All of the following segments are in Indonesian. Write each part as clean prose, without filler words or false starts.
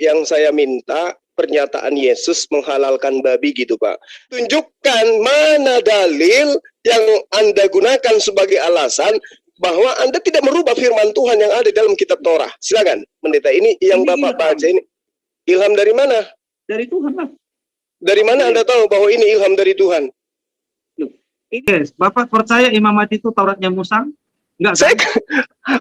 yang saya minta pernyataan Yesus menghalalkan babi gitu Pak. Tunjukkan mana dalil yang Anda gunakan sebagai alasan bahwa Anda tidak merubah firman Tuhan yang ada dalam kitab Torah. Silakan, pendeta. Ini yang Bapak baca ini. Ilham dari mana? Dari Tuhan lah. Dari mana Anda tahu bahwa ini ilham dari Tuhan? Yes, Bapak percaya imamat itu Tauratnya Musa? Enggak,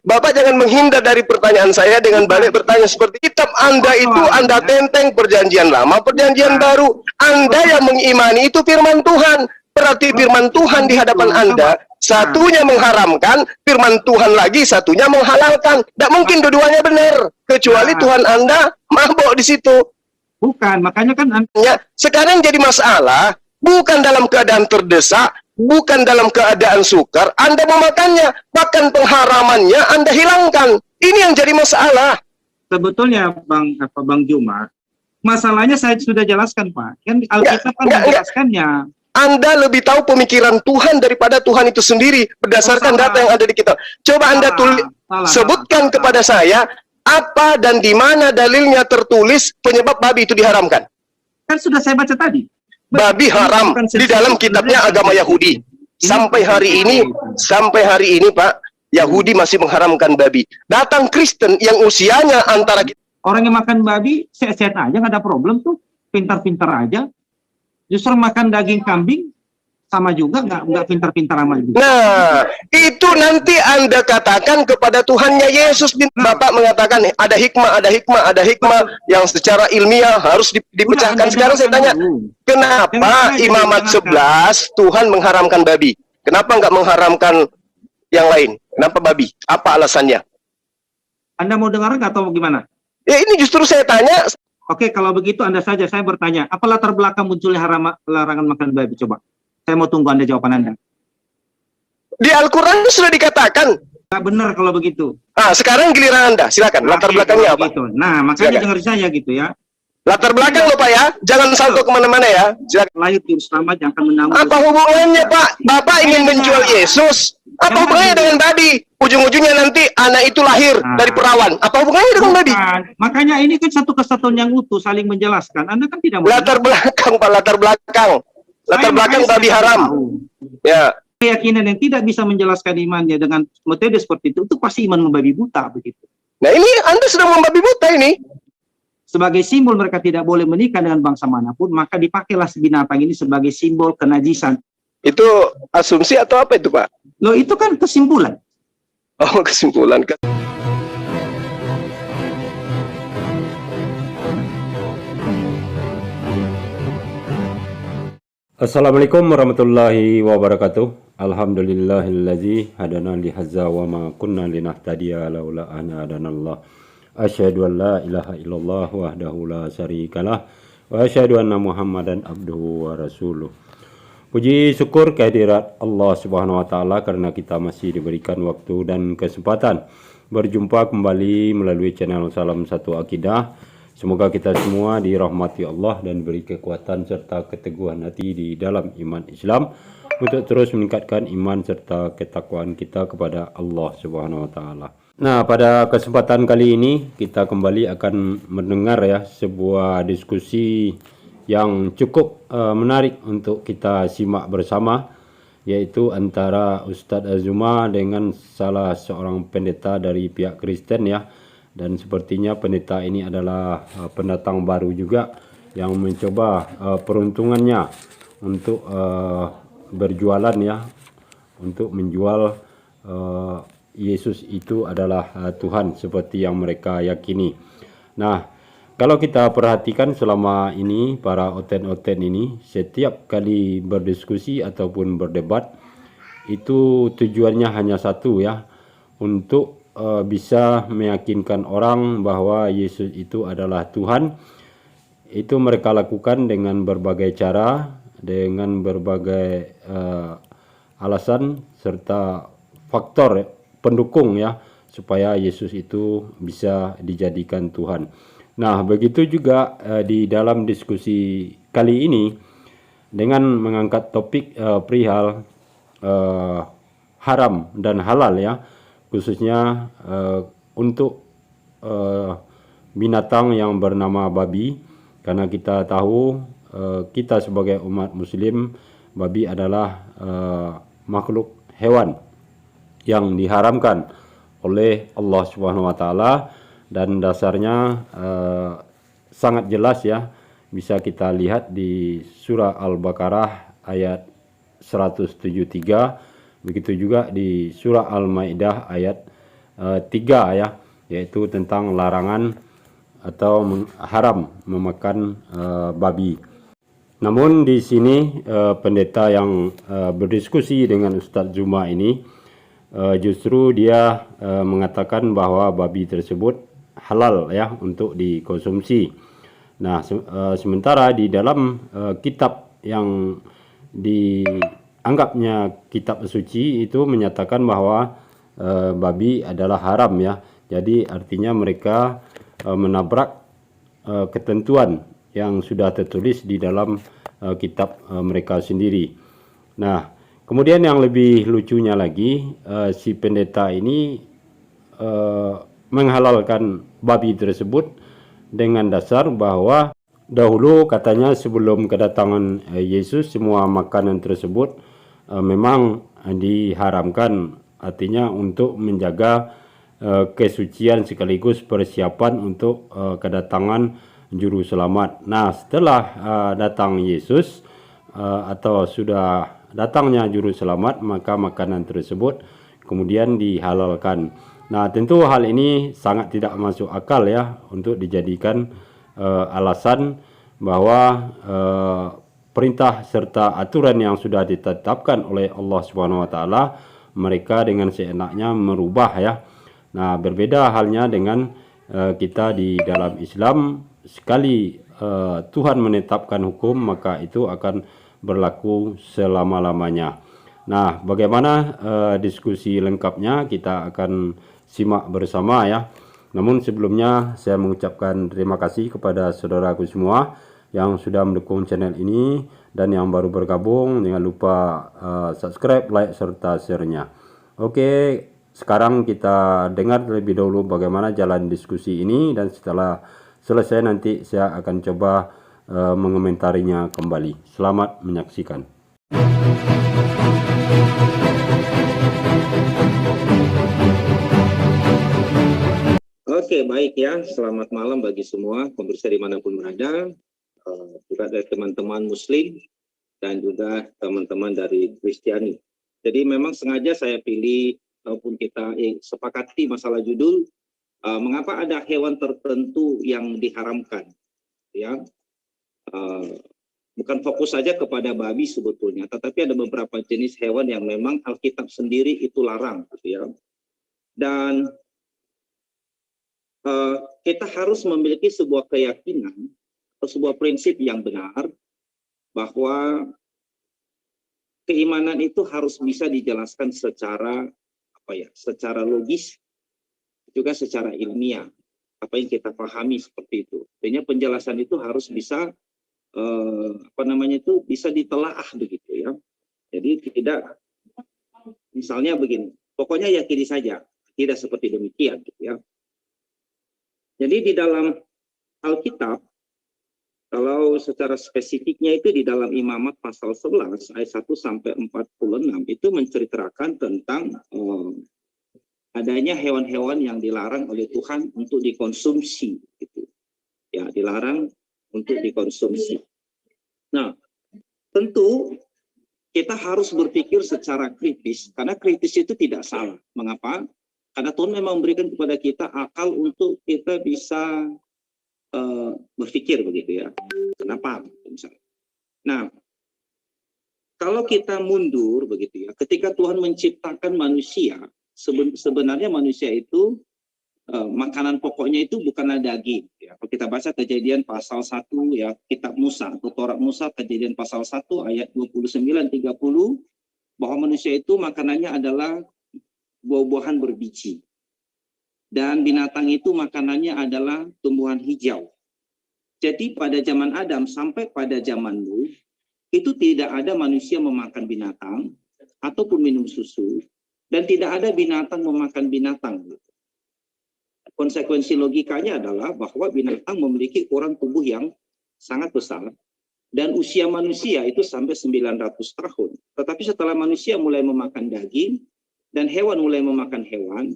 Bapak jangan menghindar dari pertanyaan saya dengan balik bertanya seperti kitab Anda itu Anda tenteng perjanjian lama, perjanjian baru. Anda yang mengimani itu firman Tuhan. Berarti firman Tuhan di hadapan Anda satunya mengharamkan, firman Tuhan lagi satunya menghalalkan. Tidak mungkin dua-duanya benar, kecuali Tuhan Anda mabok di situ. Bukan, makanya kan sekarang jadi masalah bukan dalam keadaan terdesak, bukan dalam keadaan sukar, Anda memakannya, bahkan pengharamannya Anda hilangkan. Ini yang jadi masalah. Sebetulnya Bang Juma, masalahnya saya sudah jelaskan Pak. Kan Alkitab kan menjelaskannya. Anda lebih tahu pemikiran Tuhan daripada Tuhan itu sendiri berdasarkan data yang ada di kitab. Coba Anda sebutkan kepada saya apa dan di mana dalilnya tertulis penyebab babi itu diharamkan. Kan sudah saya baca tadi. Babi haram di dalam kitabnya agama Yahudi. Sampai hari ini Pak, Yahudi masih mengharamkan babi. Datang Kristen yang usianya antara orang yang makan babi sehat-sehat aja, nggak ada problem tuh, pintar-pintar aja. Justru makan daging kambing sama juga nggak pintar-pintar amal juga. Nah, itu nanti Anda katakan kepada Tuhannya Yesus. Bapak mengatakan ada hikmah yang secara ilmiah harus dipecahkan. Sekarang saya tanya, kenapa imamat 11 Tuhan mengharamkan babi? Kenapa nggak mengharamkan yang lain? Kenapa babi? Apa alasannya? Anda mau dengar nggak atau gimana? Ya ini justru saya tanya. Oke, kalau begitu Anda saja, saya bertanya, apa latar belakang munculnya larangan makan babi? Coba, saya mau tunggu jawaban Anda. Di Al-Quran sudah dikatakan. Nggak benar kalau begitu. Sekarang giliran Anda, silakan. Latar belakangnya apa? Gitu. Nah, makanya dengar saya gitu ya. Latar belakang loh Pak ya, jangan salto kemana-mana ya. Silakan. Lahir Juru Selamat yang akan menanggung. Apa hubungannya Pak? Bapak ingin menjual Yesus? Apa hubungannya dengan babi? Ujung-ujungnya nanti anak itu lahir dari perawan. Apa hubungannya dengan babi? Makanya ini kan satu kesatuan yang utuh, saling menjelaskan. Anda kan tidak mau. Latar belakang Pak, latar belakang. Latar belakang babi haram. Ya. Keyakinan yang tidak bisa menjelaskan imannya dengan metode seperti itu pasti iman membabi buta begitu. Nah ini Anda sedang membabi buta ini. Sebagai simbol mereka tidak boleh menikah dengan bangsa manapun, maka dipakailah binatang ini sebagai simbol kenajisan. Itu asumsi atau apa itu Pak? Loh itu kan kesimpulan. Oh kesimpulan. Assalamualaikum warahmatullahi wabarakatuh. Alhamdulillahillazi hadana lihadza wa ma kunna linahtadiya laula an hadanallah. Asyhadu an la ilaha illallah wahdahu la syarikalah wa asyhadu anna Muhammadan abduhu wa rasuluh. Puji syukur kehadirat Allah Subhanahu wa taala karena kita masih diberikan waktu dan kesempatan berjumpa kembali melalui channel Salam Satu Akidah. Semoga kita semua dirahmati Allah dan beri kekuatan serta keteguhan hati di dalam iman Islam untuk terus meningkatkan iman serta ketakwaan kita kepada Allah Subhanahu wa taala. Nah, pada kesempatan kali ini kita kembali akan mendengar ya sebuah diskusi yang cukup menarik untuk kita simak bersama, yaitu antara Ustadz Azuma dengan salah seorang pendeta dari pihak Kristen ya. Dan sepertinya pendeta ini adalah pendatang baru juga yang mencoba peruntungannya untuk berjualan ya, untuk menjual Yesus itu adalah Tuhan seperti yang mereka yakini. Nah, kalau kita perhatikan selama ini para oten-oten ini setiap kali berdiskusi ataupun berdebat itu tujuannya hanya satu ya, untuk bisa meyakinkan orang bahwa Yesus itu adalah Tuhan. Itu mereka lakukan dengan berbagai cara, dengan berbagai alasan serta faktor pendukung ya, supaya Yesus itu bisa dijadikan Tuhan. Nah, begitu juga di dalam diskusi kali ini dengan mengangkat topik perihal haram dan halal ya, khususnya untuk binatang yang bernama babi, karena kita tahu kita sebagai umat muslim, babi adalah makhluk hewan yang diharamkan oleh Allah Subhanahu wa taala, dan dasarnya sangat jelas ya, bisa kita lihat di surah Al-Baqarah ayat 173, begitu juga di surah Al-Maidah ayat 3 ya, yaitu tentang larangan atau haram memakan babi. Namun di sini pendeta yang berdiskusi dengan Ustadz Zuma ini justru dia mengatakan bahwa babi tersebut halal ya untuk dikonsumsi. Nah, sementara di dalam kitab yang dianggapnya kitab suci itu menyatakan bahwa babi adalah haram ya. Jadi artinya mereka menabrak ketentuan yang sudah tertulis di dalam kitab mereka sendiri. Nah, kemudian yang lebih lucunya lagi, si pendeta ini menghalalkan babi tersebut dengan dasar bahwa dahulu katanya sebelum kedatangan Yesus semua makanan tersebut memang diharamkan, artinya untuk menjaga kesucian sekaligus persiapan untuk kedatangan juru selamat. Nah, setelah datang Yesus atau sudah datangnya juru selamat, maka makanan tersebut kemudian dihalalkan. Nah, tentu hal ini sangat tidak masuk akal ya untuk dijadikan alasan bahwa perintah serta aturan yang sudah ditetapkan oleh Allah Subhanahu wa taala mereka dengan seenaknya merubah ya. Nah, berbeda halnya dengan kita di dalam Islam, sekali Tuhan menetapkan hukum maka itu akan berlaku selama-lamanya. Nah, bagaimana diskusi lengkapnya kita akan simak bersama ya. Namun sebelumnya saya mengucapkan terima kasih kepada saudaraku semua yang sudah mendukung channel ini, dan yang baru bergabung jangan lupa subscribe, like serta share-nya. Oke, sekarang kita dengar terlebih dahulu bagaimana jalan diskusi ini, dan setelah selesai nanti saya akan coba mengomentarinya kembali. Selamat menyaksikan. Oke, baik ya. Selamat malam bagi semua pemirsa dimanapun berada, juga dari teman-teman Muslim dan juga teman-teman dari Kristiani. Jadi memang sengaja saya pilih ataupun kita sepakati masalah judul, mengapa ada hewan tertentu yang diharamkan, ya. Bukan fokus saja kepada babi sebetulnya, tetapi ada beberapa jenis hewan yang memang Alkitab sendiri itu larang, gitu ya. Dan kita harus memiliki sebuah keyakinan atau sebuah prinsip yang benar bahwa keimanan itu harus bisa dijelaskan secara secara logis, juga secara ilmiah, apa yang kita pahami seperti itu. Artinya penjelasan itu harus bisa bisa ditelaah begitu ya. Jadi tidak misalnya begini, pokoknya yakini saja, tidak seperti demikian gitu ya. Jadi di dalam Alkitab, kalau secara spesifiknya itu di dalam Imamat pasal 11 ayat 1 sampai 46 itu menceritakan tentang adanya hewan-hewan yang dilarang oleh Tuhan untuk dikonsumsi gitu. Ya, dilarang untuk dikonsumsi. Nah, tentu kita harus berpikir secara kritis, karena kritis itu tidak salah. Mengapa? Karena Tuhan memang memberikan kepada kita akal untuk kita bisa berpikir begitu ya. Kenapa? Misalnya. Nah, kalau kita mundur begitu ya, ketika Tuhan menciptakan manusia, sebenarnya manusia itu makanan pokoknya itu bukanlah daging. Ya. Kalau kita baca Kejadian pasal 1 ya, kitab Musa atau Taurat Musa, Kejadian pasal 1 ayat 29-30, bahwa manusia itu makanannya adalah buah-buahan berbiji. Dan binatang itu makanannya adalah tumbuhan hijau. Jadi pada zaman Adam sampai pada zaman Nuh, itu tidak ada manusia memakan binatang ataupun minum susu, dan tidak ada binatang memakan binatang. konsekuensi logikanya adalah bahwa binatang memiliki ukuran tubuh yang sangat besar dan usia manusia itu sampai 900 tahun. Tetapi setelah manusia mulai memakan daging dan hewan mulai memakan hewan,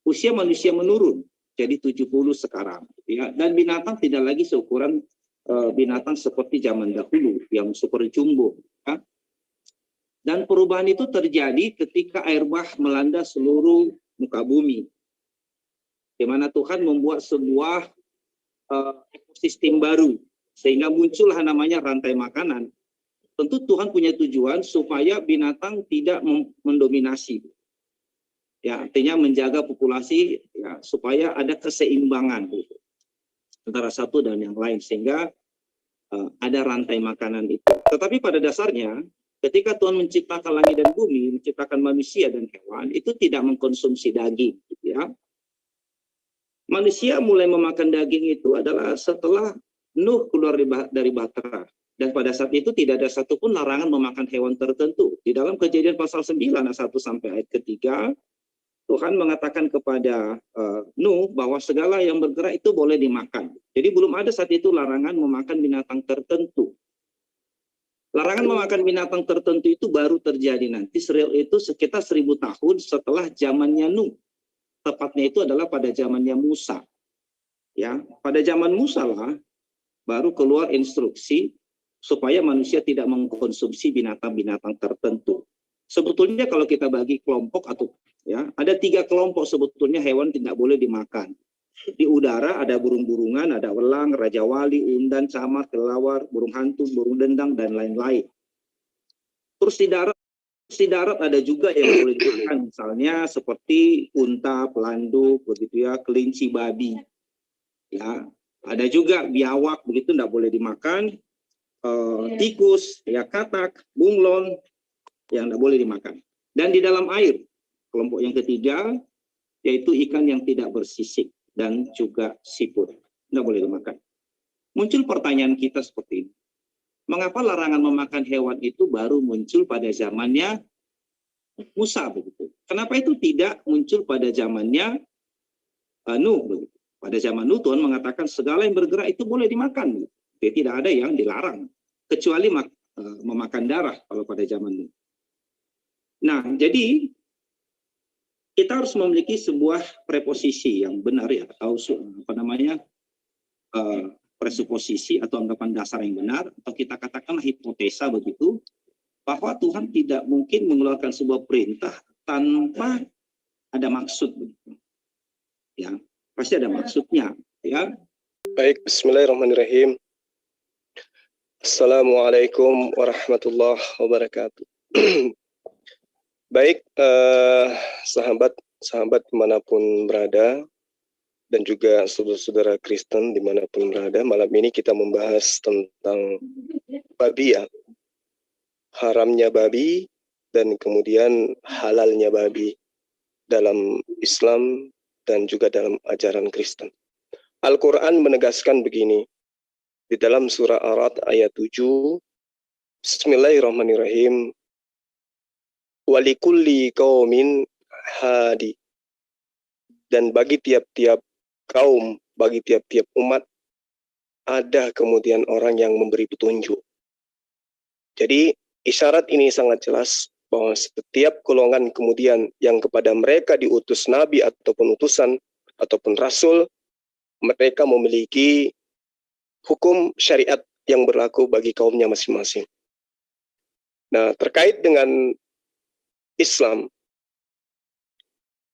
usia manusia menurun jadi 70 sekarang. Ya. Dan binatang tidak lagi seukuran binatang seperti zaman dahulu yang super jumbo. Ya. Dan perubahan itu terjadi ketika air bah melanda seluruh muka bumi, di mana Tuhan membuat sebuah ekosistem baru, sehingga muncullah namanya rantai makanan. Tentu Tuhan punya tujuan supaya binatang tidak mendominasi. Ya, artinya menjaga populasi ya, supaya ada keseimbangan gitu, antara satu dan yang lain, sehingga ada rantai makanan itu. Tetapi pada dasarnya ketika Tuhan menciptakan langit dan bumi, menciptakan manusia dan hewan, itu tidak mengkonsumsi daging. Ya. Manusia mulai memakan daging itu adalah setelah Nuh keluar dari Bahtera. Dan pada saat itu tidak ada satupun larangan memakan hewan tertentu. Di dalam Kejadian pasal 9 ayat 1 sampai ayat ketiga, Tuhan mengatakan kepada Nuh bahwa segala yang bergerak itu boleh dimakan. Jadi belum ada saat itu larangan memakan binatang tertentu. Larangan memakan binatang tertentu itu baru terjadi nanti itu sekitar 1000 tahun setelah zamannya Nuh. Tepatnya itu adalah pada zamannya Musa. Ya, pada zaman Musa lah baru keluar instruksi supaya manusia tidak mengkonsumsi binatang-binatang tertentu. Sebetulnya kalau kita bagi kelompok atau ya, ada 3 kelompok sebetulnya hewan tidak boleh dimakan. Di udara ada burung-burungan, ada elang, raja wali, undan, camar, kelelawar, burung hantu, burung dendang, dan lain-lain. Terus di darat ada juga yang boleh dimakan, misalnya seperti unta, pelanduk, begitu ya, kelinci, babi. Ya, ada juga biawak, begitu tidak boleh dimakan. Tikus, ya, katak, bunglon, yang tidak boleh dimakan. Dan di dalam air, kelompok yang ketiga, yaitu ikan yang tidak bersisik dan juga siput. Tidak boleh dimakan. Muncul pertanyaan kita seperti ini. Mengapa larangan memakan hewan itu baru muncul pada zamannya Musa begitu? Kenapa itu tidak muncul pada zamannya Nuh begitu? Pada zaman Nuh Tuhan mengatakan segala yang bergerak itu boleh dimakan. Jadi tidak ada yang dilarang kecuali memakan darah kalau pada zaman Nuh. Nah, jadi kita harus memiliki sebuah preposisi yang benar ya, atau presuposisi atau anggapan dasar yang benar, atau kita katakanlah hipotesa begitu, bahwa Tuhan tidak mungkin mengeluarkan sebuah perintah tanpa ada maksud begitu. Ya, pasti ada maksudnya, ya. Baik, bismillahirrahmanirrahim. Assalamualaikum warahmatullahi wabarakatuh. Baik, sahabat dimanapun berada, dan juga saudara-saudara Kristen dimanapun berada, malam ini kita membahas tentang babi ya, haramnya babi dan kemudian halalnya babi dalam Islam dan juga dalam ajaran Kristen. Al-Quran menegaskan begini, di dalam surah Ar-Ra'd ayat 7, Bismillahirrahmanirrahim, walikulli qaumin hadi, dan bagi tiap-tiap kaum, bagi tiap-tiap umat ada kemudian orang yang memberi petunjuk. Jadi isyarat ini sangat jelas bahwa setiap golongan kemudian yang kepada mereka diutus nabi ataupun utusan ataupun rasul, mereka memiliki hukum syariat yang berlaku bagi kaumnya masing-masing. Nah, terkait dengan Islam,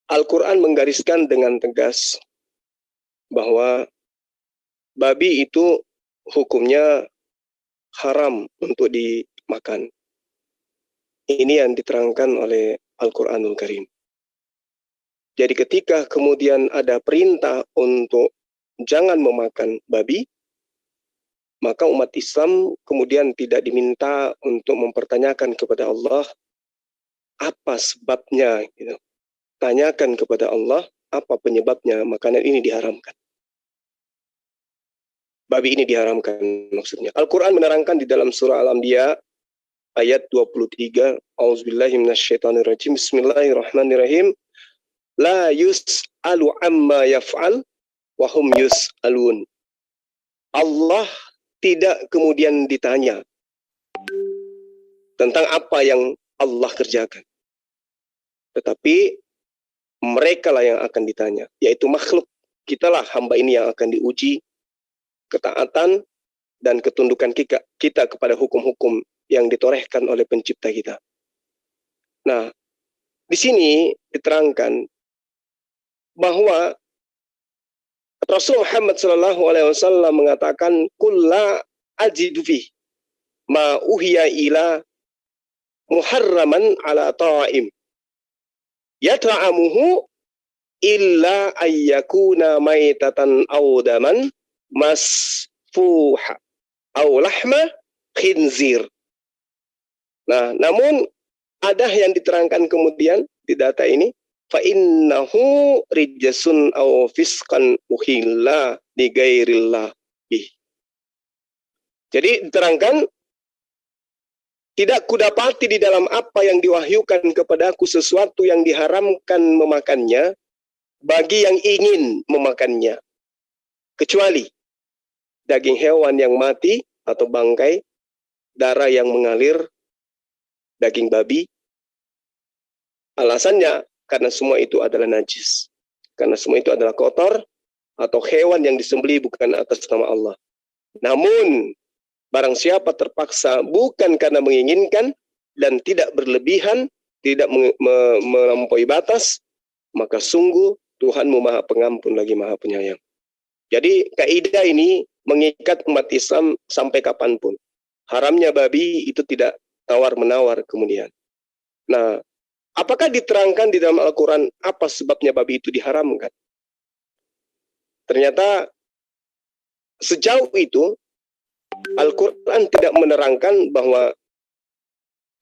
Al-Quran menggariskan dengan tegas bahwa babi itu hukumnya haram untuk dimakan. Ini yang diterangkan oleh Al-Quranul Karim. Jadi ketika kemudian ada perintah untuk jangan memakan babi, maka umat Islam kemudian tidak diminta untuk mempertanyakan kepada Allah apa sebabnya, gitu. Tanyakan kepada Allah apa penyebabnya makanan ini diharamkan. Babi ini diharamkan maksudnya. Al-Quran menerangkan di dalam surah Al-Anbiya ayat 23, A'udzubillahi minasyaitonirrajim, Bismillahirrahmanirrahim, la yus'alu amma yaf'al wa hum yus'alun. Allah tidak kemudian ditanya tentang apa yang Allah kerjakan. Tetapi mereka lah yang akan ditanya, yaitu makhluk. Kitalah hamba ini yang akan diuji ketaatan dan ketundukan kita kepada hukum-hukum yang ditorehkan oleh pencipta kita. Nah, di sini diterangkan bahwa Rasul Muhammad SAW mengatakan, kulla ajidu fi ma uhiya ila muharraman ala ta'im yata'amuhu illa ayyakuna maitatan aw daman masfuha aw lahma khinzir. Nah, namun ada yang diterangkan kemudian di data ini, fa innahu rijsun aw fisqan uhilla li ghairillah bih. Jadi diterangkan, tidak kudapati di dalam apa yang diwahyukan kepadaku sesuatu yang diharamkan memakannya bagi yang ingin memakannya, kecuali daging hewan yang mati atau bangkai, darah yang mengalir, daging babi. Alasannya karena semua itu adalah najis, karena semua itu adalah kotor atau hewan yang disembelih bukan atas nama Allah. Namun barang siapa terpaksa bukan karena menginginkan dan tidak berlebihan, tidak melampaui batas, maka sungguh Tuhanmu Maha Pengampun lagi Maha Penyayang. Jadi kaidah ini mengikat umat Islam sampai kapanpun. Haramnya babi itu tidak tawar-menawar kemudian. Nah, apakah diterangkan di dalam Al-Quran apa sebabnya babi itu diharamkan? Ternyata sejauh itu Al-Quran tidak menerangkan bahwa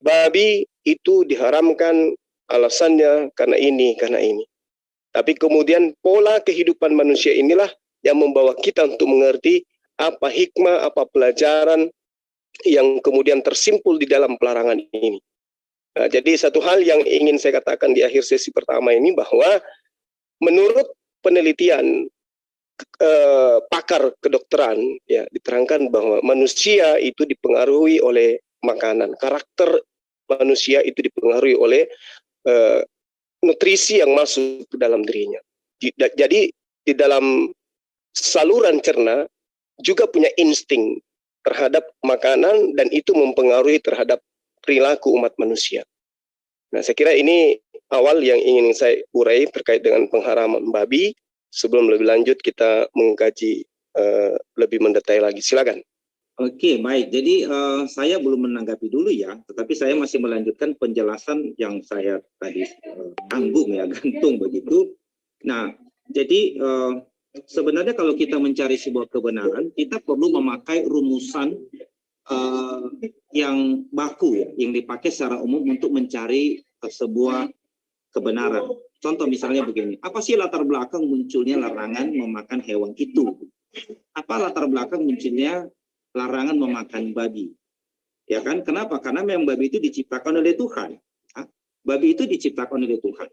babi itu diharamkan alasannya karena ini, karena ini. Tapi kemudian pola kehidupan manusia inilah yang membawa kita untuk mengerti apa hikmah, apa pelajaran yang kemudian tersimpul di dalam pelarangan ini. Nah, jadi satu hal yang ingin saya katakan di akhir sesi pertama ini bahwa menurut penelitian pakar kedokteran, ya, diterangkan bahwa manusia itu dipengaruhi oleh makanan. Karakter manusia itu dipengaruhi oleh nutrisi yang masuk ke dalam dirinya. Jadi di dalam saluran cerna juga punya insting terhadap makanan dan itu mempengaruhi terhadap perilaku umat manusia. Nah, saya kira ini awal yang ingin saya urai terkait dengan pengharaman babi. Sebelum lebih lanjut kita mengkaji lebih mendetail lagi. Silakan. Oke, baik. Jadi saya belum menanggapi dulu ya, tetapi saya masih melanjutkan penjelasan yang saya tadi tanggung ya, gantung begitu. Nah, jadi sebenarnya kalau kita mencari sebuah kebenaran, kita perlu memakai rumusan yang baku ya, yang dipakai secara umum untuk mencari sebuah kebenaran. Contoh misalnya begini, apa sih latar belakang munculnya larangan memakan hewan itu? Apa latar belakang munculnya larangan memakan babi? Ya kan? Kenapa? Karena memang babi itu diciptakan oleh Tuhan. Babi itu diciptakan oleh Tuhan.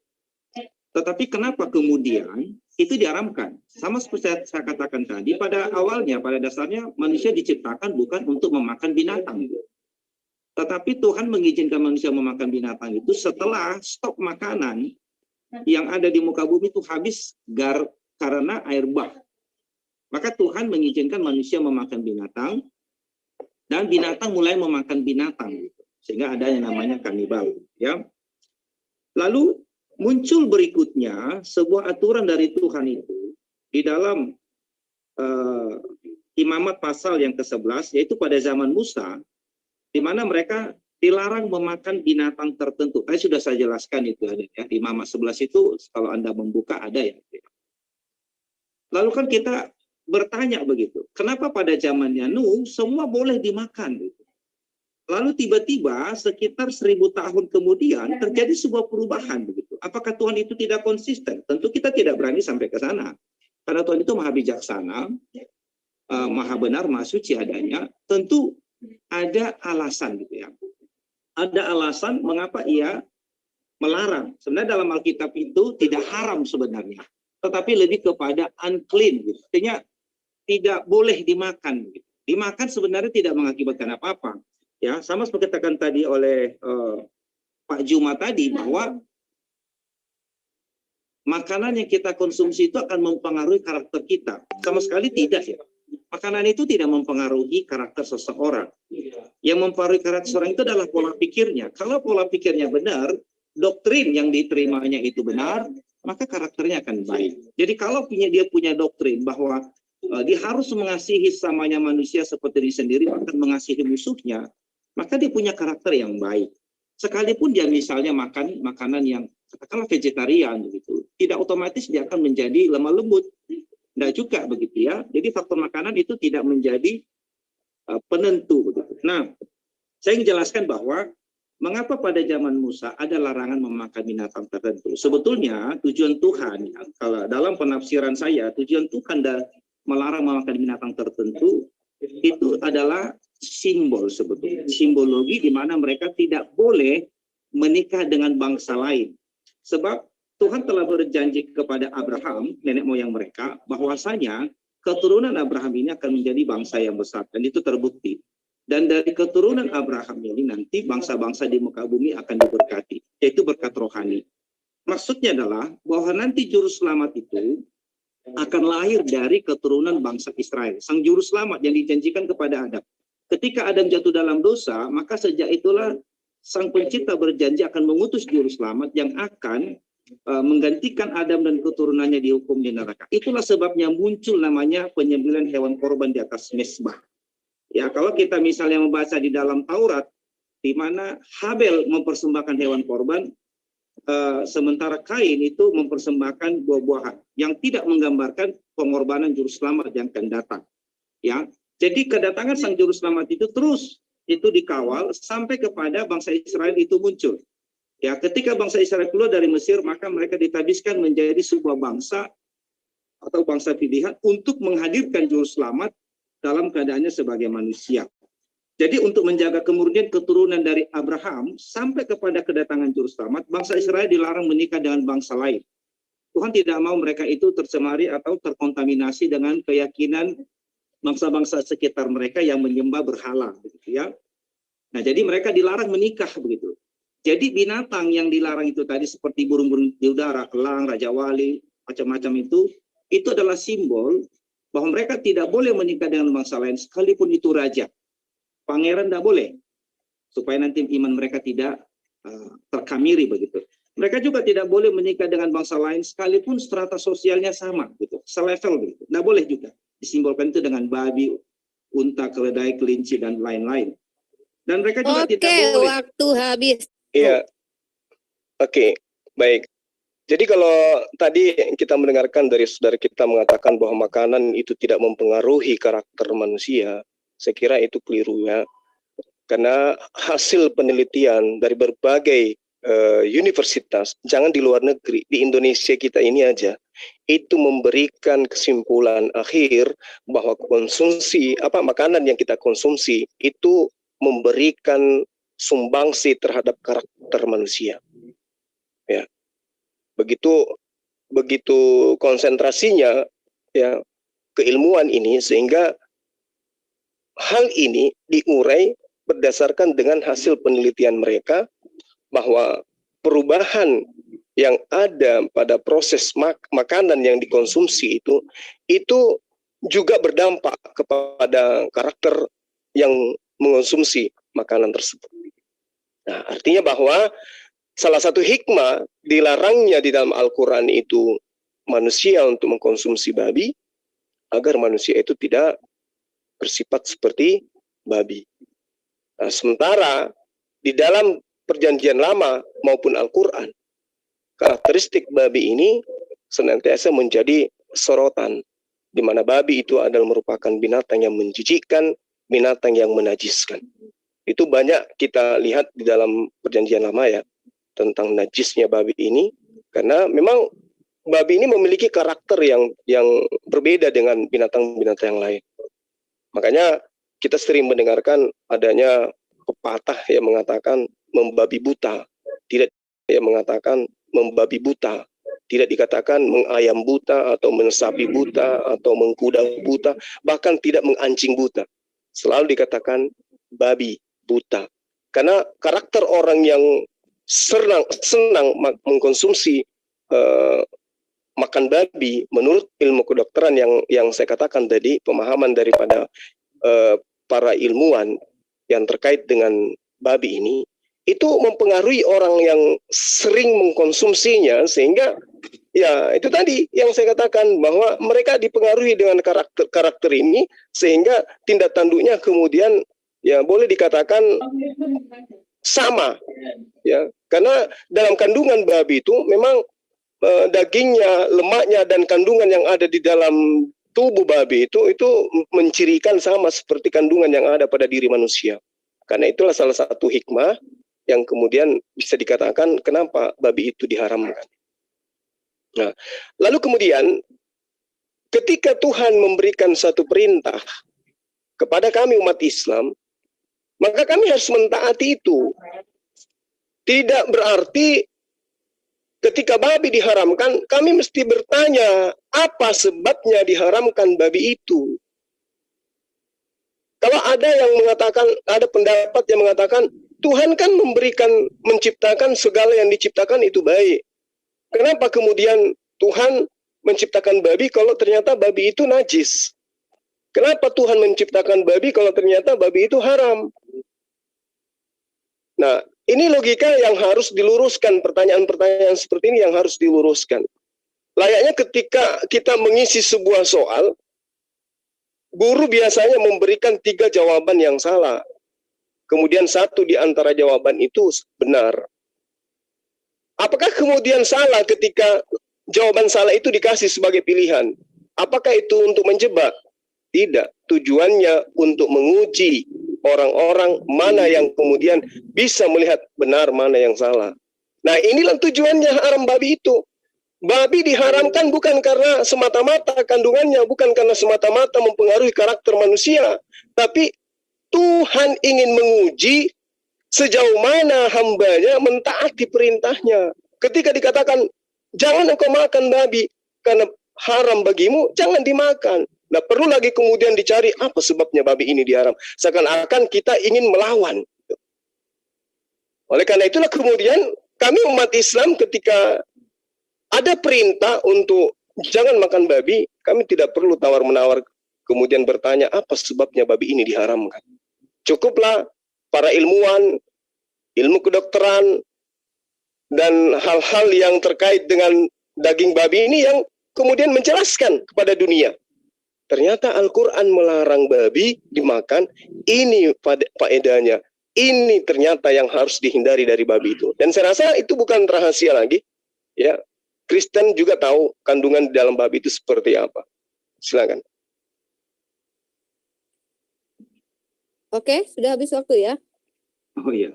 Tetapi kenapa kemudian itu diharamkan? Sama seperti saya katakan tadi, pada awalnya, pada dasarnya manusia diciptakan bukan untuk memakan binatang. Tetapi Tuhan mengizinkan manusia memakan binatang itu setelah stok makanan yang ada di muka bumi itu habis karena air bah. Maka Tuhan mengizinkan manusia memakan binatang dan binatang mulai memakan binatang, sehingga ada yang namanya kanibal. Ya. Lalu muncul berikutnya sebuah aturan dari Tuhan itu di dalam Imamat pasal yang ke-11, yaitu pada zaman Musa, di mana mereka dilarang memakan binatang tertentu. Sudah saya jelaskan itu ada ya. Di Imamat 11 itu kalau Anda membuka ada ya. Lalu kan kita bertanya begitu, kenapa pada zamannya Nuh semua boleh dimakan gitu. Lalu tiba-tiba sekitar 1000 tahun kemudian terjadi sebuah perubahan begitu. Apakah Tuhan itu tidak konsisten? Tentu kita tidak berani sampai ke sana. Karena Tuhan itu maha bijaksana, maha benar, maha suci adanya. Tentu ada alasan gitu ya. Ada alasan mengapa ia melarang. Sebenarnya dalam Alkitab itu tidak haram sebenarnya, tetapi lebih kepada unclean, gitu. Artinya tidak boleh dimakan. Gitu. Dimakan sebenarnya tidak mengakibatkan apa-apa. Ya, sama seperti katakan tadi oleh Pak Juma tadi, bahwa makanan yang kita konsumsi itu akan mempengaruhi karakter kita. Sama sekali tidak ya. Makanan itu tidak mempengaruhi karakter seseorang. Yang mempengaruhi karakter seseorang itu adalah pola pikirnya. Kalau pola pikirnya benar, doktrin yang diterimanya itu benar, maka karakternya akan baik. Jadi kalau dia punya doktrin bahwa dia harus mengasihi samanya manusia seperti diri sendiri, bahkan mengasihi musuhnya, maka dia punya karakter yang baik. Sekalipun dia misalnya makan makanan yang katakanlah vegetarian begitu, tidak otomatis dia akan menjadi lemah lembut. Tidak juga begitu ya. Jadi faktor makanan itu tidak menjadi penentu. Begitu. Nah, saya ingin jelaskan bahwa mengapa pada zaman Musa ada larangan memakan binatang tertentu. Sebetulnya tujuan Tuhan, kalau dalam penafsiran saya, tujuan Tuhan melarang memakan binatang tertentu itu adalah simbol sebetulnya. Simbologi di mana mereka tidak boleh menikah dengan bangsa lain. Sebab Tuhan telah berjanji kepada Abraham, nenek moyang mereka, bahwasanya keturunan Abraham ini akan menjadi bangsa yang besar. Dan itu terbukti. Dan dari keturunan Abraham ini nanti bangsa-bangsa di muka bumi akan diberkati. Yaitu berkat rohani. Maksudnya adalah bahwa nanti juru selamat itu akan lahir dari keturunan bangsa Israel. Sang juru selamat yang dijanjikan kepada Adam. Ketika Adam jatuh dalam dosa, maka sejak itulah Sang Pencipta berjanji akan mengutus juru selamat yang akan menggantikan Adam dan keturunannya dihukum di neraka. Itulah sebabnya muncul namanya penyembelihan hewan korban di atas mezbah. Ya, kalau kita misalnya membaca di dalam Taurat, di mana Habel mempersembahkan hewan korban, sementara Kain itu mempersembahkan buah-buahan yang tidak menggambarkan pengorbanan juru selamat yang akan datang. Ya, jadi kedatangan sang juru selamat itu terus itu dikawal sampai kepada bangsa Israel itu muncul. Ya, ketika bangsa Israel keluar dari Mesir, maka mereka ditabiskan menjadi sebuah bangsa atau bangsa pilihan untuk menghadirkan juru selamat dalam keadaannya sebagai manusia. Jadi untuk menjaga kemurnian keturunan dari Abraham sampai kepada kedatangan juru selamat, bangsa Israel dilarang menikah dengan bangsa lain. Tuhan tidak mau mereka itu tercemari atau terkontaminasi dengan keyakinan bangsa-bangsa sekitar mereka yang menyembah berhala, begitu ya. Nah, jadi mereka dilarang menikah begitu. Jadi binatang yang dilarang itu tadi seperti burung-burung di udara, elang, raja wali, macam-macam itu adalah simbol bahwa mereka tidak boleh menikah dengan bangsa lain sekalipun itu raja. Pangeran tidak boleh, supaya nanti iman mereka tidak terkamiri begitu. Mereka juga tidak boleh menikah dengan bangsa lain sekalipun strata sosialnya sama, gitu, selevel begitu. Tidak boleh juga. Disimbolkan itu dengan babi, unta, keledai, kelinci dan lain-lain. Dan mereka juga tidak boleh. Oke, waktu habis. Iya. Oke, baik. Jadi kalau tadi kita mendengarkan dari saudara kita mengatakan bahwa makanan itu tidak mempengaruhi karakter manusia, saya kira itu keliru ya. Karena hasil penelitian dari berbagai universitas, jangan di luar negeri, di Indonesia kita ini aja, itu memberikan kesimpulan akhir bahwa konsumsi makanan yang kita konsumsi itu memberikan sumbangsi terhadap karakter manusia. Ya. Begitu konsentrasinya ya keilmuan ini, sehingga hal ini diurai berdasarkan dengan hasil penelitian mereka bahwa perubahan yang ada pada proses makanan yang dikonsumsi itu juga berdampak kepada karakter yang mengonsumsi makanan tersebut. Nah, artinya bahwa salah satu hikmah dilarangnya di dalam Al-Quran itu manusia untuk mengkonsumsi babi, agar manusia itu tidak bersifat seperti babi. Nah, sementara di dalam Perjanjian Lama maupun Al-Quran, karakteristik babi ini senantiasa menjadi sorotan, di mana babi itu adalah merupakan binatang yang menjijikkan, binatang yang menajiskan. Itu banyak kita lihat di dalam Perjanjian Lama ya, tentang najisnya babi ini, karena memang babi ini memiliki karakter yang berbeda dengan binatang-binatang yang lain. Makanya kita sering mendengarkan adanya pepatah yang mengatakan membabi buta tidak yang mengatakan membabi buta. Tidak dikatakan mengayam buta atau mensapi buta atau mengkuda buta, bahkan tidak mengancing buta. Selalu dikatakan babi buta. Karena karakter orang yang senang mengkonsumsi makan babi, menurut ilmu kedokteran yang saya katakan tadi, pemahaman daripada para ilmuwan yang terkait dengan babi ini, itu mempengaruhi orang yang sering mengkonsumsinya, sehingga ya itu tadi yang saya katakan bahwa mereka dipengaruhi dengan karakter ini, sehingga tindak tanduknya kemudian ya boleh dikatakan sama, ya, karena dalam kandungan babi itu memang dagingnya, lemaknya, dan kandungan yang ada di dalam tubuh babi itu mencirikan sama seperti kandungan yang ada pada diri manusia. Karena itulah salah satu hikmah yang kemudian bisa dikatakan kenapa babi itu diharamkan. Nah, lalu kemudian ketika Tuhan memberikan satu perintah kepada kami umat Islam, maka kami harus mentaati itu. Tidak berarti ketika babi diharamkan, kami mesti bertanya apa sebabnya diharamkan babi itu. Kalau ada yang mengatakan, ada pendapat yang mengatakan, Tuhan kan menciptakan segala yang diciptakan itu baik. Kenapa kemudian Tuhan menciptakan babi kalau ternyata babi itu najis? Kenapa Tuhan menciptakan babi kalau ternyata babi itu haram? Nah, ini logika yang harus diluruskan, pertanyaan-pertanyaan seperti ini yang harus diluruskan. Layaknya ketika kita mengisi sebuah soal, guru biasanya memberikan 3 jawaban yang salah. Kemudian 1 di antara jawaban itu benar. Apakah kemudian salah ketika jawaban salah itu dikasih sebagai pilihan? Apakah itu untuk menjebak? Tidak. Tujuannya untuk menguji orang-orang mana yang kemudian bisa melihat benar, mana yang salah. Nah, inilah tujuannya haram babi itu. Babi diharamkan bukan karena semata-mata kandungannya, bukan karena semata-mata mempengaruhi karakter manusia, tapi Tuhan ingin menguji sejauh mana hambanya mentaati perintahnya. Ketika dikatakan, jangan engkau makan babi, karena haram bagimu, jangan dimakan. Nah, perlu lagi kemudian dicari apa sebabnya babi ini diharam. Seakan-akan kita ingin melawan. Oleh karena itulah kemudian kami umat Islam ketika ada perintah untuk jangan makan babi, kami tidak perlu tawar-menawar kemudian bertanya apa sebabnya babi ini diharamkan. Cukuplah para ilmuwan, ilmu kedokteran, dan hal-hal yang terkait dengan daging babi ini yang kemudian menjelaskan kepada dunia. Ternyata Al-Quran melarang babi dimakan, ini faedahnya. Ini ternyata yang harus dihindari dari babi itu. Dan saya rasa itu bukan rahasia lagi. Ya, Kristen juga tahu kandungan di dalam babi itu seperti apa. Silakan. Oke, sudah habis waktu ya. Oh iya.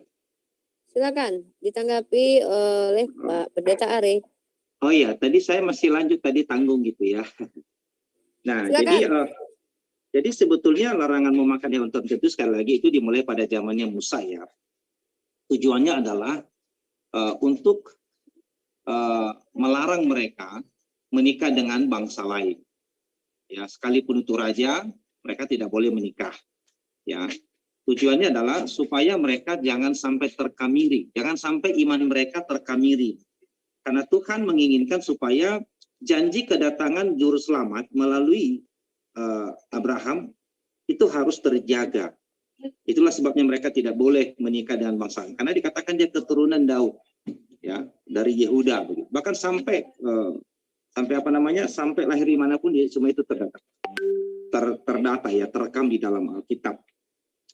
Silakan ditanggapi oleh Pak Pendeta Are. Oh iya, tadi saya masih lanjut tadi tanggung gitu ya. Nah, jadi sebetulnya larangan memakan hewan tertentu sekali lagi itu dimulai pada zamannya Musa ya. Tujuannya adalah untuk melarang mereka menikah dengan bangsa lain. Ya, sekalipun itu raja, mereka tidak boleh menikah. Ya, tujuannya adalah supaya mereka jangan sampai terkamiri, jangan sampai iman mereka terkamiri. Karena Tuhan menginginkan supaya janji kedatangan juru selamat melalui Abraham itu harus terjaga. Itulah sebabnya mereka tidak boleh menikah dengan bangsa lain. Karena dikatakan dia keturunan Daud, ya, dari Yehuda. Bahkan sampai sampai lahir dimanapun dia semua itu terdata ya, terekam di dalam Alkitab.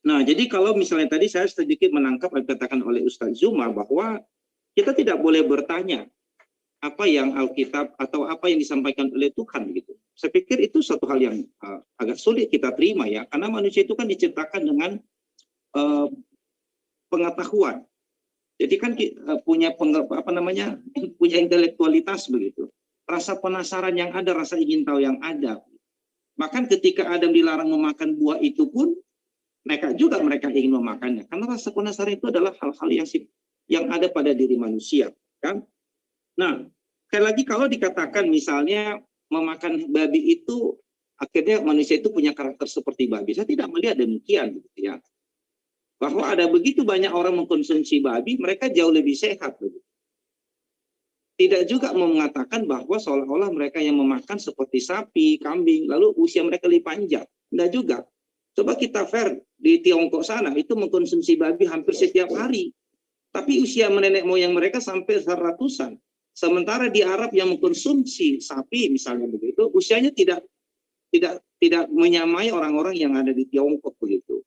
Nah, jadi kalau misalnya tadi saya sedikit menangkap apa yang dikatakan oleh Ustaz Zuma bahwa kita tidak boleh bertanya apa yang Alkitab atau apa yang disampaikan oleh Tuhan gitu. Saya pikir itu satu hal yang agak sulit kita terima ya, karena manusia itu kan diciptakan dengan pengetahuan. Jadi kan punya punya intelektualitas begitu. Rasa penasaran yang ada, rasa ingin tahu yang ada. Bahkan ketika Adam dilarang memakan buah itu pun nekat juga mereka ingin memakannya, karena rasa penasaran itu adalah hal-hal yang ada pada diri manusia. kan? Nah, sekali lagi kalau dikatakan misalnya memakan babi itu akhirnya manusia itu punya karakter seperti babi, saya tidak melihat demikian, gitu ya. Bahwa ada begitu banyak orang mengkonsumsi babi, mereka jauh lebih sehat. Gitu. Tidak juga mengatakan bahwa seolah-olah mereka yang memakan seperti sapi, kambing, lalu usia mereka lebih panjang. Tidak juga. Coba kita fair, di Tiongkok sana itu mengkonsumsi babi hampir setiap hari. Tapi usia nenek moyang mereka sampai ratusan. Sementara di Arab yang mengkonsumsi sapi misalnya begitu, usianya tidak menyamai orang-orang yang ada di Tiongkok begitu.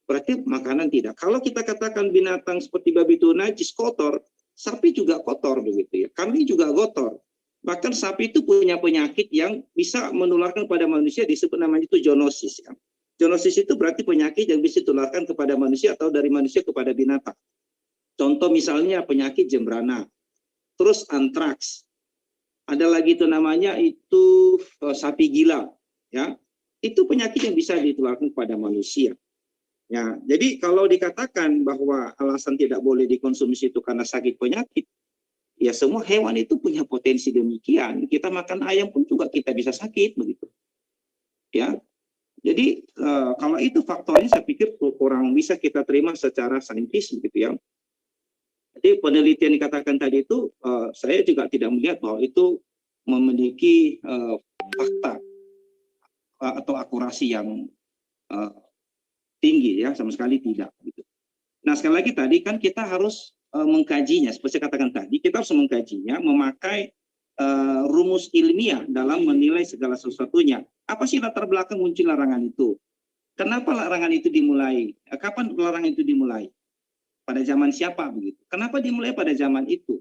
Berarti makanan tidak. Kalau kita katakan binatang seperti babi itu najis, kotor, sapi juga kotor begitu ya. Kambing juga kotor. Bahkan sapi itu punya penyakit yang bisa menularkan pada manusia, disebut namanya itu zoonosis. Ya. Zoonosis itu berarti penyakit yang bisa ditularkan kepada manusia atau dari manusia kepada binatang. Contoh misalnya penyakit jembrana, terus antraks. Ada lagi itu namanya itu sapi gila, ya. Itu penyakit yang bisa ditularkan kepada manusia. Ya, jadi kalau dikatakan bahwa alasan tidak boleh dikonsumsi itu karena sakit penyakit, ya semua hewan itu punya potensi demikian. Kita makan ayam pun juga kita bisa sakit begitu. Ya, jadi kalau itu faktornya saya pikir kurang bisa kita terima secara saintis begitu ya. Jadi penelitian dikatakan tadi itu saya juga tidak melihat bahwa itu memiliki fakta atau akurasi yang tinggi ya, sama sekali tidak gitu. Nah, sekali lagi tadi kan kita harus mengkajinya, seperti saya katakan tadi, kita harus mengkajinya memakai rumus ilmiah dalam menilai segala sesuatunya. Apa sih latar belakang muncul larangan itu? Kenapa larangan itu dimulai? Kapan larangan itu dimulai? Pada zaman siapa begitu? Kenapa dimulai pada zaman itu?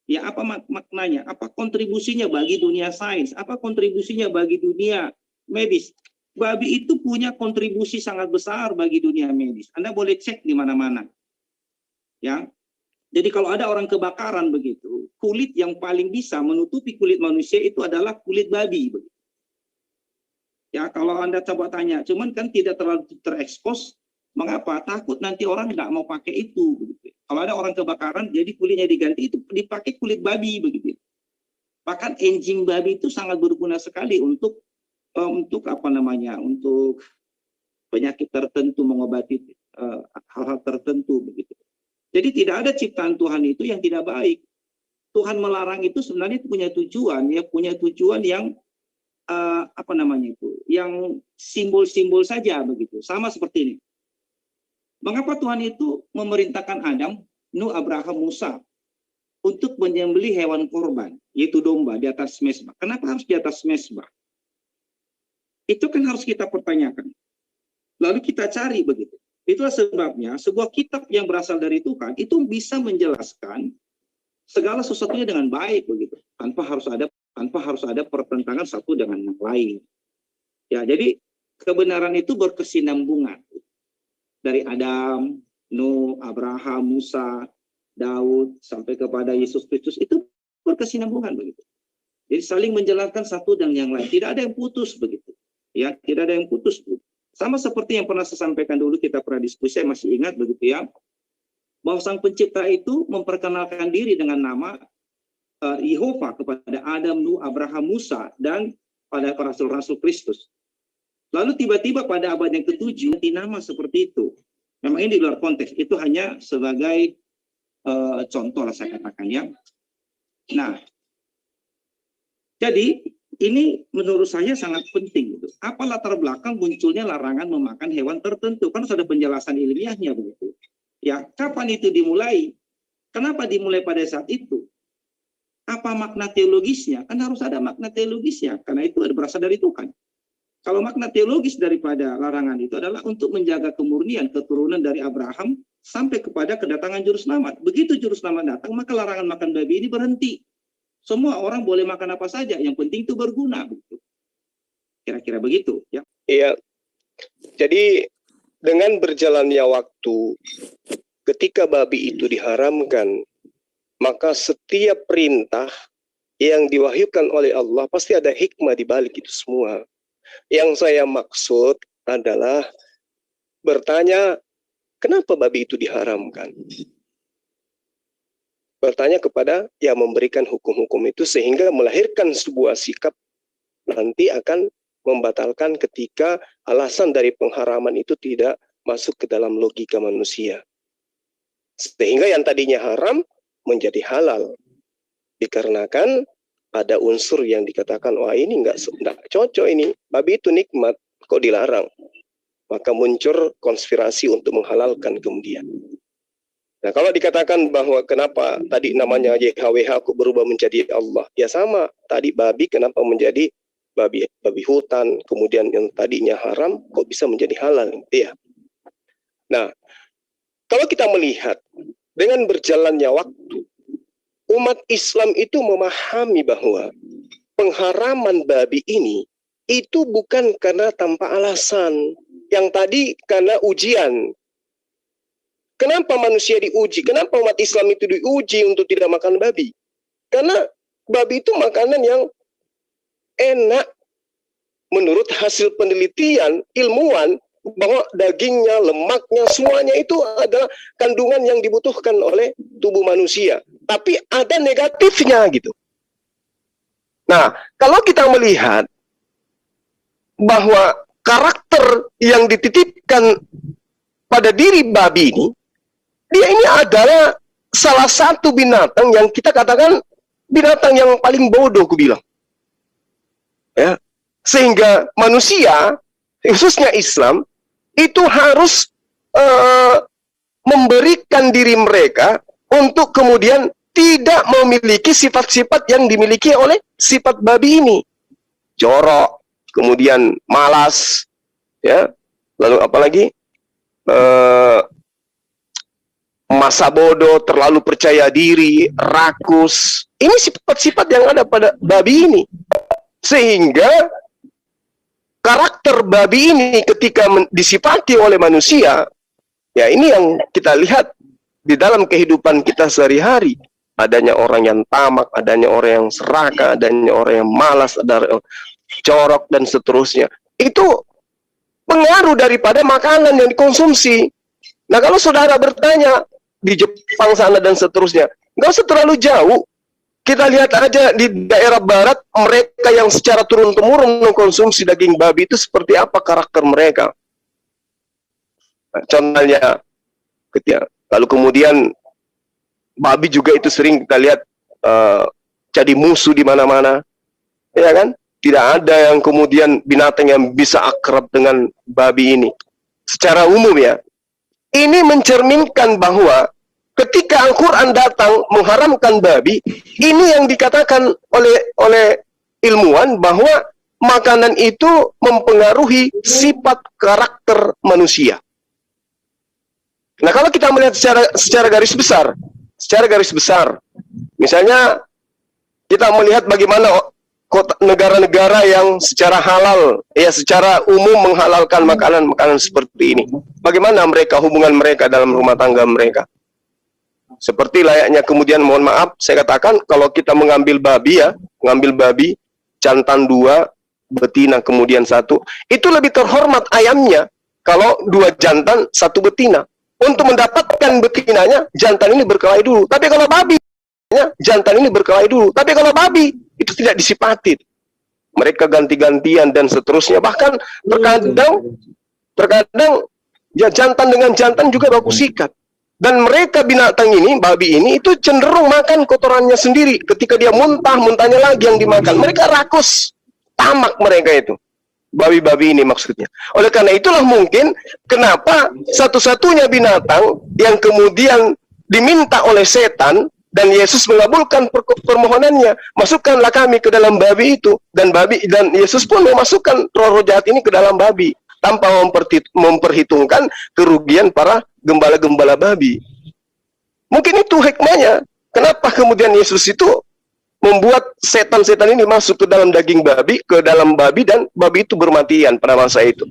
Ya, apa maknanya? Apa kontribusinya bagi dunia sains? Apa kontribusinya bagi dunia medis? Babi itu punya kontribusi sangat besar bagi dunia medis. Anda boleh cek di mana-mana. Ya. Jadi kalau ada orang kebakaran begitu, kulit yang paling bisa menutupi kulit manusia itu adalah kulit babi begitu. Ya, kalau Anda coba tanya, cuman kan tidak terlalu terekspos, mengapa? Takut nanti orang nggak mau pakai itu begitu. Kalau ada orang kebakaran, jadi kulitnya diganti, itu dipakai kulit babi begitu. Bahkan enjing babi itu sangat berguna sekali untuk apa namanya, untuk penyakit tertentu, mengobati hal-hal tertentu begitu. Jadi tidak ada ciptaan Tuhan itu yang tidak baik. Tuhan melarang itu sebenarnya punya tujuan, ya punya tujuan yang apa namanya itu, yang simbol-simbol saja begitu. Sama seperti ini. Mengapa Tuhan itu memerintahkan Adam, Nuh, Abraham, Musa untuk menyembelih hewan korban, yaitu domba di atas mezbah? Kenapa harus di atas mezbah? Itu kan harus kita pertanyakan. Lalu kita cari begitu. Itulah sebabnya sebuah kitab yang berasal dari Tuhan itu bisa menjelaskan segala sesuatunya dengan baik begitu, tanpa harus ada pertentangan satu dengan yang lain. Ya, jadi kebenaran itu berkesinambungan dari Adam, Nuh, Abraham, Musa, Daud sampai kepada Yesus Kristus, itu berkesinambungan begitu. Jadi saling menjelaskan satu dengan yang lain, tidak ada yang putus begitu. Ya, tidak ada yang putus. Sama seperti yang pernah saya sampaikan dulu, kita pernah diskusi, saya masih ingat begitu ya, bahwa Sang Pencipta itu memperkenalkan diri dengan nama Yehova kepada Adam, Nuh, Abraham, Musa, dan pada para rasul Kristus. Lalu tiba-tiba pada abad yang ke-7 ganti nama seperti itu. Memang ini di luar konteks, itu hanya sebagai contoh lah saya katakan ya. Nah, jadi ini menurut saya sangat penting. Gitu. Apa latar belakang munculnya larangan memakan hewan tertentu? Kan harus ada penjelasan ilmiahnya begitu. Ya, kapan itu dimulai? Kenapa dimulai pada saat itu? Apa makna teologisnya? Kan harus ada makna teologisnya, karena itu berasal dari Tuhan. Kalau makna teologis daripada larangan itu adalah untuk menjaga kemurnian keturunan dari Abraham sampai kepada kedatangan juru selamat. Begitu juru selamat datang, maka larangan makan babi ini berhenti. Semua orang boleh makan apa saja, yang penting itu berguna. Kira-kira begitu. Ya. Iya. Jadi dengan berjalannya waktu, ketika babi itu diharamkan, maka setiap perintah yang diwahyukan oleh Allah pasti ada hikmah di balik itu semua. Yang saya maksud adalah bertanya, kenapa babi itu diharamkan? bertanya kepada yang memberikan hukum-hukum itu sehingga melahirkan sebuah sikap nanti akan membatalkan ketika alasan dari pengharaman itu tidak masuk ke dalam logika manusia. Sehingga yang tadinya haram menjadi halal. Dikarenakan ada unsur yang dikatakan, wah ini nggak cocok ini, babi itu nikmat, kok dilarang. Maka muncul konspirasi untuk menghalalkan kemudian. Nah kalau dikatakan bahwa kenapa tadi namanya YHWH kok berubah menjadi Allah, ya sama, tadi babi kenapa menjadi babi hutan, kemudian yang tadinya haram kok bisa menjadi halal, ya. Nah, kalau kita melihat dengan berjalannya waktu, umat Islam itu memahami bahwa pengharaman babi ini itu bukan karena tanpa alasan. Yang tadi karena ujian. Kenapa manusia diuji? Kenapa umat Islam itu diuji untuk tidak makan babi? Karena babi itu makanan yang enak. Menurut hasil penelitian ilmuwan, bahwa dagingnya, lemaknya, semuanya itu adalah kandungan yang dibutuhkan oleh tubuh manusia. Tapi ada negatifnya gitu. Nah, kalau kita melihat bahwa karakter yang dititipkan pada diri babi ini, dia ini adalah salah satu binatang yang kita katakan binatang yang paling bodoh, aku bilang. Ya, sehingga manusia, khususnya Islam, itu harus memberikan diri mereka untuk kemudian tidak memiliki sifat-sifat yang dimiliki oleh sifat babi ini. Jorok, kemudian malas, ya, lalu apalagi masa bodoh, terlalu percaya diri, rakus. Ini sifat-sifat yang ada pada babi ini. Sehingga karakter babi ini ketika disifati oleh manusia, ya ini yang kita lihat di dalam kehidupan kita sehari-hari. Adanya orang yang tamak, adanya orang yang serakah, adanya orang yang malas, ada corok dan seterusnya. Itu pengaruh daripada makanan yang dikonsumsi. Nah kalau saudara bertanya di Jepang sana dan seterusnya, nggak usah terlalu jauh. Kita lihat aja di daerah barat, mereka yang secara turun-temurun mengkonsumsi daging babi itu seperti apa karakter mereka. Nah, contohnya, lalu kemudian babi juga itu sering kita lihat jadi musuh di mana-mana, ya kan? Tidak ada yang kemudian binatang yang bisa akrab dengan babi ini. Secara umum ya, ini mencerminkan bahwa ketika Al-Quran datang mengharamkan babi, ini yang dikatakan oleh ilmuwan bahwa makanan itu mempengaruhi sifat karakter manusia. Nah, kalau kita melihat secara garis besar, misalnya kita melihat bagaimana negara-negara yang secara halal, ya secara umum menghalalkan makanan-makanan seperti ini. Bagaimana hubungan mereka dalam rumah tangga mereka? Seperti layaknya kemudian, mohon maaf, saya katakan kalau kita mengambil babi ya, jantan 2, betina kemudian 1, itu lebih terhormat ayamnya kalau 2 jantan 1 betina. Untuk mendapatkan betinanya, jantan ini berkelahi dulu. Tapi kalau babi, jantan ini berkelahi dulu. Tapi kalau babi, itu tidak disifati. Mereka ganti-gantian dan seterusnya. Bahkan terkadang ya jantan dengan jantan juga baku sikat. Dan mereka binatang ini, babi ini, itu cenderung makan kotorannya sendiri. Ketika dia muntahnya lagi yang dimakan. Mereka rakus, tamak mereka itu. Babi-babi ini maksudnya. Oleh karena itulah mungkin kenapa satu-satunya binatang yang kemudian diminta oleh setan, dan Yesus mengabulkan permohonannya, masukkanlah kami ke dalam babi itu, dan Yesus pun memasukkan roh-roh jahat ini ke dalam babi tanpa memperhitungkan kerugian para gembala-gembala babi. Mungkin itu hikmahnya. Kenapa kemudian Yesus itu membuat setan-setan ini masuk ke dalam daging babi, ke dalam babi, dan babi itu bermatian pada masa itu.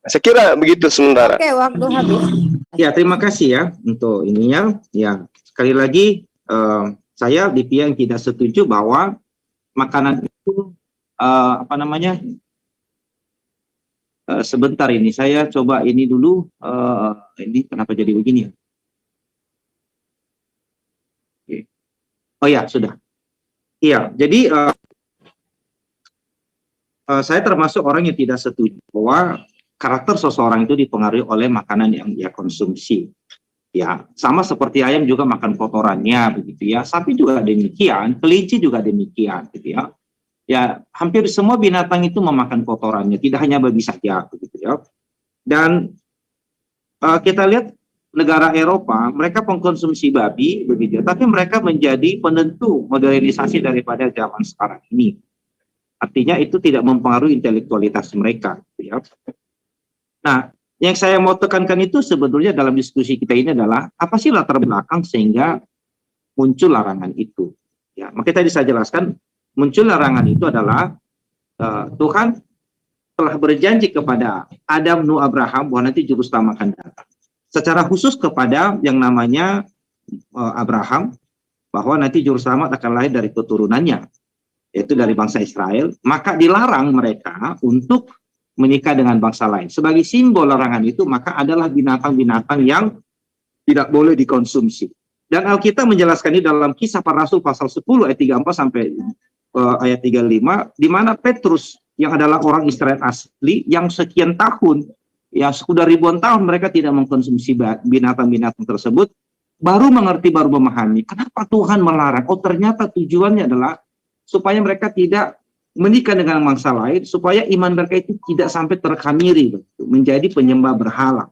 Saya kira begitu sementara. Oke, waktu habis. Ya, terima kasih ya untuk ininya. Ya, sekali lagi saya di pihak yang tidak setuju bahwa makanan itu sebentar ini saya coba ini dulu. Ini kenapa jadi begini ya? Oke. Oh ya, sudah. Iya, jadi saya termasuk orang yang tidak setuju bahwa karakter seseorang itu dipengaruhi oleh makanan yang dia konsumsi. Ya, sama seperti ayam juga makan kotorannya begitu ya. Sapi juga demikian, kelinci juga demikian gitu ya. Ya, hampir semua binatang itu memakan kotorannya, tidak hanya babi saja begitu ya. Dan kita lihat negara Eropa, mereka mengkonsumsi babi begitu ya, tapi mereka menjadi penentu modernisasi daripada zaman sekarang ini. Artinya itu tidak mempengaruhi intelektualitas mereka gitu ya. Nah, yang saya mau tekankan itu sebetulnya dalam diskusi kita ini adalah apa sih latar belakang sehingga muncul larangan itu. Ya, makanya tadi saya jelaskan muncul larangan itu adalah Tuhan telah berjanji kepada Adam, Nuh, Abraham bahwa nanti juru selamat akan datang. Secara khusus kepada yang namanya Abraham, bahwa nanti juru selamat akan lahir dari keturunannya, yaitu dari bangsa Israel. Maka dilarang mereka untuk menikah dengan bangsa lain. Sebagai simbol larangan itu, maka adalah binatang-binatang yang tidak boleh dikonsumsi. Dan Alkitab menjelaskan ini dalam Kisah Para Rasul pasal 10 ayat 34 sampai ayat 35, di mana Petrus yang adalah orang Israel asli yang sekian tahun, ya sudah ribuan tahun mereka tidak mengkonsumsi binatang-binatang tersebut, baru mengerti, baru memahami kenapa Tuhan melarang. Oh, ternyata tujuannya adalah supaya mereka tidak menikah dengan bangsa lain, supaya iman mereka itu tidak sampai terkamiri menjadi penyembah berhala.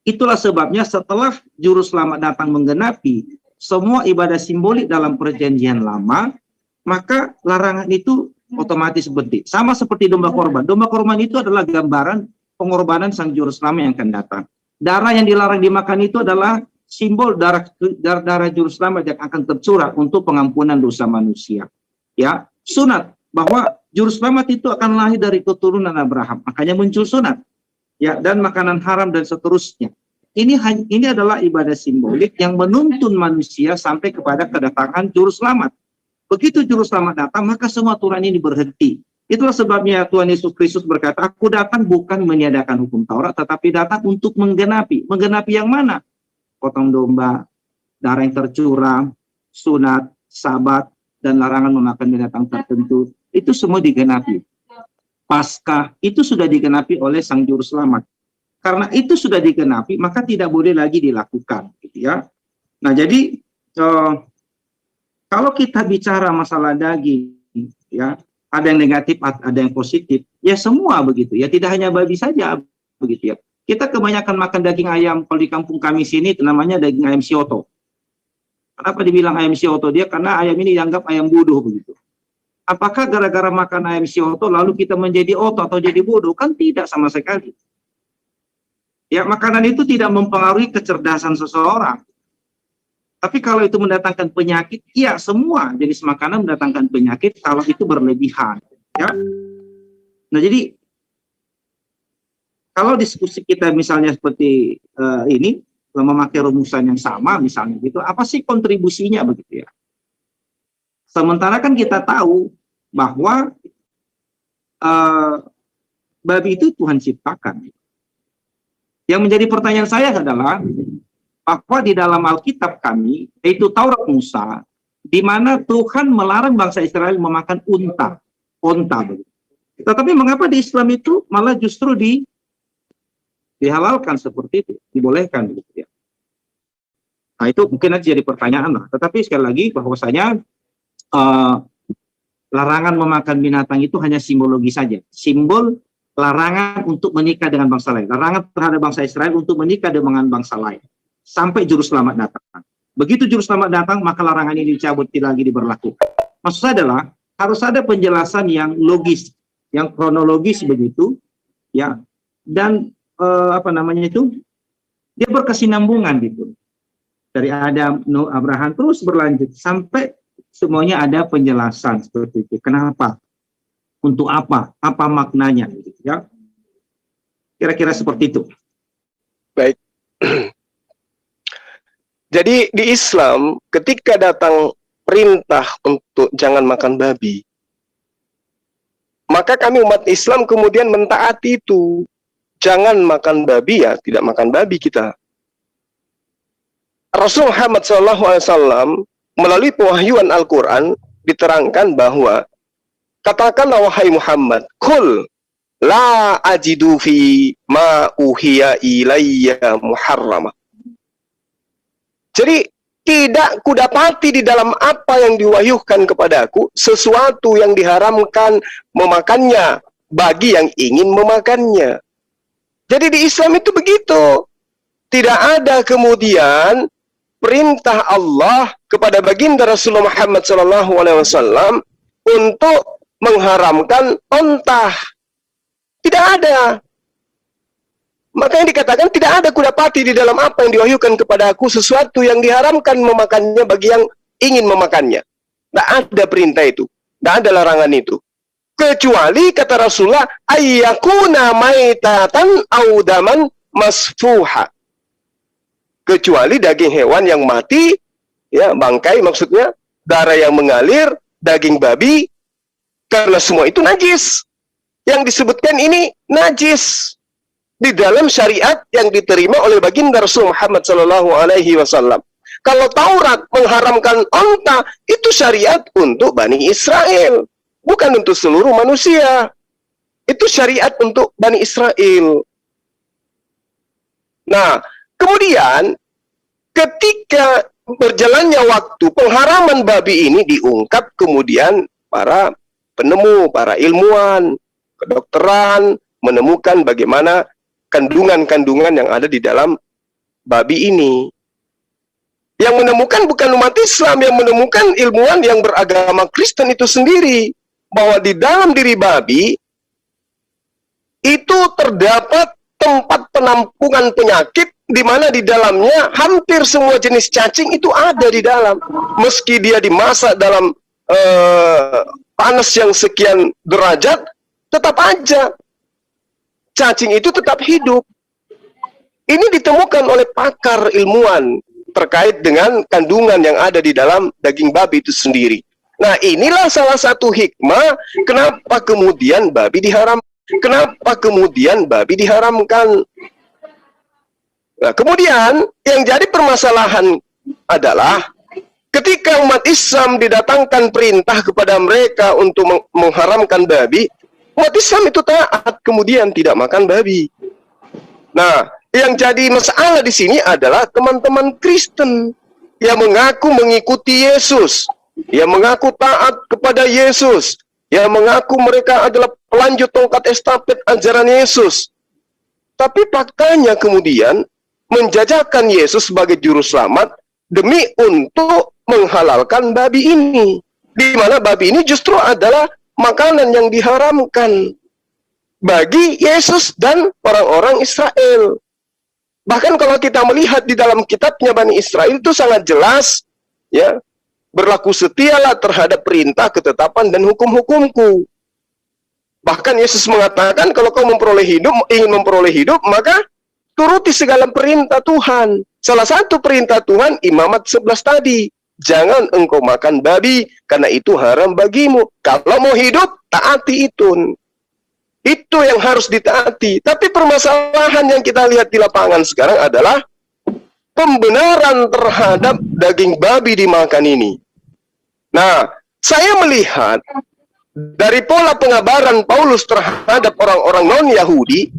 Itulah sebabnya setelah juru selamat datang menggenapi semua ibadah simbolik dalam perjanjian lama, maka larangan itu otomatis berhenti. Sama seperti domba korban. Domba korban itu adalah gambaran pengorbanan sang juru selamat yang akan datang. Darah yang dilarang dimakan itu adalah simbol darah juru selamat yang akan tercurah untuk pengampunan dosa manusia. Ya, sunat, bahwa juru selamat itu akan lahir dari keturunan Abraham, makanya muncul sunat, ya, dan makanan haram dan seterusnya. Ini adalah ibadah simbolik yang menuntun manusia sampai kepada kedatangan juru selamat. Begitu juru selamat datang, maka semua aturan ini berhenti. Itulah sebabnya Tuhan Yesus Kristus berkata, aku datang bukan meniadakan hukum Taurat, tetapi datang untuk menggenapi. Menggenapi yang mana? Potong domba, darah yang tercurah, sunat, sabat, dan larangan memakan binatang tertentu, itu semua digenapi. Paskah itu sudah digenapi oleh sang juru selamat. Karena itu sudah digenapi, maka tidak boleh lagi dilakukan, gitu ya. Nah, jadi kalau kita bicara masalah daging, ya, ada yang negatif, ada yang positif, ya semua begitu, ya, tidak hanya babi saja, begitu ya. Kita kebanyakan makan daging ayam, kalau di kampung kami sini itu namanya daging ayam sioto. Kenapa dibilang ayam sioto? Dia karena ayam ini dianggap ayam bodoh begitu. Apakah gara-gara makan ayam sioto lalu kita menjadi otot atau jadi bodoh? Kan tidak sama sekali. Ya, makanan itu tidak mempengaruhi kecerdasan seseorang. Tapi kalau itu mendatangkan penyakit, ya semua jenis makanan mendatangkan penyakit kalau itu berlebihan. Ya. Nah, jadi kalau diskusi kita misalnya seperti ini, memakai rumusan yang sama misalnya gitu, apa sih kontribusinya begitu ya? Sementara kan kita tahu bahwa babi itu Tuhan ciptakan. Yang menjadi pertanyaan saya adalah bahwa di dalam Alkitab kami, yaitu Taurat Musa, di mana Tuhan melarang bangsa Israel memakan onta begitu. Tetapi mengapa di Islam itu malah justru dihalalkan seperti itu, dibolehkan begitu ya. Nah, itu mungkin aja jadi pertanyaan lah. Tetapi sekali lagi bahwasanya larangan memakan binatang itu hanya simbologi saja. Simbol larangan untuk menikah dengan bangsa lain. Larangan terhadap bangsa Israel untuk menikah dengan bangsa lain. Sampai juru selamat datang. Begitu juru selamat datang, maka larangan ini dicabut, tidak lagi diberlakukan. Maksud saya adalah harus ada penjelasan yang logis, yang kronologis begitu, ya. Dan dia berkesinambungan gitu. Dari Adam, Nuh, Abraham terus berlanjut sampai semuanya ada penjelasan seperti itu. Kenapa? Untuk apa? Apa maknanya? Gitu, ya. Kira-kira seperti itu. Baik. Jadi di Islam ketika datang perintah untuk jangan makan babi, maka kami umat Islam kemudian mentaati itu. Jangan makan babi, ya tidak makan babi kita. Rasul Muhammad SAW melalui pewahyuan Al-Quran diterangkan bahwa katakanlah wahai Muhammad, kul la ajidu fi ma uhiya ilayya muharramah. Jadi tidak kudapati di dalam apa yang diwahyukan kepadaku sesuatu yang diharamkan memakannya bagi yang ingin memakannya. Jadi di Islam itu begitu. Tidak ada kemudian perintah Allah kepada baginda Rasulullah Muhammad SAW untuk mengharamkan onta. Tidak ada. Makanya dikatakan tidak ada kudapati di dalam apa yang diwahyukan kepada aku sesuatu yang diharamkan memakannya bagi yang ingin memakannya. Tidak ada perintah itu. Tidak ada larangan itu. Kecuali kata Rasulullah, ayyakuna maitatan audaman masfuha. Kecuali daging hewan yang mati, ya bangkai maksudnya, darah yang mengalir, daging babi, karena semua itu najis. Yang disebutkan ini najis di dalam syariat yang diterima oleh baginda Rasul Muhammad SAW. Kalau Taurat mengharamkan onta, itu syariat untuk Bani Israel, bukan untuk seluruh manusia. Itu syariat untuk Bani Israel. Nah, kemudian ketika berjalannya waktu, pengharaman babi ini diungkap kemudian para penemu, para ilmuwan, kedokteran menemukan bagaimana kandungan-kandungan yang ada di dalam babi ini. Yang menemukan bukan umat Islam, yang menemukan ilmuwan yang beragama Kristen itu sendiri. Bahwa di dalam diri babi itu terdapat tempat penampungan penyakit di mana di dalamnya hampir semua jenis cacing itu ada di dalam. Meski dia dimasak dalam panas yang sekian derajat, tetap aja cacing itu tetap hidup. Ini ditemukan oleh pakar ilmuwan terkait dengan kandungan yang ada di dalam daging babi itu sendiri. Nah, inilah salah satu hikmah kenapa kemudian babi diharamkan. Kenapa kemudian babi diharamkan? Nah, kemudian yang jadi permasalahan adalah ketika umat Islam didatangkan perintah kepada mereka untuk mengharamkan babi, umat Islam itu taat, kemudian tidak makan babi. Nah, yang jadi masalah di sini adalah teman-teman Kristen yang mengaku mengikuti Yesus, yang mengaku taat kepada Yesus, yang mengaku mereka adalah pelanjut tongkat estafet ajaran Yesus. Tapi faktanya kemudian menjajakan Yesus sebagai juru selamat demi untuk menghalalkan babi ini. Di mana babi ini justru adalah makanan yang diharamkan bagi Yesus dan orang-orang Israel. Bahkan kalau kita melihat di dalam kitabnya Bani Israel itu sangat jelas, ya, berlaku setialah terhadap perintah, ketetapan, dan hukum-hukumku. Bahkan Yesus mengatakan kalau kau ingin memperoleh hidup, maka turuti segala perintah Tuhan. Salah satu perintah Tuhan, Imamat 11 tadi. Jangan engkau makan babi, karena itu haram bagimu. Kalau mau hidup, taati itu. Itu yang harus ditaati. Tapi permasalahan yang kita lihat di lapangan sekarang adalah pembenaran terhadap daging babi dimakan ini. Nah, saya melihat dari pola pengabaran Paulus terhadap orang-orang non-Yahudi,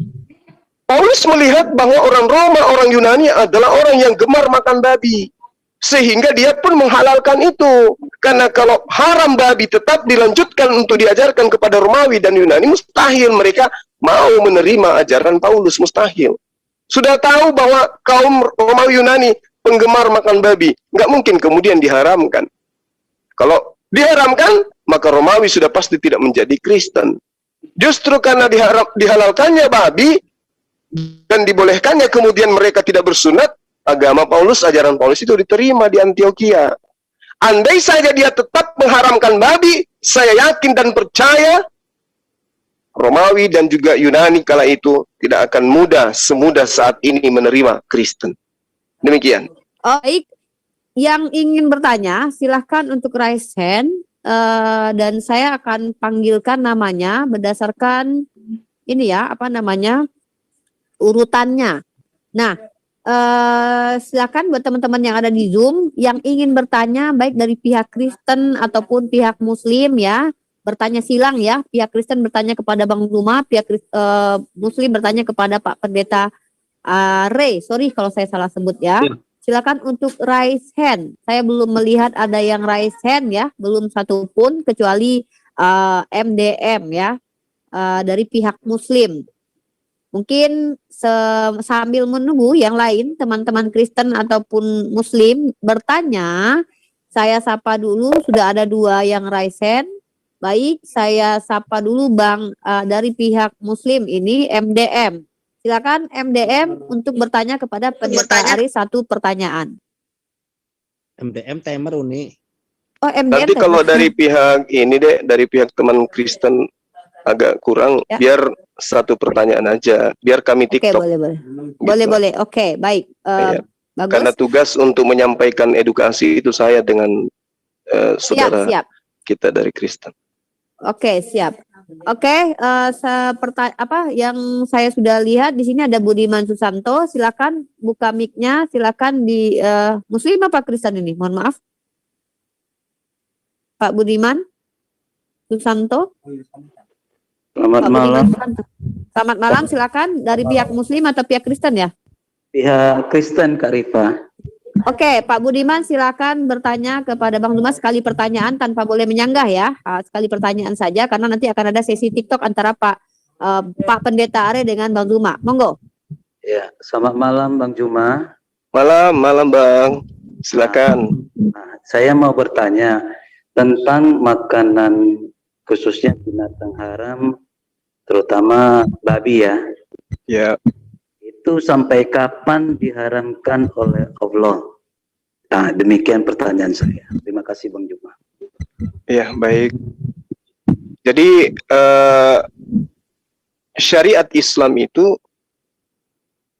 Paulus melihat bahwa orang Roma, orang Yunani adalah orang yang gemar makan babi. Sehingga dia pun menghalalkan itu. Karena kalau haram babi tetap dilanjutkan untuk diajarkan kepada Romawi dan Yunani, mustahil mereka mau menerima ajaran Paulus, mustahil. Sudah tahu bahwa kaum Romawi Yunani penggemar makan babi, nggak mungkin kemudian diharamkan. Kalau diharamkan, maka Romawi sudah pasti tidak menjadi Kristen. Justru karena dihalalkannya babi dan dibolehkannya kemudian mereka tidak bersunat, agama Paulus, ajaran Paulus itu diterima di Antioquia. Andai saja dia tetap mengharamkan babi, saya yakin dan percaya Romawi dan juga Yunani kala itu tidak akan semudah saat ini menerima Kristen. Demikian. Baik, yang ingin bertanya silahkan untuk raise hand dan saya akan panggilkan namanya berdasarkan ini ya, urutannya. Nah, silakan buat teman-teman yang ada di Zoom yang ingin bertanya baik dari pihak Kristen ataupun pihak Muslim ya, bertanya silang ya. Pihak Kristen bertanya kepada Bang Duma, pihak Muslim bertanya kepada Pak Pendeta Ray. Sorry kalau saya salah sebut ya. Ya. Silakan untuk raise hand. Saya belum melihat ada yang raise hand ya, belum satu pun kecuali MDM ya, dari pihak Muslim. Mungkin sambil menunggu yang lain teman-teman Kristen ataupun Muslim bertanya, saya sapa dulu, sudah ada 2 yang raise hand. Baik, saya sapa dulu Bang dari pihak Muslim ini MDM. Silakan MDM untuk bertanya kepada Pendeta Ari 1 pertanyaan. MDM timer Uni. Oh, MDM. Nanti kalau dari pihak ini deh, dari pihak teman Kristen agak kurang, Ya. biar 1 pertanyaan aja, biar kami Oke, TikTok. boleh. Oke, baik. Iya. Bagus. Karena tugas untuk menyampaikan edukasi itu saya dengan saudara siap. kita dari Kristen. Oke, siap. Oke, yang saya sudah lihat di sini ada Budiman Susanto. Silakan buka mic-nya. Silakan di Muslim apa Kristen ini? Mohon maaf. Pak Budiman Susanto. Selamat Pak malam, Budiman Susanto. Selamat malam, silakan dari pihak Muslim atau pihak Kristen ya? pihak Kristen Kak Rifa. Oke, Pak Budiman silakan bertanya kepada Bang Duma sekali pertanyaan tanpa boleh menyanggah ya. Sekali pertanyaan saja karena nanti akan ada sesi TikTok antara Pak Pendeta Are dengan Bang Duma. Monggo. Ya, selamat malam Bang Juma. Malam Bang. Silakan. Nah, saya mau bertanya tentang makanan khususnya binatang haram, terutama babi ya. Ya. Itu sampai kapan diharamkan oleh Allah? Nah, demikian pertanyaan saya. Terima kasih Bang Juma. Ya, baik. Jadi syariat Islam itu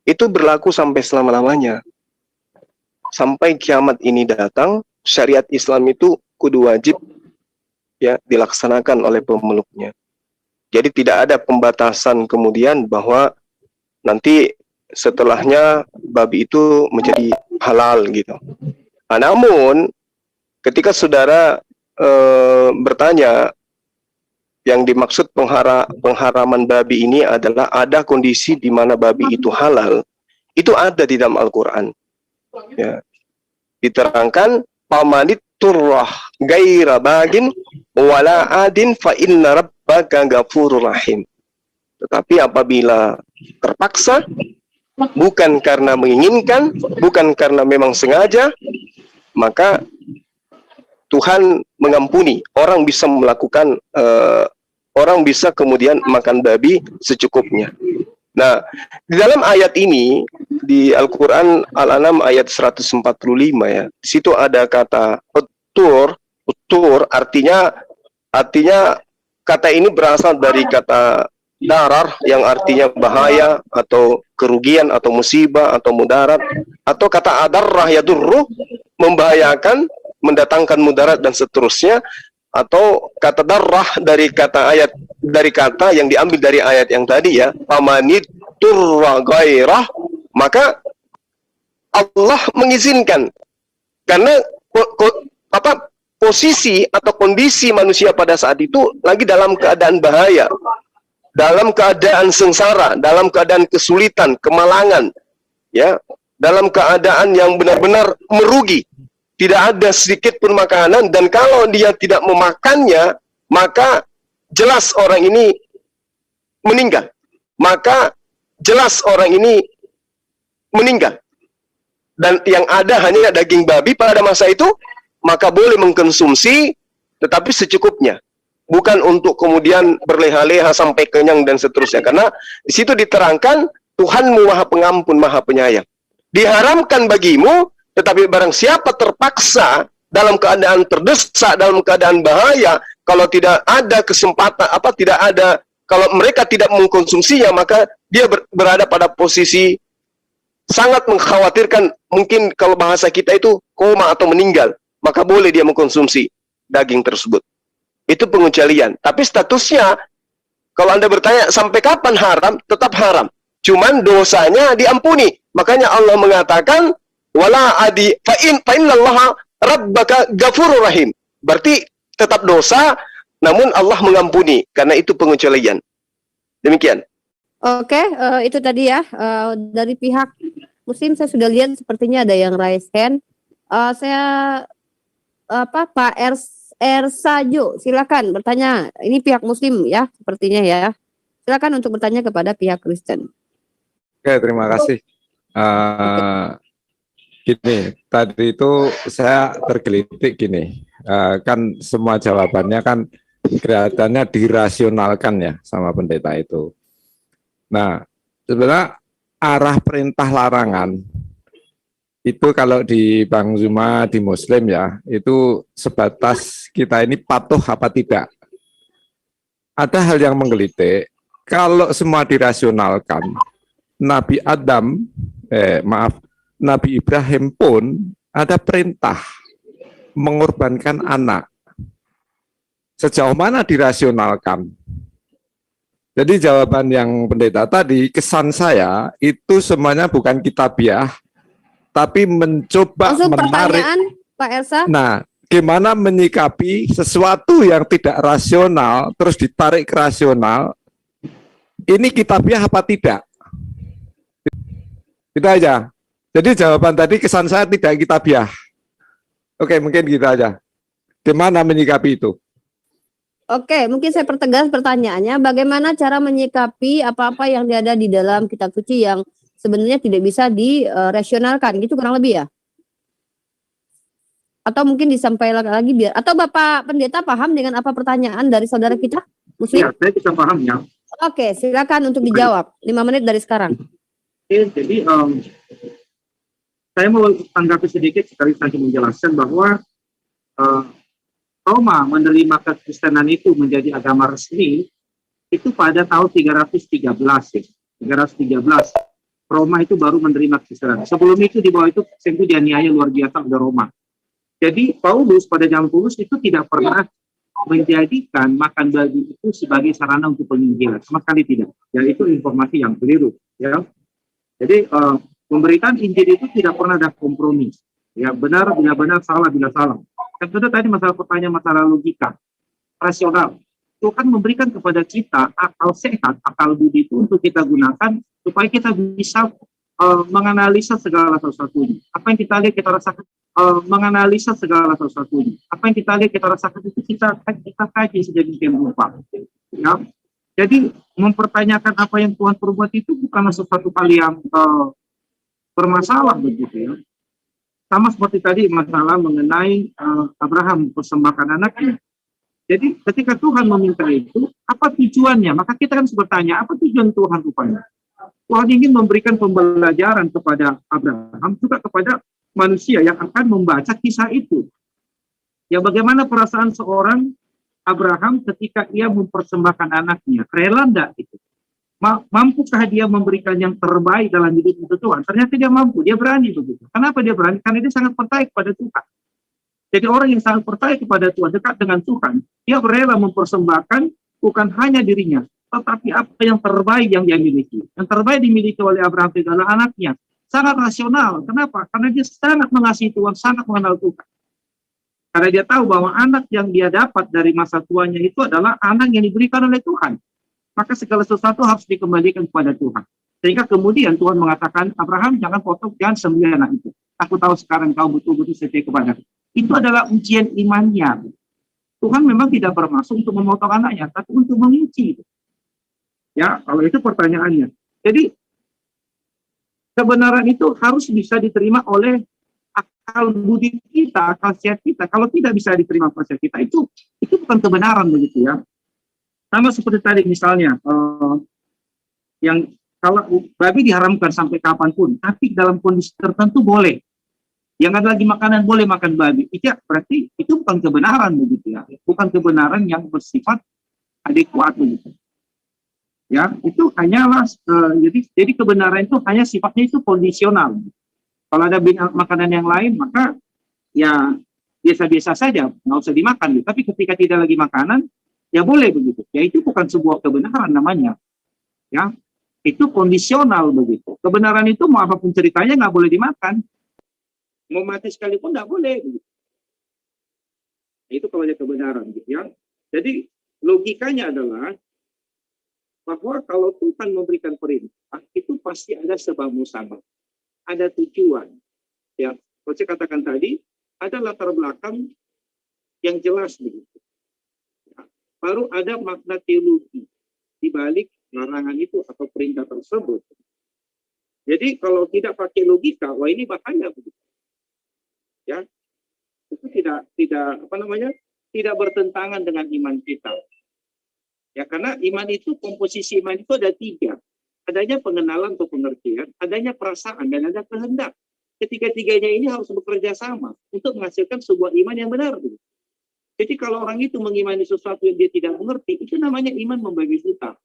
berlaku sampai selama-lamanya. Sampai kiamat ini datang, syariat Islam itu kudu wajib ya dilaksanakan oleh pemeluknya. Jadi tidak ada pembatasan kemudian bahwa nanti setelahnya babi itu menjadi halal gitu. Nah, namun ketika saudara bertanya yang dimaksud pengharaman babi ini adalah ada kondisi di mana babi itu halal, itu ada di dalam Al-Quran. Ya. Diterangkan pamanit turrah gaira bagin wala adin fa inna rabbaka ghafurur rahim. Tetapi apabila terpaksa, bukan karena menginginkan, bukan karena memang sengaja, maka Tuhan mengampuni. Orang bisa melakukan, orang bisa kemudian makan babi secukupnya. Nah, di dalam ayat ini, di Al-Quran Al-An'am ayat 145 ya, di situ ada kata utur artinya kata ini berasal dari kata darar yang artinya bahaya atau kerugian atau musibah atau mudarat, atau kata adarrah yadurru membahayakan, mendatangkan mudarat dan seterusnya, atau kata darrah dari kata yang diambil dari ayat yang tadi ya, pamanit turra gairah, maka Allah mengizinkan karena posisi atau kondisi manusia pada saat itu lagi dalam keadaan bahaya, dalam keadaan sengsara, dalam keadaan kesulitan, kemalangan, ya, dalam keadaan yang benar-benar merugi, tidak ada sedikit pun makanan, dan kalau dia tidak memakannya, maka jelas orang ini meninggal. Maka jelas orang ini meninggal. Dan yang ada hanya daging babi pada masa itu, maka boleh mengkonsumsi, tetapi secukupnya. Bukan untuk kemudian berleha-leha sampai kenyang dan seterusnya. Karena di situ diterangkan Tuhanmu Maha Pengampun, Maha Penyayang. Diharamkan bagimu, tetapi barang siapa terpaksa dalam keadaan terdesak, dalam keadaan bahaya, kalau tidak ada kesempatan, kalau mereka tidak mengkonsumsinya, maka dia berada pada posisi sangat mengkhawatirkan, mungkin kalau bahasa kita itu koma atau meninggal, maka boleh dia mengkonsumsi daging tersebut. Itu pengecualian. Tapi statusnya, kalau Anda bertanya sampai kapan haram, tetap haram. cuman dosanya diampuni. Makanya Allah mengatakan wala adi fa innallaha rabbaka ghafurur rahim. Berarti tetap dosa namun Allah mengampuni karena itu pengecualian. Demikian. Oke, itu tadi ya dari pihak Muslim saya sudah lihat sepertinya ada yang raise hand. Pak Ersajo, silakan bertanya. Ini pihak Muslim ya, sepertinya ya. Silakan untuk bertanya kepada pihak Kristen. Oke, terima kasih. Gini, tadi itu saya tergelitik gini. Kan semua jawabannya kan kelihatannya dirasionalkan ya sama pendeta itu. Nah, sebenarnya arah perintah larangan itu kalau di Bang Zuma di Muslim ya, itu sebatas kita ini patuh apa tidak. Ada hal yang menggelitik, kalau semua dirasionalkan, Nabi Nabi Ibrahim pun ada perintah mengorbankan anak. Sejauh mana dirasionalkan? Jadi jawaban yang pendeta tadi, kesan saya itu semuanya bukan kitabiah, tapi mencoba Langsung menarik. pertanyaan Pak Ersa. Nah, gimana menyikapi sesuatu yang tidak rasional, terus ditarik ke rasional, ini kitabiah apa tidak? Itu aja. Jadi jawaban tadi kesan saya tidak kitabiah. Oke, mungkin gitu aja. Gimana menyikapi itu? Oke, mungkin saya pertegas pertanyaannya. Bagaimana cara menyikapi apa-apa yang ada di dalam kitab suci yang sebenarnya tidak bisa dirasionalkan, gitu kurang lebih ya? Atau mungkin disampaikan lagi biar, atau Bapak Pendeta paham dengan apa pertanyaan dari saudara kita? Muslim? Ya, saya bisa paham ya. Oke, silakan untuk dijawab. 5 menit dari sekarang. Oke, jadi saya mau tanggapi sedikit sekali lagi menjelaskan bahwa Roma menerima kekristenan itu menjadi agama resmi itu pada tahun 313 ya. 313 Roma itu baru menerima kekristenan. Sebelum itu di bawah itu Kristen itu dianiaya luar biasa oleh Roma. Jadi Paulus pada zaman Paulus itu tidak pernah menjadikan makan babi itu sebagai sarana untuk penginjilan, sama sekali tidak. Ya itu informasi yang keliru. Ya. Jadi pemberitaan Injil itu tidak pernah ada kompromi. Ya benar bila benar, salah bila salah. Yang kedua tadi masalah logika, rasional. Tuhan memberikan kepada kita akal sehat, akal budi itu untuk kita gunakan supaya kita bisa menganalisa segala sesuatunya. Apa yang kita lihat kita rasakan, menganalisa segala sesuatunya. Apa yang kita lihat kita rasakan itu kita kaji sedemikian rupa. Ya. Jadi mempertanyakan apa yang Tuhan perbuat itu bukanlah sesuatu hal yang bermasalah begitu ya. Sama seperti tadi masalah mengenai Abraham persembahkan anaknya. Jadi ketika Tuhan meminta itu, apa tujuannya? Maka kita kan bertanya, apa tujuan Tuhan rupanya? Tuhan ingin memberikan pembelajaran kepada Abraham, juga kepada manusia yang akan membaca kisah itu. Ya bagaimana perasaan seorang Abraham ketika ia mempersembahkan anaknya? Rela enggak itu? Mampukah dia memberikan yang terbaik dalam hidup itu Tuhan? Ternyata dia mampu, dia berani begitu. Kenapa dia berani? Karena dia sangat percaya kepada Tuhan. Jadi orang yang sangat percaya kepada Tuhan, dekat dengan Tuhan, dia rela mempersembahkan bukan hanya dirinya, tetapi apa yang terbaik yang dia miliki. Yang terbaik dimiliki oleh Abraham adalah anaknya. Sangat rasional. Kenapa? Karena dia sangat mengasihi Tuhan, sangat mengenal Tuhan. Karena dia tahu bahwa anak yang dia dapat dari masa tuanya itu adalah anak yang diberikan oleh Tuhan. Maka segala sesuatu harus dikembalikan kepada Tuhan. Sehingga kemudian Tuhan mengatakan, Abraham jangan potong, jangan sembelih anak itu. Aku tahu sekarang kau betul-betul setia kepada aku. Itu adalah ujian imannya. Tuhan memang tidak bermaksud untuk memotong anaknya, tapi untuk menguji. Ya, kalau itu pertanyaannya. Jadi, kebenaran itu harus bisa diterima oleh akal budi kita, akal sehat kita. Kalau tidak bisa diterima akal sehat kita, itu bukan kebenaran begitu ya. Sama seperti tadi misalnya, yang kalau babi diharamkan sampai kapanpun, tapi dalam kondisi tertentu boleh. Yang ada lagi makanan boleh makan babi. Itu berarti itu bukan kebenaran begitu ya. Bukan kebenaran yang bersifat adekuat begitu. Ya, itu hanyalah jadi kebenaran itu hanya sifatnya itu kondisional. Kalau ada makanan yang lain maka ya biasa-biasa saja, nggak usah dimakan. Tapi ketika tidak lagi makanan, ya boleh begitu. Ya itu bukan sebuah kebenaran namanya. Ya, Itu kondisional begitu. Kebenaran itu mau apapun ceritanya nggak boleh dimakan. Mau mati sekalipun nggak boleh. Begitu. Itu kalau kebenaran gitu ya. Jadi logikanya adalah bahwa kalau Tuhan memberikan perintah itu pasti ada sebab musabab, ada tujuan. Ya, kalau saya katakan tadi ada latar belakang yang jelas begitu. Ya, baru ada makna teologi di balik larangan itu atau perintah tersebut. Jadi kalau tidak pakai logika, wah ini bahaya begitu. Ya, itu tidak tidak bertentangan dengan iman kita. Ya, karena iman itu, komposisi iman itu ada 3. Adanya pengenalan atau pengertian, adanya perasaan, dan ada kehendak. Ketiga-tiganya ini harus bekerja sama untuk menghasilkan sebuah iman yang benar. Jadi kalau orang itu mengimani sesuatu yang dia tidak mengerti, itu namanya iman membagi buta.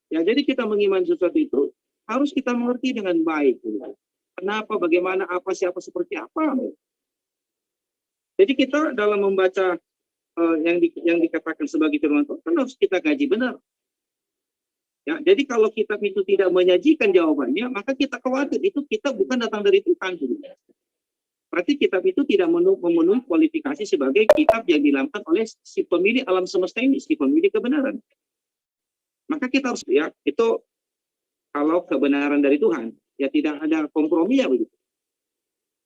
Ya, jadi kita mengimani sesuatu itu harus kita mengerti dengan baik. Kenapa, bagaimana, apa, siapa, seperti apa. Jadi kita dalam membaca yang dikatakan sebagai firman Tuhan harus kita gaji benar. Ya, jadi kalau kitab itu tidak menyajikan jawabannya, maka kita khawatir itu kita bukan datang dari Tuhan. Berarti kitab itu tidak memenuhi kualifikasi sebagai kitab yang dilakukan oleh si pemilik alam semesta ini, si pemilik kebenaran. Maka kita harus, ya, itu kalau kebenaran dari Tuhan, ya tidak ada kompromi ya begitu.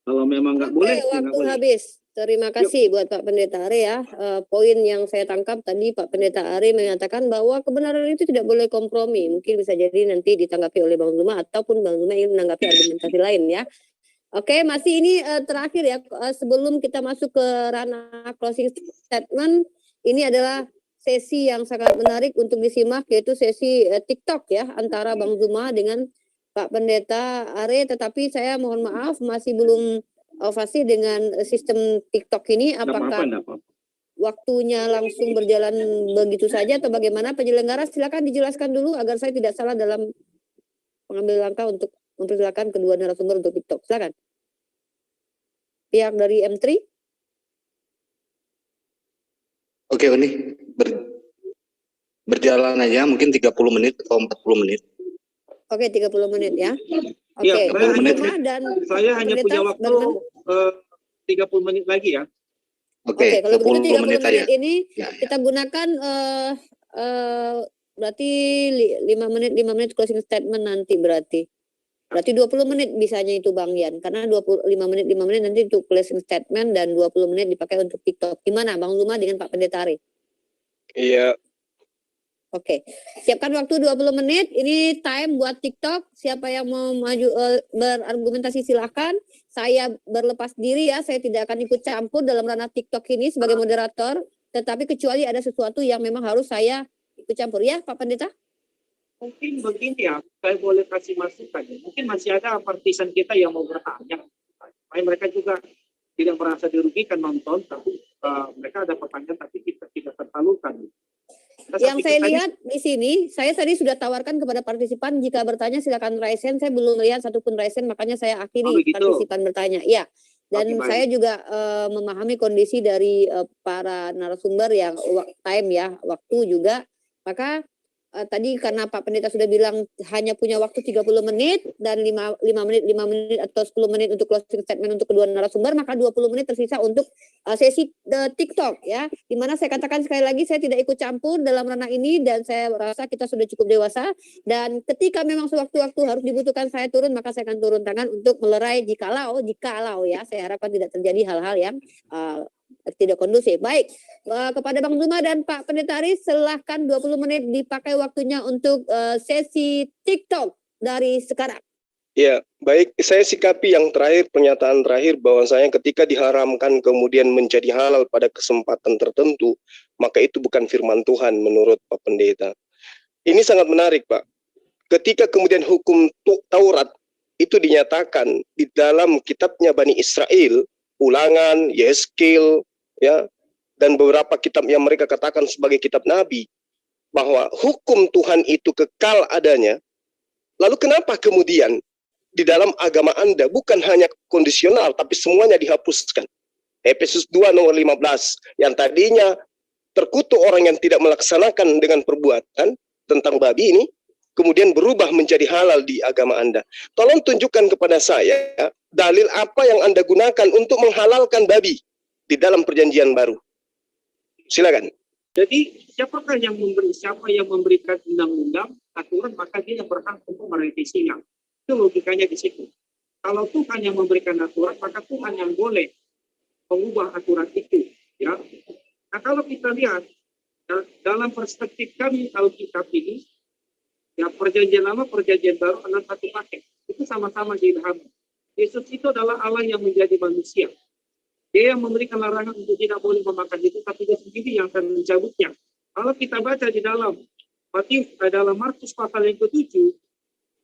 Kalau memang nggak boleh, ya nggak waktu boleh. habis. Terima kasih buat Pak Pendeta Ari ya. Poin yang saya tangkap tadi Pak Pendeta Ari menyatakan bahwa kebenaran itu tidak boleh kompromi. Mungkin bisa jadi nanti ditanggapi oleh Bang Zuma ataupun Bang Zuma ingin menanggapi argumentasi lain ya. Oke, masih ini terakhir ya. Sebelum kita masuk ke ranah closing statement, ini adalah sesi yang sangat menarik untuk disimak, yaitu sesi TikTok ya antara Bang Zuma dengan Pak Pendeta Ari. Tetapi saya mohon maaf masih belum fasih dengan sistem TikTok ini. Apakah waktunya langsung berjalan begitu saja atau bagaimana? Penyelenggara silakan dijelaskan dulu agar saya tidak salah dalam mengambil langkah untuk mempersilakan kedua narasumber untuk TikTok. Silakan. Pihak dari M3. Oke, Uni. Berjalan aja mungkin 30 menit atau 40 menit. Oke, 30 menit ya. Oke, Ya, dan saya hanya punya waktu 30 menit lagi ya. Oke, kalau begitu 30 menit aja. ini Ya. kita gunakan berarti 5 menit closing statement nanti berarti 20 menit bisanya itu Bang Yan, karena 5 menit nanti untuk closing statement dan 20 menit dipakai untuk TikTok. Gimana Bang Zuma dengan Pak Pendeta Ari? Iya. Oke, siapkan waktu 20 menit. Ini time buat TikTok. Siapa yang mau maju berargumentasi silakan. Saya berlepas diri ya. Saya tidak akan ikut campur dalam ranah TikTok ini sebagai moderator. Tetapi kecuali ada sesuatu yang memang harus saya ikut campur ya, Pak Pendeta. Mungkin begini ya, saya boleh kasih masukan. Mungkin masih ada partisan kita yang mau bertanya. Supaya mereka juga tidak merasa dirugikan nonton, tapi mereka ada pertanyaan tapi kita tidak tersalurkan. Yang saya lihat di sini, saya tadi sudah tawarkan kepada partisipan jika bertanya silakan raise hand. Saya belum melihat satupun raise hand, makanya saya akhiri partisipan bertanya. Ya, dan saya juga memahami kondisi dari para narasumber yang time ya, waktu juga. Maka tadi karena Pak Pendeta sudah bilang hanya punya waktu 30 menit dan 5 menit atau 10 menit untuk closing statement untuk kedua narasumber, maka 20 menit tersisa untuk sesi TikTok ya. Dimana saya katakan sekali lagi saya tidak ikut campur dalam ranah ini dan saya merasa kita sudah cukup dewasa, dan ketika memang sewaktu-waktu harus dibutuhkan saya turun, maka saya akan turun tangan untuk melerai jikalau ya, saya harapkan tidak terjadi hal-hal yang tidak kondusif. Baik, kepada Bang Zuma dan Pak Pendeta Ari, silahkan 20 menit dipakai waktunya untuk sesi TikTok dari sekarang. Ya, baik. Saya sikapi yang terakhir, pernyataan terakhir bahwasanya ketika diharamkan kemudian menjadi halal pada kesempatan tertentu, maka itu bukan firman Tuhan menurut Pak Pendeta. Ini sangat menarik, Pak. Ketika kemudian hukum Taurat itu dinyatakan di dalam kitabnya Bani Israel, Ulangan, Yeskil, ya, dan beberapa kitab yang mereka katakan sebagai kitab Nabi, bahwa hukum Tuhan itu kekal adanya. Lalu kenapa kemudian di dalam agama Anda bukan hanya kondisional, tapi semuanya dihapuskan? Efesus 2 nomor 15, yang tadinya terkutuk orang yang tidak melaksanakan dengan perbuatan tentang babi ini, kemudian berubah menjadi halal di agama Anda. Tolong tunjukkan kepada saya dalil apa yang Anda gunakan untuk menghalalkan babi di dalam perjanjian baru. Silakan. Jadi siapa yang memberikan undang-undang, aturan, maka dia berhak untuk merevisinya. Itu logikanya di situ. Kalau Tuhan yang memberikan aturan, maka Tuhan yang boleh mengubah aturan itu. Ya. Nah, kalau kita lihat dalam perspektif kami Alkitab ini, ya perjanjian lama, perjanjian baru adalah satu paket. Itu sama-sama diilhami. Yesus itu adalah Allah yang menjadi manusia. Dia yang memberikan larangan untuk tidak boleh memakan itu, tapi dia sendiri yang akan mencabutnya. Kalau kita baca di dalam Markus pasal yang ke-7,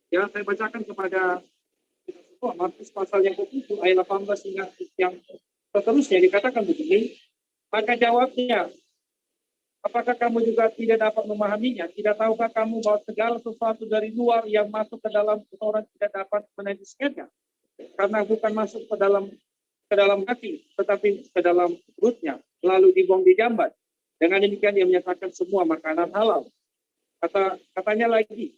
ya saya bacakan kepada Markus pasal yang ke-7 ayat 18 hingga yang seterusnya dikatakan begini, maka jawabnya, apakah kamu juga tidak dapat memahaminya? Tidak tahukah kamu bahwa segala sesuatu dari luar yang masuk ke dalam seseorang tidak dapat menajiskannya? Karena bukan masuk ke dalam hati, tetapi ke dalam perutnya, lalu dibuang di jambat. Dengan demikian dia menyatakan semua makanan halal. Katanya lagi,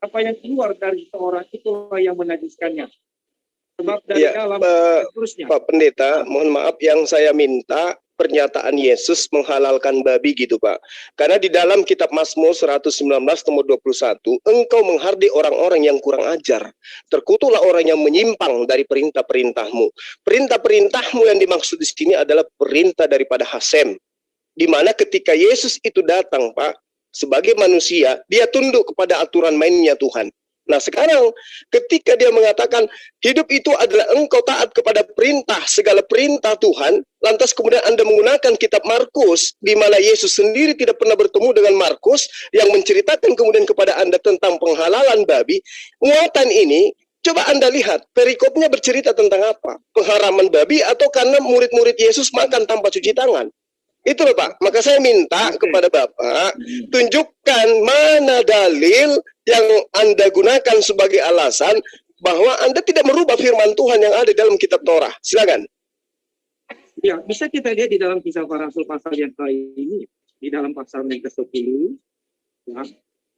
apa yang keluar dari seorang itulah yang menajiskannya. Sebab dari dalam terusnya. Pak Pendeta, mohon maaf, yang saya minta pernyataan Yesus menghalalkan babi gitu Pak. Karena di dalam kitab Mazmur 119 nomor 21, engkau menghardi orang-orang yang kurang ajar. Terkutuklah orang yang menyimpang dari perintah-perintahmu. Perintah-perintahmu yang dimaksud di sini adalah perintah daripada Hasem. Di mana ketika Yesus itu datang Pak, sebagai manusia, dia tunduk kepada aturan mainnya Tuhan. Nah sekarang ketika dia mengatakan hidup itu adalah engkau taat kepada perintah, segala perintah Tuhan, lantas kemudian Anda menggunakan kitab Markus, di mana Yesus sendiri tidak pernah bertemu dengan Markus, yang menceritakan kemudian kepada Anda tentang penghalalan babi. Muatan ini, coba Anda lihat, perikopnya bercerita tentang apa? Pengharaman babi atau karena murid-murid Yesus makan tanpa cuci tangan? Itu loh Pak, maka saya minta kepada Bapak, tunjukkan mana dalil yang Anda gunakan sebagai alasan bahwa Anda tidak merubah firman Tuhan yang ada dalam kitab Torah. Silakan. Ya, bisa kita lihat di dalam Kisah Para Rasul pasal yang ini, di dalam pasal yang ke-10, ya,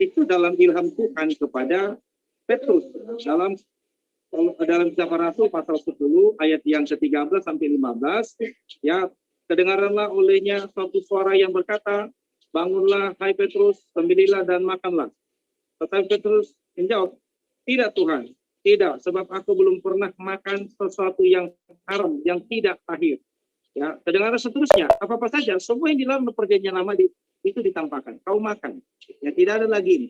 itu dalam ilham Tuhan kepada Petrus, dalam Kisah Para Rasul pasal 10 ayat yang ke-13 sampai 15, ya, kedengaranlah olehnya suatu suara yang berkata, bangunlah hai Petrus, sembelilah dan makanlah. Tetapi Petrus menjawab, tidak Tuhan, tidak, sebab aku belum pernah makan sesuatu yang haram, yang tidak tahir. Ya, kedengaran seterusnya, apa-apa saja, semua yang di dalam perjanjian lama itu ditampakkan, kau makan. Ya, tidak ada lagi ini.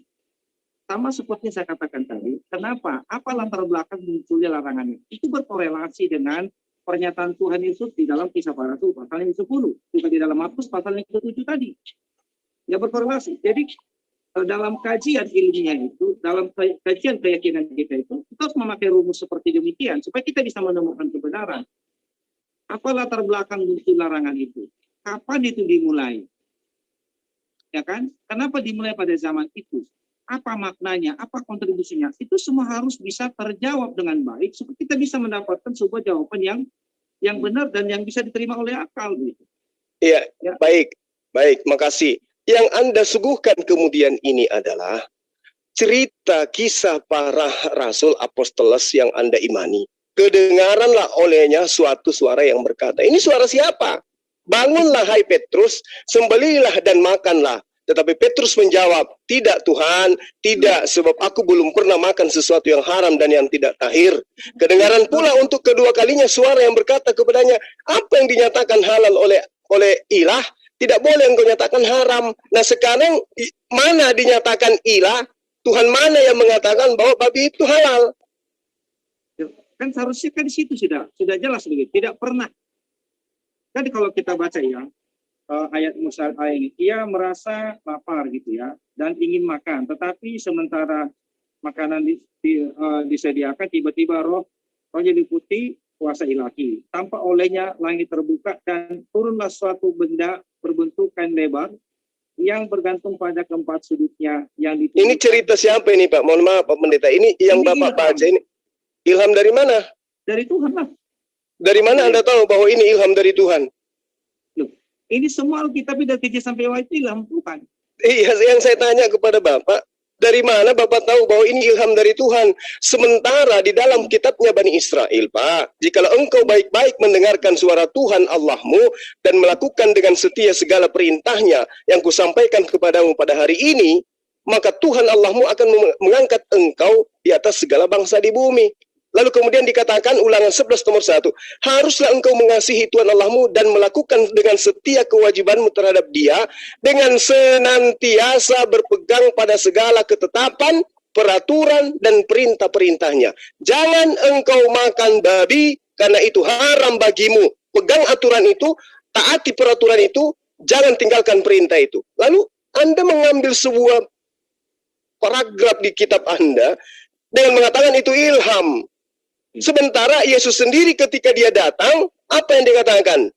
Sama seperti saya katakan tadi, kenapa? Apa latar belakang munculnya larangan ini? Itu berkorelasi dengan pernyataan Tuhan Yesus di dalam Kisah Para Rasul pasal yang 10, juga di dalam Markus pasal yang ke-7 tadi. Ya berkorelasi. Jadi dalam kajian ilmiah itu, dalam kajian keyakinan kita itu, kita harus memakai rumus seperti demikian supaya kita bisa menemukan kebenaran. Apa latar belakang muncul larangan itu? Kapan itu dimulai? Ya kan? Kenapa dimulai pada zaman itu? Apa maknanya? Apa kontribusinya? Itu semua harus bisa terjawab dengan baik supaya kita bisa mendapatkan sebuah jawaban yang benar dan yang bisa diterima oleh akal gitu. Iya, Ya. baik, makasih. Yang Anda suguhkan kemudian ini adalah cerita kisah para rasul apostolos yang Anda imani. Kedengaranlah olehnya suatu suara yang berkata, ini suara siapa? Bangunlah hai Petrus, sembelilah dan makanlah. Tetapi Petrus menjawab, tidak Tuhan, tidak, sebab aku belum pernah makan sesuatu yang haram dan yang tidak tahir. Kedengaran pula untuk kedua kalinya suara yang berkata kepadanya, apa yang dinyatakan halal oleh ilah, tidak boleh engkau nyatakan haram. Nah sekarang, mana dinyatakan ilah, Tuhan mana yang mengatakan bahwa babi itu halal? Kan seharusnya kan di situ sudah jelas begitu, tidak pernah. Kan kalau kita baca ya, ayat Musa ini, ia merasa lapar gitu ya dan ingin makan, tetapi sementara makanan disediakan, tiba-tiba rohnya diikuti kuasa ilahi, tampak olehnya langit terbuka dan turunlah suatu benda berbentukan lebar yang bergantung pada keempat sudutnya yang ditutup. Ini cerita siapa ini Pak? Mohon maaf Pak Pendeta, ini yang Bapak baca ini ilham dari mana? Dari Tuhan lah. Dari mana Anda tahu bahwa ini ilham dari Tuhan? Ini semua Alkitab dari kecil sampai wahid ilham Tuhan. Iya, yang saya tanya kepada Bapak, Dari mana Bapak tahu bahwa ini ilham dari Tuhan? Sementara di dalam kitabnya Bani Israel, Pak, jikalau engkau baik-baik mendengarkan suara Tuhan Allahmu dan melakukan dengan setia segala perintahnya yang kusampaikan kepadamu pada hari ini, maka Tuhan Allahmu akan mengangkat engkau di atas segala bangsa di bumi. Lalu kemudian dikatakan Ulangan 11 nomor 1, haruslah engkau mengasihi Tuhan Allahmu dan melakukan dengan setia kewajibanmu terhadap Dia dengan senantiasa berpegang pada segala ketetapan, peraturan dan perintah-perintahnya. Jangan engkau makan babi karena itu haram bagimu. Pegang aturan itu, taati peraturan itu, jangan tinggalkan perintah itu. Lalu Anda mengambil sebuah paragraf di kitab Anda dengan mengatakan itu ilham. Sementara Yesus sendiri ketika dia datang, apa yang dikatakan?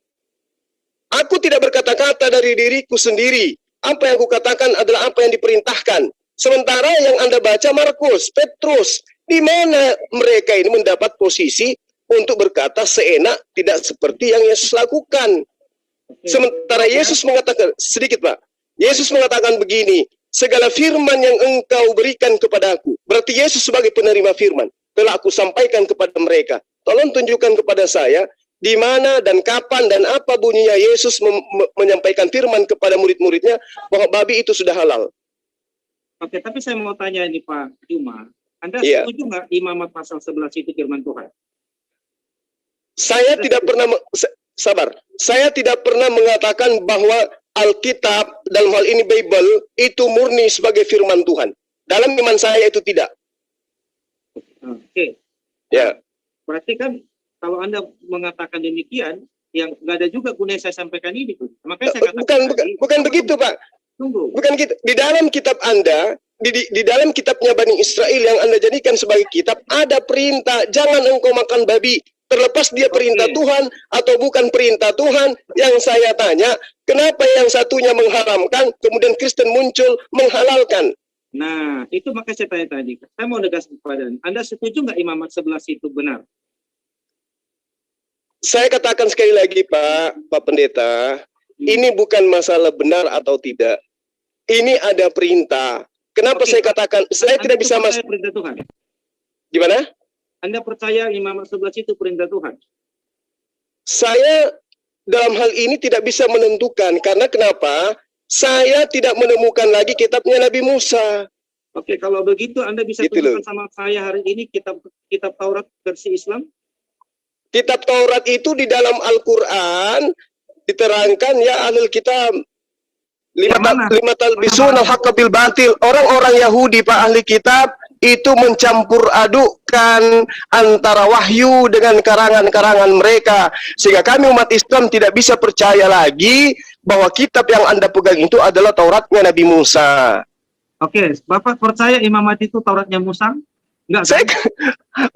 Aku tidak berkata-kata dari diriku sendiri. Apa yang aku katakan adalah apa yang diperintahkan. Sementara yang Anda baca Markus, Petrus, di mana mereka ini mendapat posisi untuk berkata seenak tidak seperti yang Yesus lakukan. Sementara Yesus mengatakan, sedikit Pak, Yesus mengatakan begini, segala firman yang engkau berikan kepadaku, berarti Yesus sebagai penerima firman, telah aku sampaikan kepada mereka. Tolong tunjukkan kepada saya di mana dan kapan dan apa bunyinya Yesus menyampaikan firman kepada murid-muridnya bahwa babi itu sudah halal. Oke, tapi saya mau tanya ini Pak Juma, Anda setuju nggak imamat pasal 11 itu firman Tuhan? Saya tidak pernah saya tidak pernah mengatakan bahwa Alkitab dalam hal ini Bible itu murni sebagai firman Tuhan. Dalam iman saya itu tidak. Oke. Ya. Berarti kan kalau Anda mengatakan demikian, yang nggak ada juga gunanya saya sampaikan ini. Makanya saya katakan bukan begitu, Pak. Tunggu. Bukan gitu. Di dalam kitab Anda, di dalam kitabnya Bani Israel yang Anda jadikan sebagai kitab, ada perintah, jangan engkau makan babi. Terlepas dia perintah Tuhan atau bukan perintah Tuhan, yang saya tanya, kenapa yang satunya mengharamkan, kemudian Kristen muncul menghalalkan? Nah, itu makanya saya tanya tadi. Saya mau negas kepada Anda, setuju nggak imamat 11 itu benar? Saya katakan sekali lagi, Pak Pendeta, ini bukan masalah benar atau tidak. Ini ada perintah. Kenapa saya katakan, saya Anda tidak bisa perintah Tuhan? Gimana? Anda percaya imamat 11 itu perintah Tuhan? Saya dalam hal ini tidak bisa menentukan. Karena kenapa? Saya tidak menemukan lagi kitabnya Nabi Musa. Oke, kalau begitu Anda bisa Gitu tunjukkan sama saya hari ini kitab Taurat versi Islam? Kitab Taurat itu di dalam Al-Quran diterangkan ya ahlul kitab lima talbisun al-haqqa bil batil. Orang-orang Yahudi, Pak, ahli kitab itu mencampur adukkan antara wahyu dengan karangan-karangan mereka, sehingga kami umat Islam tidak bisa percaya lagi bahwa kitab yang Anda pegang itu adalah Tauratnya Nabi Musa. Oke, Bapak percaya imamat itu Tauratnya Musa? Enggak,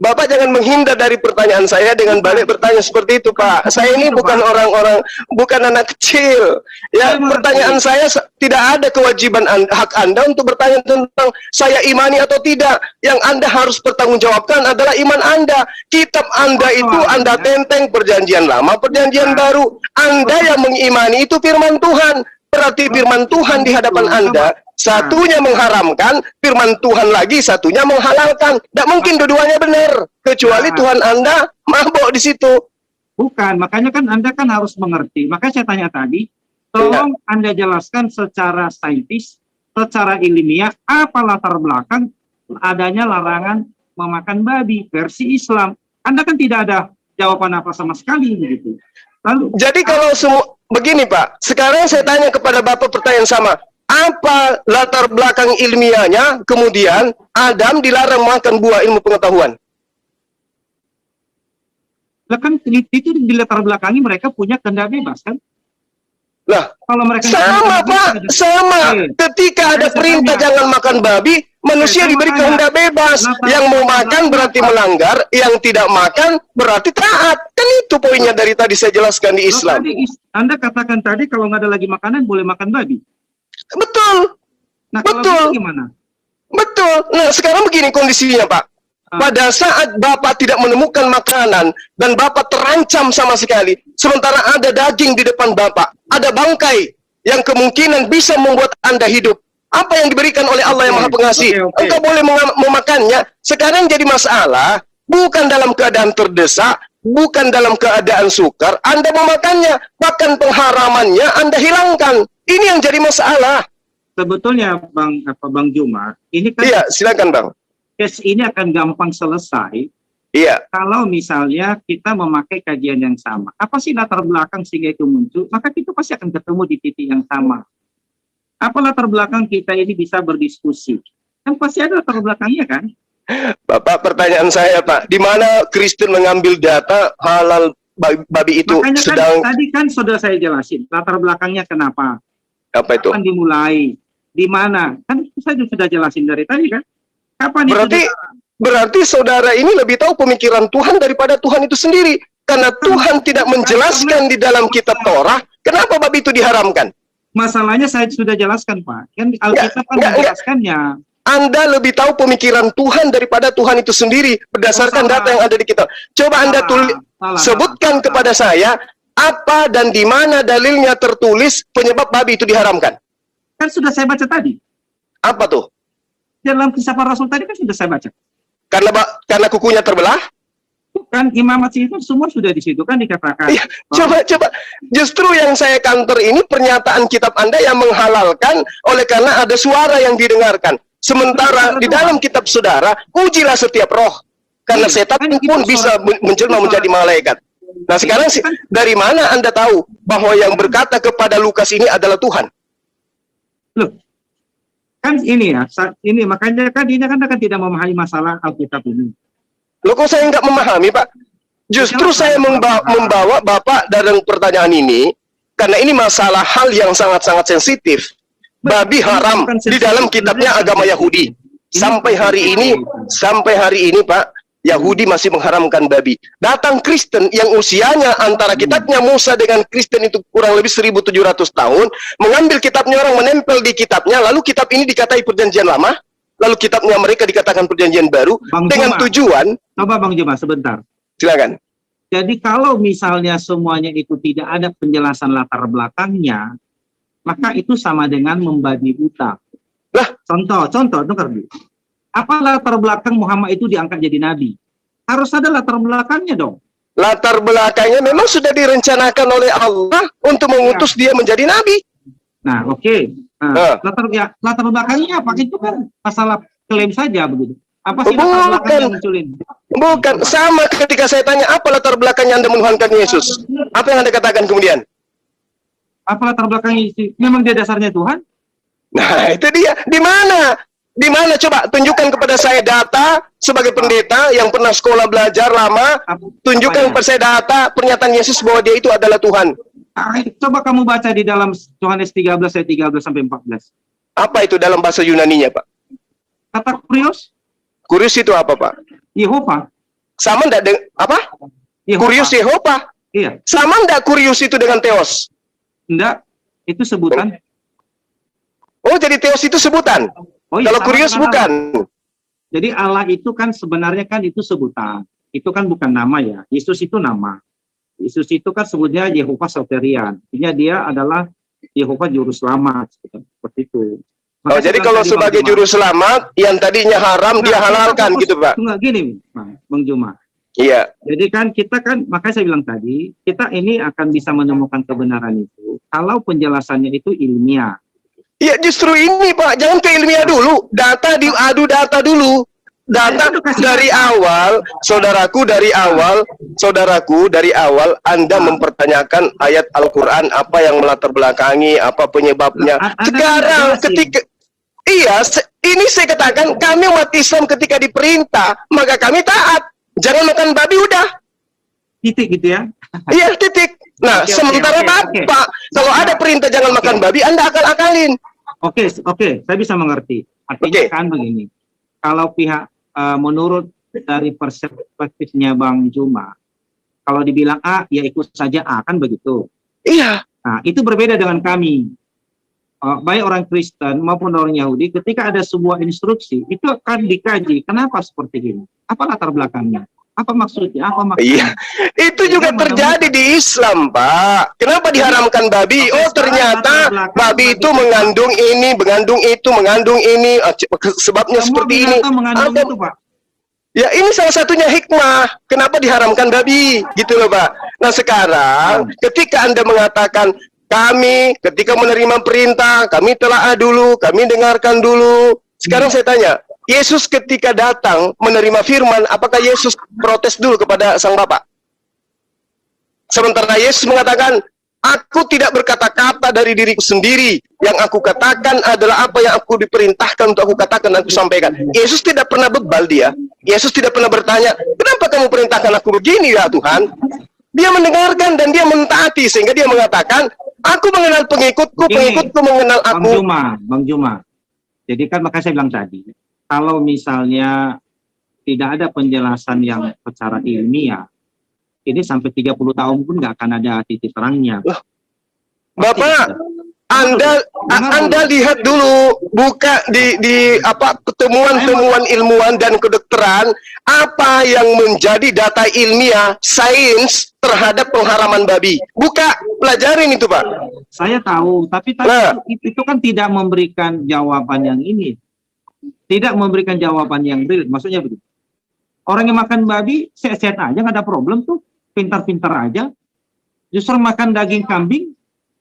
Bapak jangan menghindar dari pertanyaan saya dengan balik bertanya seperti itu, Pak. Saya ini bukan orang-orang, bukan anak kecil. Ya, pertanyaan saya tidak ada kewajiban hak Anda untuk bertanya tentang saya imani atau tidak. Yang Anda harus bertanggungjawabkan adalah iman Anda. Kitab Anda itu Anda tenteng perjanjian lama, perjanjian baru. Anda yang mengimani itu firman Tuhan. Berarti firman Tuhan di hadapan Anda, satunya mengharamkan, firman Tuhan lagi satunya menghalalkan. Tidak mungkin dua-duanya benar, kecuali Tuhan Anda mabuk di situ. Bukan, makanya kan Anda kan harus mengerti. Makanya saya tanya tadi, tolong Anda jelaskan secara saintis, secara ilmiah, apa latar belakang adanya larangan memakan babi versi Islam. Anda kan tidak ada jawaban apa sama sekali begitu. Lalu, jadi kalau semua begini, Pak, sekarang saya tanya kepada Bapak pertanyaan sama. Apa latar belakang ilmiahnya kemudian Adam dilarang makan buah ilmu pengetahuan? Lah kan itu di latar belakangi mereka punya kehendak bebas kan? Lah, kalau mereka sama, Pak, sama. Ketika ada perintah jangan makan babi, manusia diberi kehendak bebas. Yang mau makan berarti melanggar, yang tidak makan berarti taat. Kan itu poinnya dari tadi saya jelaskan di Islam. Anda katakan tadi kalau nggak ada lagi makanan boleh makan babi. Betul. Nah, kalau betul. Gimana? Betul. Nah, sekarang begini kondisinya, Pak. Pada saat Bapak tidak menemukan makanan dan Bapak terancam sama sekali, sementara ada daging di depan Bapak, ada bangkai yang kemungkinan bisa membuat Anda hidup. Apa yang diberikan oleh Allah yang Maha Pengasih? Oke. Engkau boleh memakannya. Sekarang jadi masalah, bukan dalam keadaan terdesak, bukan dalam keadaan sukar, Anda memakannya, bahkan pengharamannya Anda hilangkan. Ini yang jadi masalah. Sebetulnya Bang Juma, ini kan Iya, silakan Bang. case ini akan gampang selesai Iya, kalau misalnya kita memakai kajian yang sama. Apa sih latar belakang sehingga itu muncul? Maka kita pasti akan ketemu di titik yang sama. Apa latar belakang kita ini bisa berdiskusi? Kan pasti ada latar belakangnya kan? Bapak, pertanyaan saya Pak, di mana Kristen mengambil data halal babi itu Makanya sedang kan tadi kan sudah saya jelasin latar belakangnya kenapa, apa itu? kapan dimulai, di mana? Kan saya sudah jelasin dari tadi kan. Kapan Berarti saudara ini lebih tahu pemikiran Tuhan daripada Tuhan itu sendiri. Karena Tuhan tidak menjelaskan di dalam kitab Torah, kenapa babi itu diharamkan. Masalahnya saya sudah jelaskan Pak. Kan Alkitab kan menjelaskannya. Anda lebih tahu pemikiran Tuhan daripada Tuhan itu sendiri berdasarkan data yang ada di kitab. Coba Anda sebutkan kepada saya apa dan di mana dalilnya tertulis penyebab babi itu diharamkan. Kan sudah saya baca tadi. Apa tuh? Dalam kisah para rasul tadi kan sudah saya baca. Karena kukunya terbelah? Kan imamat itu semua sudah di situ kan dikatakan. Iya, coba. Justru yang saya counter ini pernyataan kitab Anda yang menghalalkan oleh karena ada suara yang didengarkan. Sementara di dalam kitab saudara, ujilah setiap roh. Karena setan pun bisa menjelma menjadi malaikat. Nah sekarang dari mana Anda tahu bahwa yang berkata kepada Lukas ini adalah Tuhan? Loh, kan ini ya, ini makanya kan ini kan akan tidak memahami masalah Alkitab ini. Loh kok saya nggak memahami Pak? Justru saya membawa Bapak dalam pertanyaan ini, karena ini masalah hal yang sangat-sangat sensitif. Babi haram di dalam kitabnya agama Yahudi. Sampai hari ini Pak, Yahudi masih mengharamkan babi. Datang Kristen yang usianya antara kitabnya Musa dengan Kristen itu kurang lebih 1700 tahun, mengambil kitabnya orang menempel di kitabnya, lalu kitab ini dikatai perjanjian lama, lalu kitabnya mereka dikatakan perjanjian baru, dengan tujuan. Coba Bang Juma sebentar. Silakan. Jadi kalau misalnya semuanya itu tidak ada penjelasan latar belakangnya, maka itu sama dengan membabi buta. Lah, contoh, dengar dulu. Apa latar belakang Muhammad itu diangkat jadi nabi? Harus ada latar belakangnya dong. Latar belakangnya memang sudah direncanakan oleh Allah untuk mengutus dia menjadi nabi. Nah, oke. Nah, latar belakangnya apa? Itu kan masalah klaim saja begitu. Apa sih latar belakang yang munculin? Bukan, sama ketika saya tanya apa latar belakangnya Anda menuhankan Yesus. Apa yang Anda katakan kemudian? Apa latar belakangnya? Memang dia dasarnya Tuhan? Nah, itu dia. Di mana? Di mana? Coba tunjukkan kepada saya data sebagai pendeta yang pernah sekolah belajar lama. Tunjukkan kepada saya data pernyataan Yesus bahwa dia itu adalah Tuhan. Coba kamu baca di dalam Yohanes 13 ayat 13 sampai 14. Apa itu dalam bahasa Yunaninya, Pak? Kata kurios? Kurios itu apa, Pak? Yehova. Sama enggak apa? Yehova. Kurios Yehova. Iya. Sama enggak kurios itu dengan Theos? Enggak, itu sebutan. Oh, jadi Theos itu sebutan. Oh, iya, kalau kurios bukan. Jadi Allah itu kan sebenarnya kan itu sebutan. Itu kan bukan nama ya. Yesus itu nama. Yesus itu kan sebutnya Yehova Soterian. Artinya dia adalah Yehova Juru Selamat. Seperti itu. Oh, jadi kalau sebagai Juru Selamat, yang tadinya haram, dia halalkan gitu, Pak? Enggak, gini, Bang Juma. Iya. Jadi kan kita kan, makanya saya bilang tadi, kita ini akan bisa menemukan kebenaran itu kalau penjelasannya itu ilmiah. Iya, justru ini Pak, jangan ke ilmiah dulu. Diadu data dulu. Data dari awal, saudaraku dari awal Anda mempertanyakan ayat Al-Quran, apa yang melatar belakangi, apa penyebabnya. Sekarang ketika, ini saya katakan, kami umat Islam ketika diperintah, maka kami taat. Jangan makan babi udah. Titik gitu ya. Iya, titik. Nah, sementara Bapak, kalau ada perintah jangan makan babi, Anda akal-akalin. Oke, saya bisa mengerti. Artinya kan begini. Kalau pihak menurut dari perspektifnya Bang Juma, kalau dibilang A, ya ikut saja A, kan begitu. Iya. Nah, itu berbeda dengan kami. Baik orang Kristen maupun orang Yahudi, ketika ada sebuah instruksi, itu akan dikaji. Kenapa seperti ini? Apa latar belakangnya? Apa maksudnya? Apa maksudnya? Iya, itu juga terjadi di Islam, Pak. Kenapa diharamkan babi? Oh, ternyata babi itu mengandung ini, mengandung itu, mengandung ini. Sebabnya Semua seperti ini. binatang mengandung Ada- itu, Pak. Ya, ini salah satunya hikmah. Kenapa diharamkan babi? Gitu loh, Pak. Nah, sekarang ketika Anda mengatakan kami ketika menerima perintah, kami telaah dulu, kami dengarkan dulu. Sekarang saya tanya, Yesus ketika datang menerima firman, apakah Yesus protes dulu kepada Sang Bapa? Sementara Yesus mengatakan, aku tidak berkata-kata dari diriku sendiri. Yang aku katakan adalah apa yang aku diperintahkan untuk aku katakan dan aku sampaikan. Yesus tidak pernah bebal dia. Yesus tidak pernah bertanya, kenapa kamu perintahkan aku begini ya Tuhan? Dia mendengarkan dan dia mentaati. Sehingga dia mengatakan, aku mengenal pengikutku, pengikutku mengenal aku. Bang Juma. Jadi kan makanya saya bilang tadi, kalau misalnya tidak ada penjelasan yang secara ilmiah, ini sampai 30 tahun pun nggak akan ada titik terangnya. Bapak, Anda lihat dulu, buka di apa temuan-temuan ilmuwan dan kedokteran, apa yang menjadi data ilmiah sains terhadap pengharaman babi. Buka, pelajarin itu, Pak. Saya tahu, tapi Nah. itu kan tidak memberikan jawaban yang ini. Tidak memberikan jawaban yang real. Maksudnya begitu. Orang yang makan babi, sehat-sehat aja, nggak ada problem tuh. Pintar-pintar aja. Justru makan daging kambing,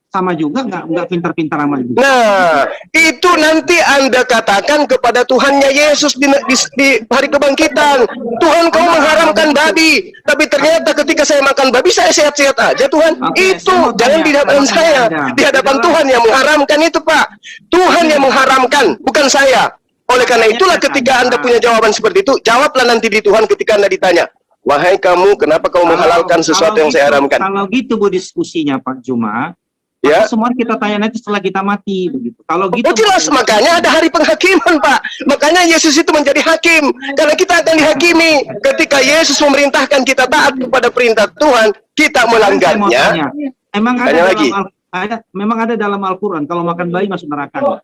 sama juga, nggak pintar-pintar amat. Nah, itu nanti Anda katakan kepada Tuhannya Yesus di hari kebangkitan. Tuhan, kau mengharamkan babi. Tapi ternyata ketika saya makan babi, saya sehat-sehat aja, Tuhan. Oke, Itu, saya mau jangan tanya, di hadapan saya mau saya. tanya. Di hadapan Tuhan yang mengharamkan itu, Pak. Tuhan yang mengharamkan, bukan saya. Oleh karena itulah ketika Anda punya jawaban seperti itu, jawablah nanti di Tuhan ketika Anda ditanya. Wahai kamu, kenapa kau menghalalkan sesuatu yang saya haramkan? Kalau gitu Bu diskusinya Pak Juma, Ya. semua kita tanya nanti setelah kita mati begitu. Kalau gitu Oh jelas, makanya ada hari penghakiman, Pak. Makanya Yesus itu menjadi hakim. Karena kita akan dihakimi. Ketika Yesus memerintahkan kita taat kepada perintah Tuhan, kita Saya mau melanggarnya. tanya, Emang ada Tanya dalam lagi. memang ada dalam Al-Quran kalau makan bayi masuk neraka.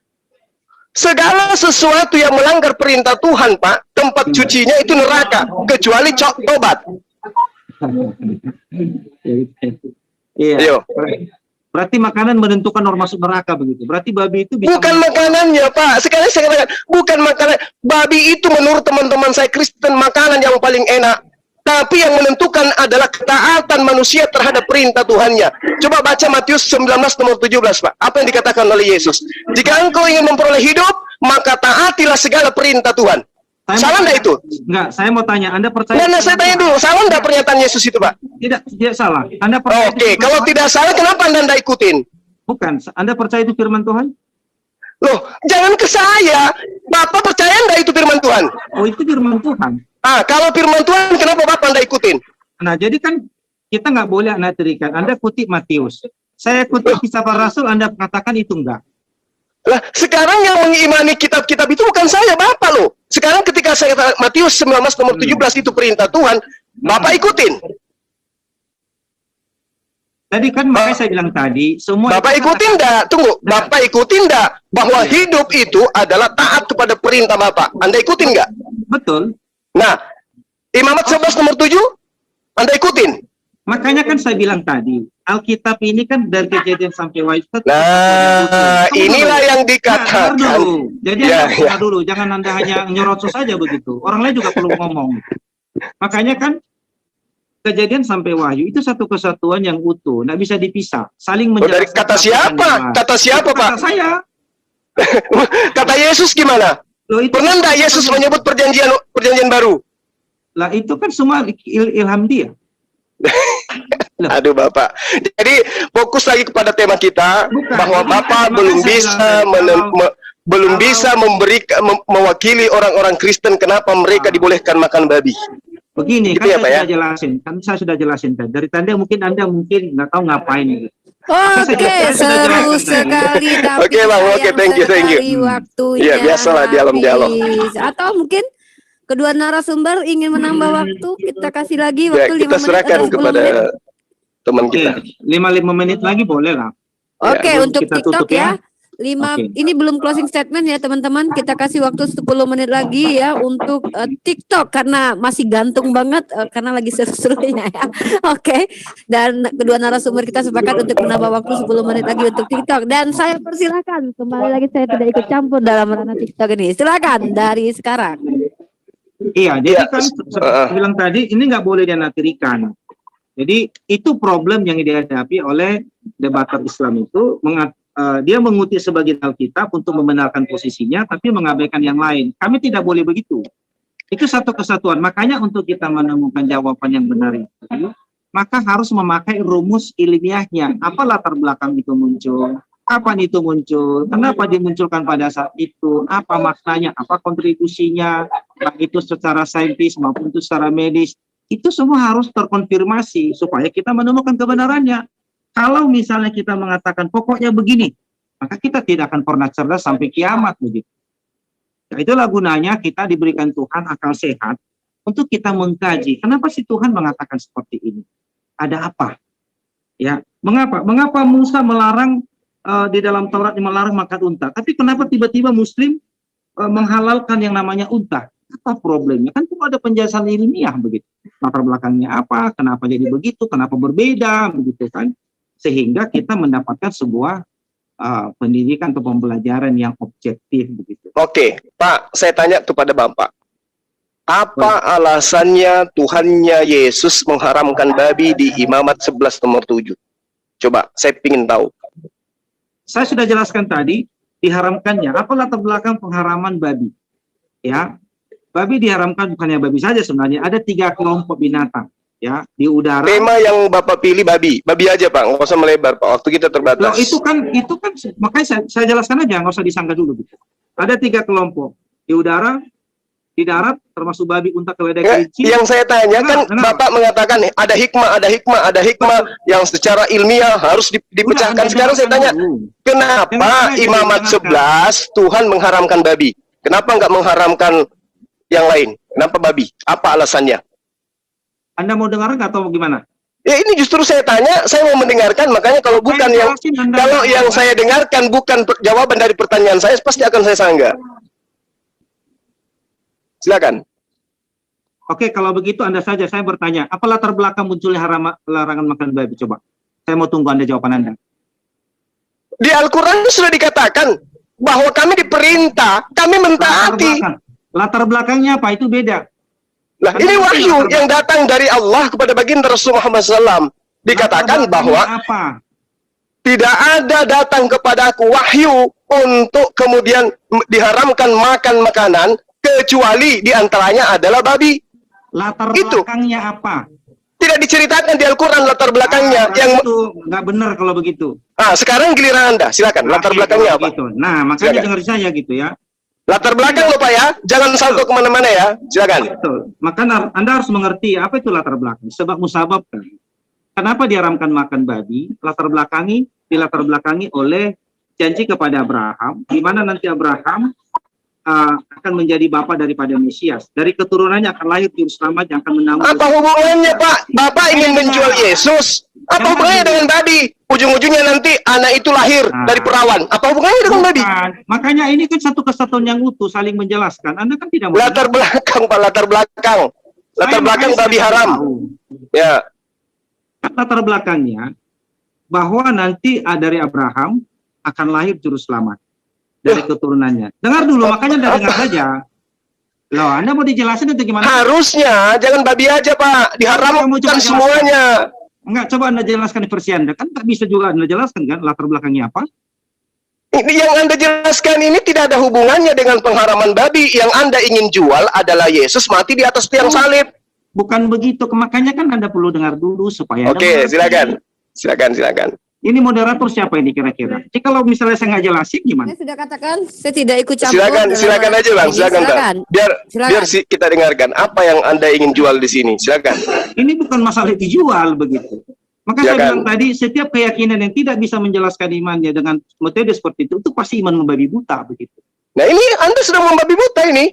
Segala sesuatu yang melanggar perintah Tuhan, Pak, tempat cucinya itu neraka. Kecuali tobat. Iya. Ayo. Berarti makanan menentukan orang masuk neraka begitu. Berarti babi itu bisa Bukan makanannya, Pak. Sekarang saya katakan, bukan makanan. Babi itu menurut teman-teman saya Kristen makanan yang paling enak. Tapi yang menentukan adalah ketaatan manusia terhadap perintah Tuhannya. Coba baca Matius 19 nomor 17, Pak. Apa yang dikatakan oleh Yesus? Jika engkau ingin memperoleh hidup, maka taatilah segala perintah Tuhan. Salah enggak itu? Enggak, saya mau tanya, Anda percaya? Nah, saya tanya dulu, salah enggak pernyataan Yesus itu, Pak? Tidak salah. Anda percaya? Oke, kalau tidak salah, kenapa Anda enggak ikutin? Bukan, Anda percaya itu firman Tuhan? Loh, jangan ke saya. Bapak percaya enggak itu firman Tuhan? Oh, itu firman Tuhan. Ah, kalau firman Tuhan, kenapa Bapak enggak ikutin? Nah, jadi kan kita nggak boleh anatrikan. Anda kutip Matius. Saya kutip Kisah Para Rasul, Anda katakan itu enggak. Lah, sekarang yang mengimani kitab-kitab itu bukan saya, Bapak loh. Sekarang ketika saya Matius 19 nomor 17 itu perintah Tuhan, Bapak ikutin. Tadi kan makanya saya bilang tadi, semua Bapak ikutin enggak? Tunggu, Bapak ikutin enggak bahwa hidup itu adalah taat kepada perintah Bapak? Anda ikutin enggak? betul. Nah, Imamat 11 nomor 7, Anda ikutin? Makanya kan saya bilang tadi, Alkitab ini kan dari Kejadian sampai Wahyu. Nah, inilah yang dikatakan. Jadi Ya, Anda dulu, jangan Anda hanya nyerocos saja begitu. Orang lain juga perlu ngomong. Makanya kan Kejadian sampai Wahyu itu satu kesatuan yang utuh, nggak bisa dipisah, saling Oh, dari menjelaskan. kata siapa? Kata siapa, Pak? Kata saya. Kata Yesus gimana? Loh, itu Pernah enggak Yesus menyebut perjanjian baru? lah itu kan semua ilham dia. Aduh Bapak. Jadi fokus lagi kepada tema kita. Bukan. Bahwa Bapak belum bisa mewakili orang-orang Kristen kenapa mereka dibolehkan makan babi. Begini, Gitu kan ya, saya Pak, ya? sudah jelasin. Kan saya sudah jelasin tadi. Dari tadi mungkin Anda nggak tahu ngapain gitu. Oke, seru sekali. Tapi Oke, Bang. Oke, sayang thank you. sekali waktunya Iya, biasalah di dalam dialog. habis. Atau mungkin kedua narasumber ingin menambah waktu, kita kasih lagi Ya, waktu 5 kita menit serahkan atau 10 kepada menit. teman Oke, kita. 5 menit lagi boleh lah. Oke, Ya, untuk kita TikTok tutup ya. ya. Oke. Ini belum closing statement ya teman-teman. Kita kasih waktu 10 menit lagi ya untuk TikTok karena masih gantung banget karena lagi seru-serunya ya. Oke. Dan kedua narasumber kita sepakat untuk menambah waktu 10 menit lagi untuk TikTok. Dan saya persilakan kembali lagi, saya tidak ikut campur dalam ranah TikTok ini. Silakan dari sekarang. Iya, jadi Iya, kan seperti bilang tadi, ini nggak boleh dinafikan. Jadi itu problem yang dihadapi oleh debater Islam itu, dia mengutip sebagian Alkitab untuk membenarkan posisinya, tapi mengabaikan yang lain. Kami tidak boleh begitu. Itu satu kesatuan. Makanya untuk kita menemukan jawaban yang benar itu, maka harus memakai rumus ilmiahnya. Apa latar belakang itu muncul? Kapan itu muncul? Kenapa dimunculkan pada saat itu? Apa maknanya? Apa kontribusinya? Baik itu secara saintis maupun itu secara medis. Itu semua harus terkonfirmasi supaya kita menemukan kebenarannya. Kalau misalnya kita mengatakan pokoknya begini, maka kita tidak akan pernah cerdas sampai kiamat begitu. Nah, itulah gunanya kita diberikan Tuhan akal sehat untuk kita mengkaji. Kenapa sih Tuhan mengatakan seperti ini? Ada apa? Ya, mengapa Musa melarang di dalam Taurat melarang makan unta? Tapi kenapa tiba-tiba Muslim menghalalkan yang namanya unta? Apa problemnya? Kan itu ada penjelasan ilmiah begitu. Latar belakangnya apa? Kenapa jadi begitu? Kenapa berbeda? Begitu kan? Sehingga kita mendapatkan sebuah pendidikan atau pembelajaran yang objektif begitu. Oke, Pak, saya tanya kepada Bapak. Apa alasannya Tuhannya Yesus mengharamkan babi di Imamat 11 nomor 7? Coba, saya ingin tahu. Saya sudah jelaskan tadi, diharamkannya. Apa latar belakang pengharaman babi? Ya, babi diharamkan bukannya babi saja sebenarnya. Ada 3 kelompok binatang. Ya, di udara. Tema yang Bapak pilih babi aja Pak, nggak usah melebar Pak, waktu kita terbatas. Loh, itu kan makanya saya jelaskan aja, nggak usah disangka dulu. Gitu. Ada 3 kelompok di udara, di darat, termasuk babi, unta, keledai, kelinci. Yang saya tanya kan Bapak mengatakan ada hikmah yang secara ilmiah harus dipecahkan. Sekarang saya tanya, kenapa Imamat 11 Tuhan mengharamkan babi? Kenapa nggak mengharamkan yang lain? Kenapa babi? Apa alasannya? Anda mau dengar nggak atau gimana? Ya ini justru saya tanya, saya mau mendengarkan, makanya kalau bukan yang saya dengarkan bukan jawaban dari pertanyaan saya, pasti akan saya sanggah. Silakan. Oke, kalau begitu Anda saja, saya bertanya, apa latar belakang munculnya larangan makan babi? Coba, saya mau tunggu jawaban Anda. Di Al-Quran sudah dikatakan bahwa kami diperintah, kami mentaati. Latar belakangnya apa? Itu beda. Nah, ini wahyu yang datang dari Allah kepada baginda Rasulullah Muhammad SAW. Dikatakan bahwa tidak ada datang kepadaku wahyu untuk kemudian diharamkan makan makanan kecuali diantaranya adalah babi. Latar belakangnya apa? Tidak diceritakan di Al-Quran latar belakangnya. Yang itu nggak benar kalau begitu. Sekarang giliran Anda, silakan. Latar belakangnya apa? Gitu. Nah, makanya dengar saya gitu ya. Latar belakang lupa ya, jangan salto kemana-mana ya, silakan. Betul. Maka Anda harus mengerti apa itu latar belakang. Sebab musabab kan. Kenapa diharamkan makan babi? Dilatar belakangi oleh janji kepada Abraham, di mana nanti Abraham akan menjadi bapa daripada Mesias. Dari keturunannya akan lahir Juru Selamat yang akan menanggung. Apa hubungannya Pak? Bapak ingin menjual Yesus? Apa hubungannya dengan babi? Ujung-ujungnya nanti anak itu lahir dari perawan. Apa hubungannya dengan babi? Makanya ini kan satu kesatuan yang utuh, saling menjelaskan. Anda kan tidak mau. Latar belakang Pak, latar belakang. Latar belakang babi haram. Ya. Latar belakangnya bahwa nanti dari Abraham akan lahir Juru Selamat dari keturunannya. Dengar dulu, makanya Anda dengar saja. Loh, Anda mau dijelasin atau gimana? Harusnya, jangan babi aja Pak. Diharamkan semuanya. Enggak, coba Anda jelaskan di versi Anda. Kan tak bisa juga Anda jelaskan kan latar belakangnya apa? Ini yang Anda jelaskan ini tidak ada hubungannya dengan pengharaman babi. Yang Anda ingin jual adalah Yesus mati di atas tiang salib. Bukan begitu. Makanya kan Anda perlu dengar dulu supaya Oke, silakan. Silakan. Ini moderator siapa ini kira-kira? Jadi kalau misalnya saya nggak jelasin gimana? Saya sudah katakan, saya tidak ikut campur. Silakan aja Bang, silakan. Biar kita dengarkan apa yang Anda ingin jual di sini. Silakan. Ini bukan masalah dijual begitu. Maka saya bilang tadi, setiap keyakinan yang tidak bisa menjelaskan imannya dengan metode seperti itu pasti iman membabi buta begitu. Nah ini Anda sudah membabi buta ini.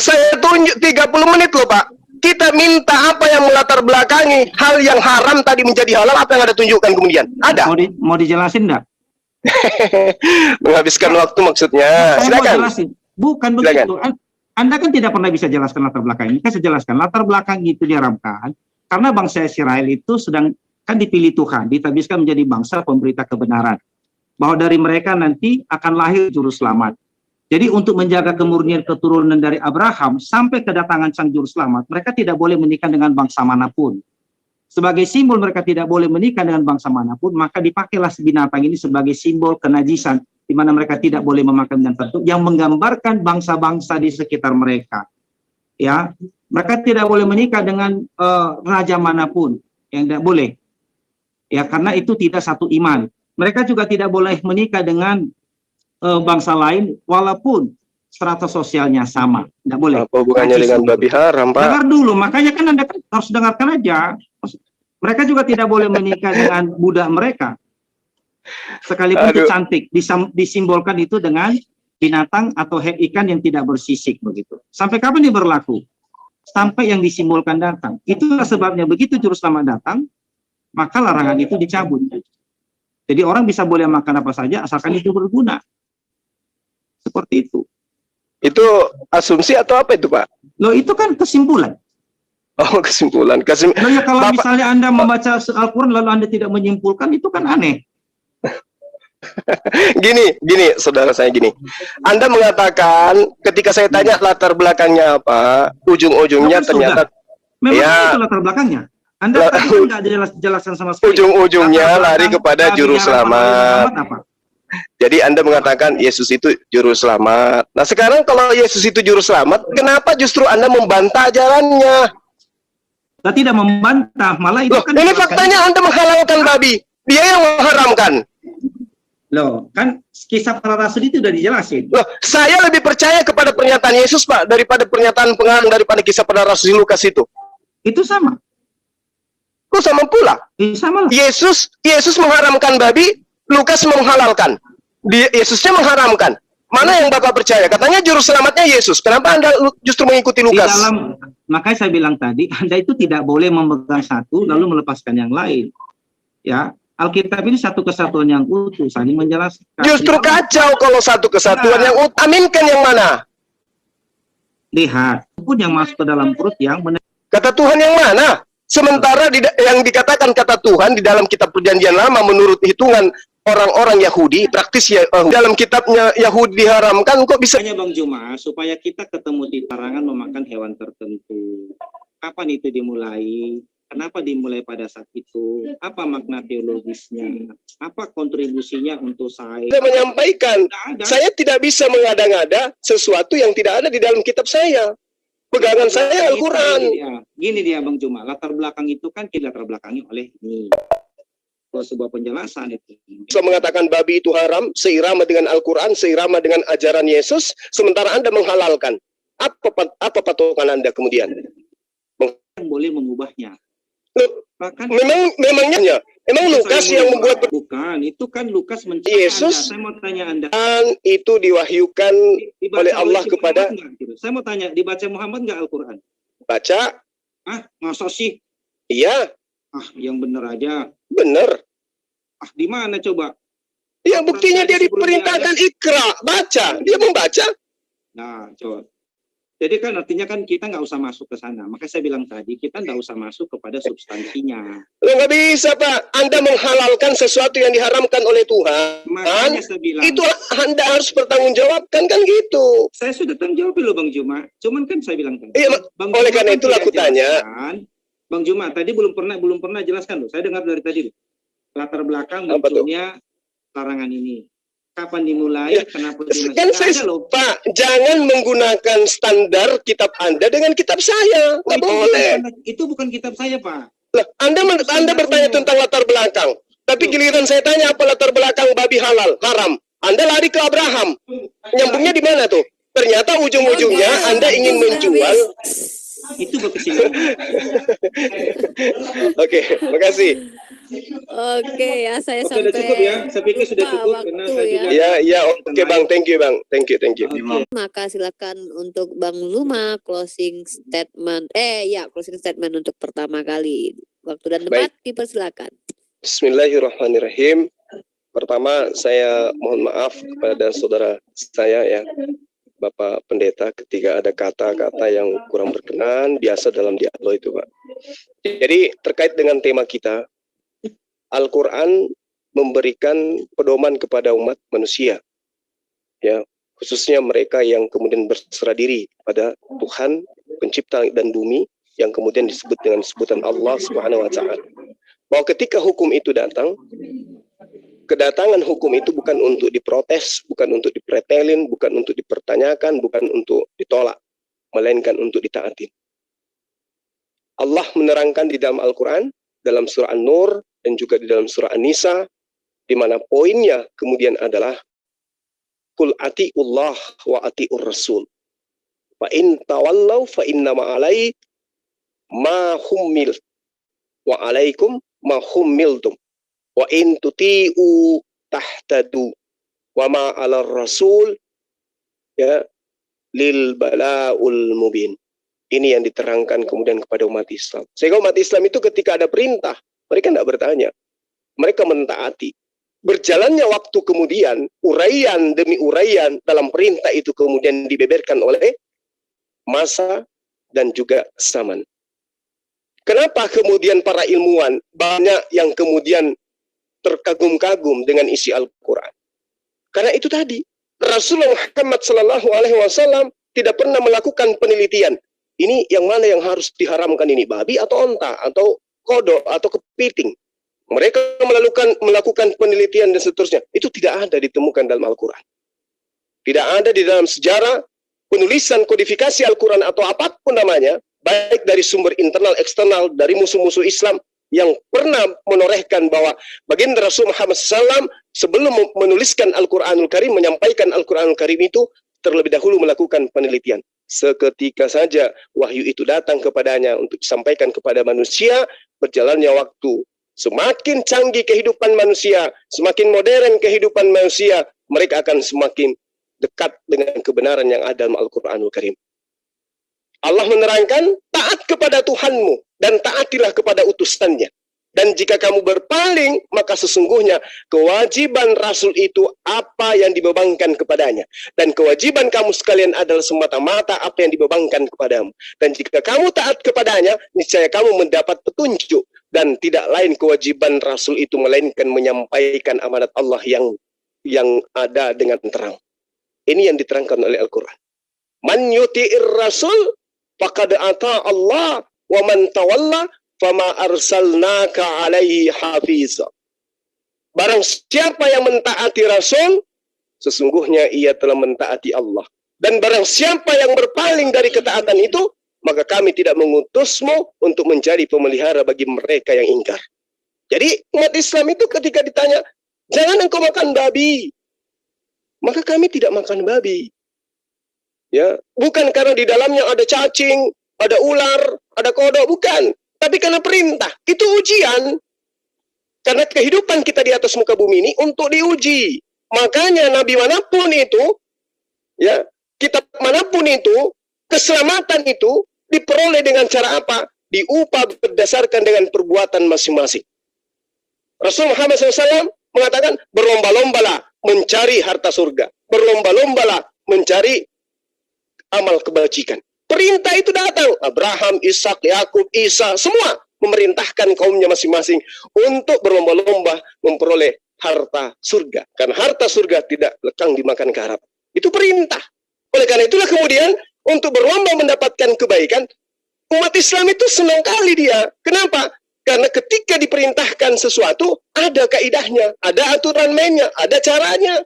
Saya tunjuk 30 menit loh Pak. Kita minta apa yang melatar belakangi hal yang haram tadi menjadi halal, apa yang Anda tunjukkan kemudian? Ada? Mau dijelasin enggak? Menghabiskan waktu maksudnya. Saya mau Silakan. jelasin. Bukan Silakan. begitu. Anda kan tidak pernah bisa jelaskan latar belakang ini. Saya jelaskan latar belakang itu diharapkan karena bangsa Israel itu sedang kan dipilih Tuhan, ditabiskan menjadi bangsa pemberita kebenaran. Bahwa dari mereka nanti akan lahir juru selamat. Jadi untuk menjaga kemurnian keturunan dari Abraham sampai kedatangan sang juru selamat, mereka tidak boleh menikah dengan bangsa manapun. Sebagai simbol mereka tidak boleh menikah dengan bangsa manapun, maka dipakailah binatang ini sebagai simbol kenajisan, di mana mereka tidak boleh memakan binatang tertentu yang menggambarkan bangsa-bangsa di sekitar mereka. Ya, mereka tidak boleh menikah dengan raja manapun, yang tidak boleh. Ya, karena itu tidak satu iman. Mereka juga tidak boleh menikah dengan bangsa lain, walaupun strata sosialnya sama, tidak boleh. Apa hubungannya dengan babi haram, Pak? Dengar dulu, makanya kan Anda harus dengarkan aja. Mereka juga tidak boleh menikah dengan budak mereka. Sekalipun itu cantik, disimbolkan itu dengan binatang atau ikan yang tidak bersisik begitu. Sampai kapan ini berlaku? Sampai yang disimbolkan datang. Itulah sebabnya begitu juru selamat datang, maka larangan itu dicabut. Jadi orang bisa boleh makan apa saja asalkan itu berguna. Seperti itu. Itu asumsi atau apa itu, Pak? Loh, itu kan kesimpulan. Oh, kesimpulan. Loh, ya kalau Bapak- misalnya Anda membaca Al-Quran lalu Anda tidak menyimpulkan, itu kan aneh. Gini, saudara saya gini. Anda mengatakan ketika saya tanya latar belakangnya apa, ujung-ujungnya Kan sudah. ternyata Memang Ya. itu latar belakangnya. Anda tadi kan nggak jelaskan sama sekali. ujung-ujungnya Latar lari belakang kepada Nabi juru Muhammad selamat. apa? Jadi Anda mengatakan Yesus itu juru selamat. Nah sekarang kalau Yesus itu juru selamat, kenapa justru Anda membantah ajarannya? Saya tidak membantah, malah itu Loh, kan ini faktanya Anda menghalalkan babi. Dia yang mengharamkan. Loh, kan kisah para rasul itu udah dijelasin. Loh, saya lebih percaya kepada pernyataan Yesus, Pak, daripada pernyataan pengarang daripada kisah para rasul Lukas itu. Itu sama. Kok sama pula? Sama lah. Yesus mengharamkan babi, Lukas menghalalkan. Yesusnya mengharamkan. Mana yang Bapak percaya? Katanya juru selamatnya Yesus. Kenapa Anda justru mengikuti Di Lukas? makanya saya bilang tadi, Anda itu tidak boleh memegang satu lalu melepaskan yang lain. Ya, Alkitab ini satu kesatuan yang utuh, saling menjelaskan. Justru kacau kalau satu kesatuan yang aminkan yang mana? Lihat, pun yang masuk ke dalam perut yang Kata Tuhan yang mana? Sementara yang dikatakan kata Tuhan di dalam kitab Perjanjian Lama menurut hitungan orang-orang Yahudi, praktis ya, dalam kitabnya Yahudi diharamkan, kok bisa? Bang Juma, supaya kita ketemu di larangan memakan hewan tertentu. Kapan itu dimulai? Kenapa dimulai pada saat itu? Apa makna teologisnya? Apa kontribusinya untuk saya? Saya menyampaikan, Tidak ada. saya tidak bisa mengada-ngada sesuatu yang tidak ada di dalam kitab saya. Pegangan saya Al-Quran. Gini dia Bang Juma, latar belakang itu kan tidak latar belakangi oleh ini. Sebuah penjelasan itu. Saya mengatakan babi itu haram, seirama dengan Al-Quran, seirama dengan ajaran Yesus, sementara Anda menghalalkan. Apa patokan Anda kemudian? Boleh mengubahnya. Loh, Bahkan memangnya Lukas yang membuat bukan, itu kan Lukas mencari Yesus. Anda. Saya mau tanya Anda. itu diwahyukan Dibaca oleh Allah si kepada- Muhammad nggak, gitu? Saya mau tanya, dibaca Muhammad nggak Al-Quran? baca, Masa sih? iya, Yang bener aja. benar. Di mana coba? Ya buktinya dia diperintahkan ikra, baca, dia membaca. Nah, coba. Jadi kan artinya kan kita nggak usah masuk ke sana. Maka saya bilang tadi, kita nggak usah masuk kepada substansinya. Nggak bisa, Pak. Anda menghalalkan sesuatu yang diharamkan oleh Tuhan. Makanya saya bilang, Itu Anda harus bertanggungjawabkan, kan gitu. saya sudah tanggung jawab loh Bang Juma. Cuman kan saya bilang tadi. Iya, Bang oleh Juma karena kan itulah tidak aku tanya. jelaskan. Bang Juma tadi belum pernah jelaskan loh. Saya dengar dari tadi loh. Latar belakang Apa tuh? munculnya larangan ini. Kapan dimulai? Ya, Kenapa dimulai? Kan Nggak saya, ada loh. Pak, jangan menggunakan standar kitab Anda dengan kitab saya. Nggak boleh. Itu bukan kitab saya, Pak. Lah, Anda bertanya tentang latar belakang. Tapi giliran saya tanya apa latar belakang babi halal, haram. Anda lari ke Abraham. Nyambungnya di mana tuh? Ternyata ujung-ujungnya Anda ingin menjual. Itu berkesinambungan. Oke, makasih. Oke ya, saya Oke, sampai udah cukup ya. Saya pikir sudah cukup waktu karena saya ya. juga. Ya, oke Bang. Thank you, Bang. Thank you. Maka silakan untuk Bang Luma closing statement. Closing statement untuk pertama kali. Waktu dan tempat dipersilakan. Bismillahirrahmanirrahim. Pertama, saya mohon maaf kepada saudara saya ya, Bapak Pendeta, ketika ada kata-kata yang kurang berkenan, biasa dalam dialog itu, Pak. Jadi terkait dengan tema kita, Al-Quran memberikan pedoman kepada umat manusia, ya, khususnya mereka yang kemudian berserah diri pada Tuhan, pencipta dan bumi, yang kemudian disebut dengan sebutan Allah Subhanahu wa Ta'ala. Bahwa ketika hukum itu datang, kedatangan hukum itu bukan untuk diprotes, bukan untuk dipretelin, bukan untuk dipertanyakan, bukan untuk ditolak, melainkan untuk ditaati. Allah menerangkan di dalam Al-Quran, dalam surah An-Nur, dan juga di dalam surah An-Nisa, di mana poinnya kemudian adalah Kul ati'ullah wa ati'ur rasul. Fa in tawallau fa innama alai ma hummil wa alaikum ma hummiltum. Wa in tuti'u tahtadu wa ma 'alar rasul ya lil bala'ul mubin. Ini yang diterangkan kemudian kepada umat Islam. Sehingga umat Islam itu ketika ada perintah, mereka tidak bertanya. Mereka mentaati. Berjalannya waktu kemudian, uraian demi uraian dalam perintah itu kemudian dibeberkan oleh masa dan juga zaman. Kenapa kemudian para ilmuwan banyak yang kemudian terkagum-kagum dengan isi Al-Quran? Karena itu tadi, Rasulullah Muhammad SAW tidak pernah melakukan penelitian. Ini yang mana yang harus diharamkan ini, babi atau onta, atau kodok, atau kepiting. Mereka melakukan penelitian dan seterusnya. Itu tidak ada ditemukan dalam Al-Quran. Tidak ada di dalam sejarah penulisan kodifikasi Al-Quran atau apapun namanya, baik dari sumber internal, eksternal, dari musuh-musuh Islam, yang pernah menorehkan bahwa baginda Rasul Muhammad SAW sebelum menuliskan Al-Quranul Karim, menyampaikan Al-Quranul Karim itu, terlebih dahulu melakukan penelitian. Seketika saja wahyu itu datang kepadanya untuk disampaikan kepada manusia, berjalannya waktu. Semakin canggih kehidupan manusia, semakin modern kehidupan manusia, mereka akan semakin dekat dengan kebenaran yang ada dalam Al-Quranul Karim. Allah menerangkan, taat kepada Tuhanmu dan taatilah kepada utusannya. Dan jika kamu berpaling, maka sesungguhnya kewajiban Rasul itu apa yang dibebankan kepadanya. Dan kewajiban kamu sekalian adalah semata-mata apa yang dibebankan kepadamu. Dan jika kamu taat kepadanya, niscaya kamu mendapat petunjuk. Dan tidak lain kewajiban Rasul itu melainkan menyampaikan amanat Allah yang ada dengan terang. Ini yang diterangkan oleh Al-Quran. Man yuti'ir Rasul faqad ata Allah wa man tawalla fama arsalnaka alaihi hafiza. Barang siapa yang mentaati Rasul, sesungguhnya ia telah mentaati Allah. Dan barang siapa yang berpaling dari ketaatan itu, maka kami tidak mengutusmu untuk menjadi pemelihara bagi mereka yang ingkar. Jadi umat Islam itu ketika ditanya, jangan engkau makan babi, maka kami tidak makan babi. Ya, bukan karena di dalamnya ada cacing, ada ular, ada kodok, bukan. Tapi karena perintah, itu ujian. Karena kehidupan kita di atas muka bumi ini untuk diuji. Makanya nabi manapun itu, ya, kitab manapun itu, keselamatan itu diperoleh dengan cara apa? Diupah berdasarkan dengan perbuatan masing-masing. Rasul Muhammad SAW mengatakan, berlomba-lombalah mencari harta surga. Berlomba-lombalah mencari amal kebajikan. Perintah itu datang. Abraham, Ishak, Yakub, Isa, semua memerintahkan kaumnya masing-masing untuk berlomba-lomba memperoleh harta surga. Karena harta surga tidak lekang dimakan garap. Itu perintah. Oleh karena itulah kemudian untuk berlomba mendapatkan kebaikan, umat Islam itu senang kali dia. Kenapa? Karena ketika diperintahkan sesuatu, ada kaidahnya, ada aturan mainnya, ada caranya.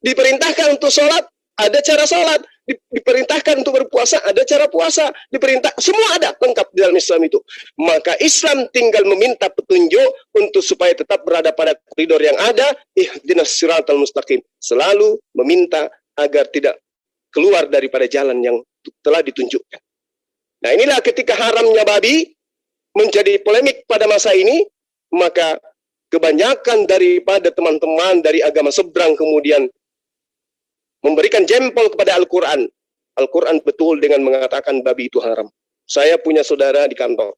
Diperintahkan untuk sholat, ada cara sholat. Diperintahkan untuk berpuasa, ada cara puasa. Semua ada lengkap di dalam Islam itu. Maka Islam tinggal meminta petunjuk untuk supaya tetap berada pada koridor yang ada. Ihdinas siratal mustaqim. Selalu meminta agar tidak keluar daripada jalan yang telah ditunjukkan. Nah, inilah ketika haramnya babi menjadi polemik pada masa ini, maka kebanyakan daripada teman-teman dari agama seberang kemudian memberikan jempol kepada Al-Quran. Al-Quran betul dengan mengatakan babi itu haram. Saya punya saudara di kantor.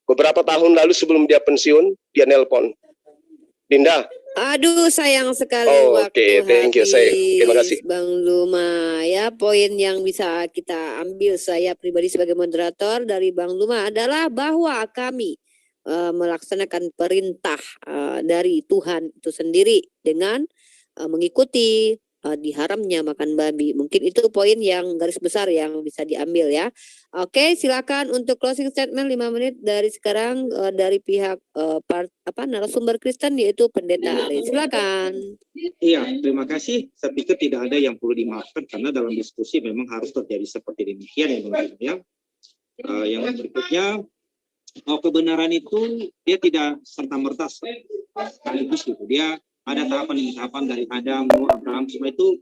Beberapa tahun lalu sebelum dia pensiun, dia nelpon. Dinda, Aduh, sayang sekali Oke, waktu thank you, saya. Terima kasih. habis, Bang Luma. Ya, poin yang bisa kita ambil saya pribadi sebagai moderator dari Bang Luma adalah bahwa kami melaksanakan perintah dari Tuhan itu sendiri dengan mengikuti diharamnya makan babi. Mungkin itu poin yang garis besar yang bisa diambil ya. Oke, silakan untuk closing statement 5 menit dari sekarang dari pihak narasumber Kristen yaitu Pendeta Ari. Silakan. Iya, terima kasih. Saya pikir tidak ada yang perlu dimaafkan karena dalam diskusi memang harus terjadi seperti demikian ya, teman-teman ya. Yang berikutnya, kebenaran itu dia tidak serta-merta sekaligus gitu. Dia ada tahapan-tahapan dari Adam, Nuh, Abraham, semua itu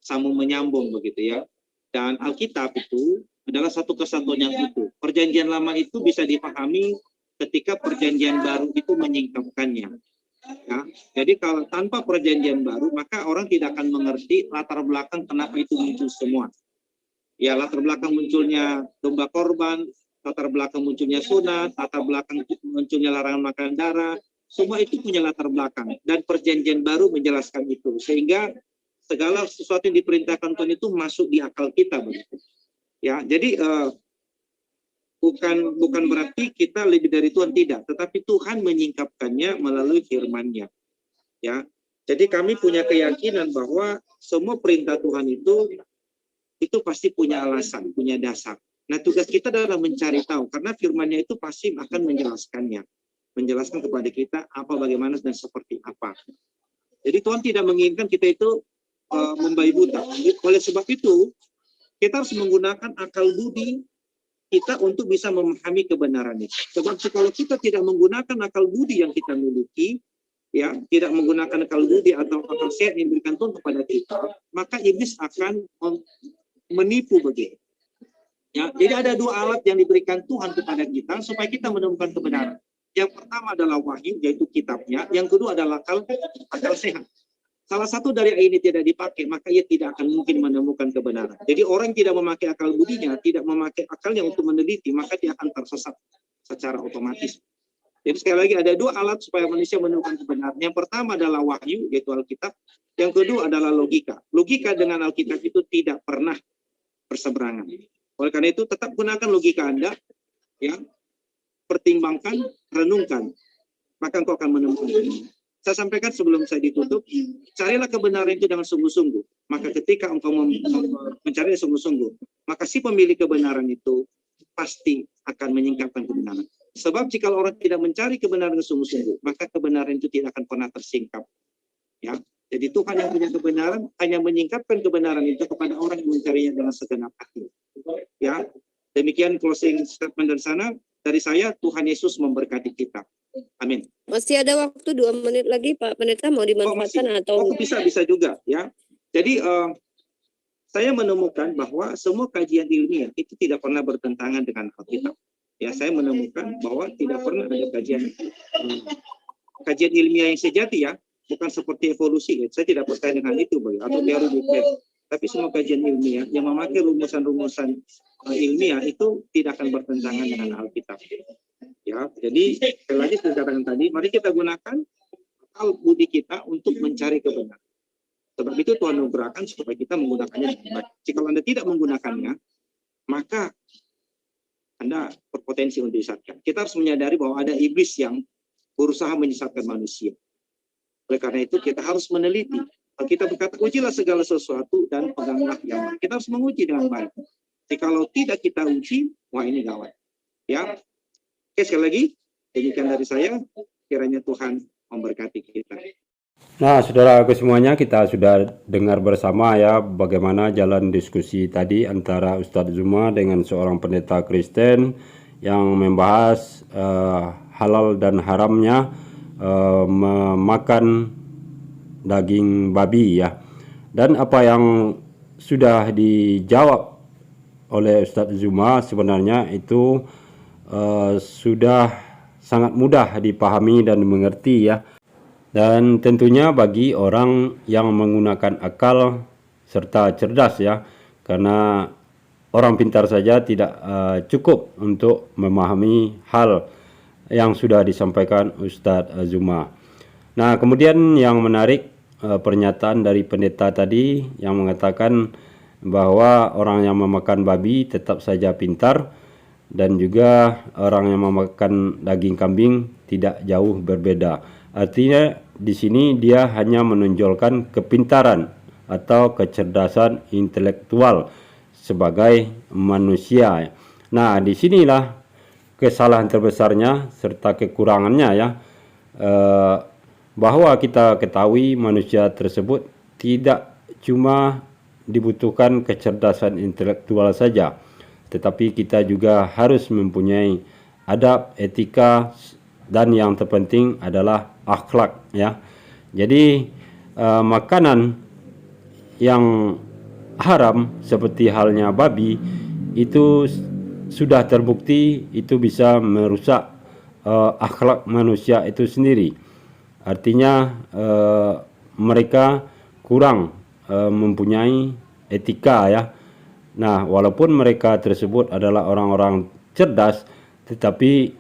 sambung menyambung begitu ya. Dan Alkitab itu adalah satu kesatuan yang utuh. Perjanjian lama itu bisa dipahami ketika perjanjian baru itu menyingkapkannya. Ya, jadi kalau tanpa perjanjian baru, maka orang tidak akan mengerti latar belakang kenapa itu muncul semua. Ya, latar belakang munculnya domba korban, latar belakang munculnya sunat, latar belakang munculnya larangan makan darah, semua itu punya latar belakang. Dan perjanjian baru menjelaskan itu. Sehingga segala sesuatu yang diperintahkan Tuhan itu masuk di akal kita begitu. Ya, jadi bukan berarti kita lebih dari Tuhan, tidak, tetapi Tuhan menyingkapkannya melalui firman-Nya. Ya. Jadi kami punya keyakinan bahwa semua perintah Tuhan itu pasti punya alasan, punya dasar. Nah, tugas kita adalah mencari tahu karena firman-Nya itu pasti akan menjelaskannya. Menjelaskan kepada kita apa, bagaimana, dan seperti apa. Jadi Tuhan tidak menginginkan kita itu membabi buta. Oleh sebab itu, kita harus menggunakan akal budi kita untuk bisa memahami kebenaran itu. Sebab kalau kita tidak menggunakan akal budi yang kita miliki, ya, tidak menggunakan akal budi atau akal sehat yang diberikan Tuhan kepada kita, maka iblis akan menipu begitu. Ya, jadi ada dua alat yang diberikan Tuhan kepada kita supaya kita menemukan kebenaran. Yang pertama adalah wahyu, yaitu kitabnya. Yang kedua adalah akal sehat. Salah satu dari ini tidak dipakai, maka ia tidak akan mungkin menemukan kebenaran. Jadi orang yang tidak memakai akal budinya, tidak memakai akalnya untuk meneliti, maka dia akan tersesat secara otomatis. Jadi sekali lagi ada dua alat supaya manusia menemukan kebenaran. Yang pertama adalah wahyu, yaitu Alkitab. Yang kedua adalah logika. Logika dengan Alkitab itu tidak pernah berseberangan. Oleh karena itu tetap gunakan logika Anda, ya, pertimbangkan, renungkan, maka engkau akan menemukan kebenaran. Saya sampaikan sebelum saya ditutup, carilah kebenaran itu dengan sungguh-sungguh. Maka ketika engkau mencari sungguh-sungguh, maka si pemilik kebenaran itu pasti akan menyingkapkan kebenaran. Sebab jika orang tidak mencari kebenaran dengan sungguh-sungguh, maka kebenaran itu tidak akan pernah tersingkap. Ya, jadi Tuhan yang punya kebenaran hanya menyingkapkan kebenaran itu kepada orang yang mencarinya dengan segenap hati. Ya, demikian closing statement dari sana. Dari saya, Tuhan Yesus memberkati kita. Amin. Masih ada waktu 2 menit lagi, Pak Pendeta, mau dimanfaatkan atau? Bisa juga ya. Jadi saya menemukan bahwa semua kajian ilmiah itu tidak pernah bertentangan dengan Alkitab. Ya, saya menemukan bahwa tidak pernah ada kajian ilmiah yang sejati ya, bukan seperti evolusi. Ya. Saya tidak percaya dengan itu, atau teori Big Bang. Tapi semua kajian ilmiah yang memakai rumusan-rumusan ilmiah itu tidak akan bertentangan dengan Alkitab. Ya, jadi sekali lagi saya katakan tadi, mari kita gunakan akal budi kita untuk mencari kebenaran. Sebab itu Tuhan menggerakkan supaya kita menggunakannya dengan baik. Jika Anda tidak menggunakannya, maka Anda berpotensi untuk disesatkan. Kita harus menyadari bahwa ada iblis yang berusaha menyesatkan manusia. Oleh karena itu kita harus meneliti. Kita berkata, ujilah segala sesuatu dan peganglah yang baik. Kita harus menguji dengan baik. Jikalau tidak kita uji, wah ini gawat. Ya. Oke, sekali lagi, demikian dari saya. Kiranya Tuhan memberkati kita. Nah, saudara semuanya, kita sudah dengar bersama ya bagaimana jalan diskusi tadi antara Ustadz Zuma dengan seorang pendeta Kristen yang membahas halal dan haramnya memakan daging babi ya. Dan apa yang sudah dijawab oleh Ustadz Zuma sebenarnya itu sudah sangat mudah dipahami dan dimengerti ya. Dan tentunya bagi orang yang menggunakan akal serta cerdas ya, karena orang pintar saja tidak cukup untuk memahami hal yang sudah disampaikan Ustadz Zuma. Nah, kemudian yang menarik pernyataan dari pendeta tadi yang mengatakan bahwa orang yang memakan babi tetap saja pintar dan juga orang yang memakan daging kambing tidak jauh berbeda. Artinya di sini dia hanya menonjolkan kepintaran atau kecerdasan intelektual sebagai manusia. Nah, disinilah kesalahan terbesarnya serta kekurangannya ya, bahwa kita ketahui manusia tersebut tidak cuma dibutuhkan kecerdasan intelektual saja, tetapi kita juga harus mempunyai adab, etika, dan yang terpenting adalah akhlak ya. Jadi makanan yang haram seperti halnya babi itu sudah terbukti itu bisa merusak akhlak manusia itu sendiri. Artinya mereka kurang mempunyai etika ya. Nah, walaupun mereka tersebut adalah orang-orang cerdas tetapi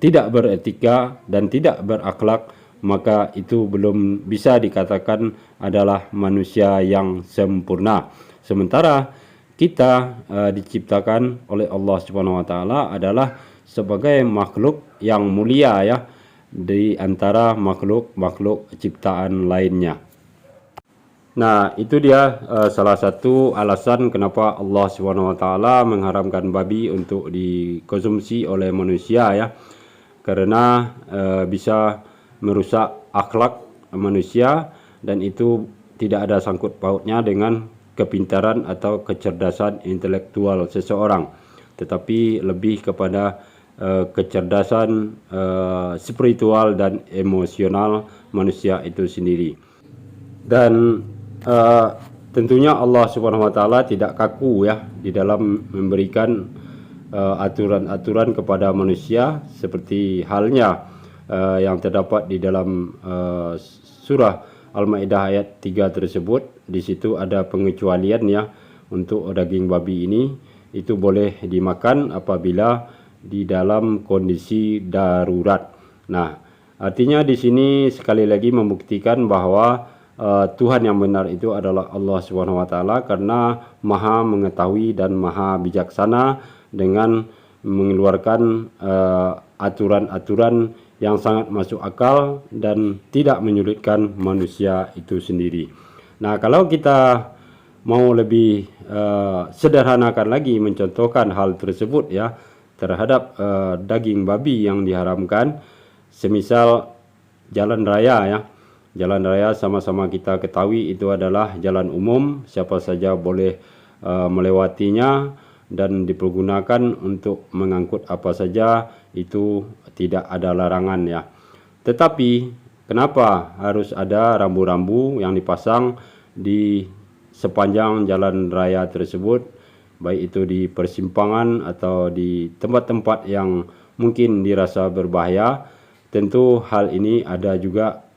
tidak beretika dan tidak berakhlak, maka itu belum bisa dikatakan adalah manusia yang sempurna. Sementara kita diciptakan oleh Allah Subhanahu wa taala adalah sebagai makhluk yang mulia ya, di antara makhluk-makhluk ciptaan lainnya. Nah, itu dia salah satu alasan kenapa Allah Subhanahu wa taala mengharamkan babi untuk dikonsumsi oleh manusia ya. Karena bisa merusak akhlak manusia dan itu tidak ada sangkut pautnya dengan kepintaran atau kecerdasan intelektual seseorang, tetapi lebih kepada kecerdasan spiritual dan emosional manusia itu sendiri. Dan tentunya Allah Subhanahu wa taala tidak kaku ya di dalam memberikan aturan-aturan kepada manusia seperti halnya yang terdapat di dalam surah Al-Maidah ayat 3 tersebut. Di situ ada pengecualian ya untuk daging babi ini, itu boleh dimakan apabila di dalam kondisi darurat. Nah, artinya di sini sekali lagi membuktikan bahwa Tuhan yang benar itu adalah Allah Subhanahu wa taala, karena Maha mengetahui dan Maha bijaksana dengan mengeluarkan aturan-aturan yang sangat masuk akal dan tidak menyulitkan manusia itu sendiri. Nah, kalau kita mau lebih sederhanakan lagi mencontohkan hal tersebut ya terhadap daging babi yang diharamkan, semisal jalan raya ya. Jalan raya sama-sama kita ketahui itu adalah jalan umum, siapa saja boleh melewatinya dan dipergunakan untuk mengangkut apa saja, itu tidak ada larangan ya. Tetapi kenapa harus ada rambu-rambu yang dipasang di sepanjang jalan raya tersebut, baik itu di persimpangan atau di tempat-tempat yang mungkin dirasa berbahaya? Tentu hal ini ada juga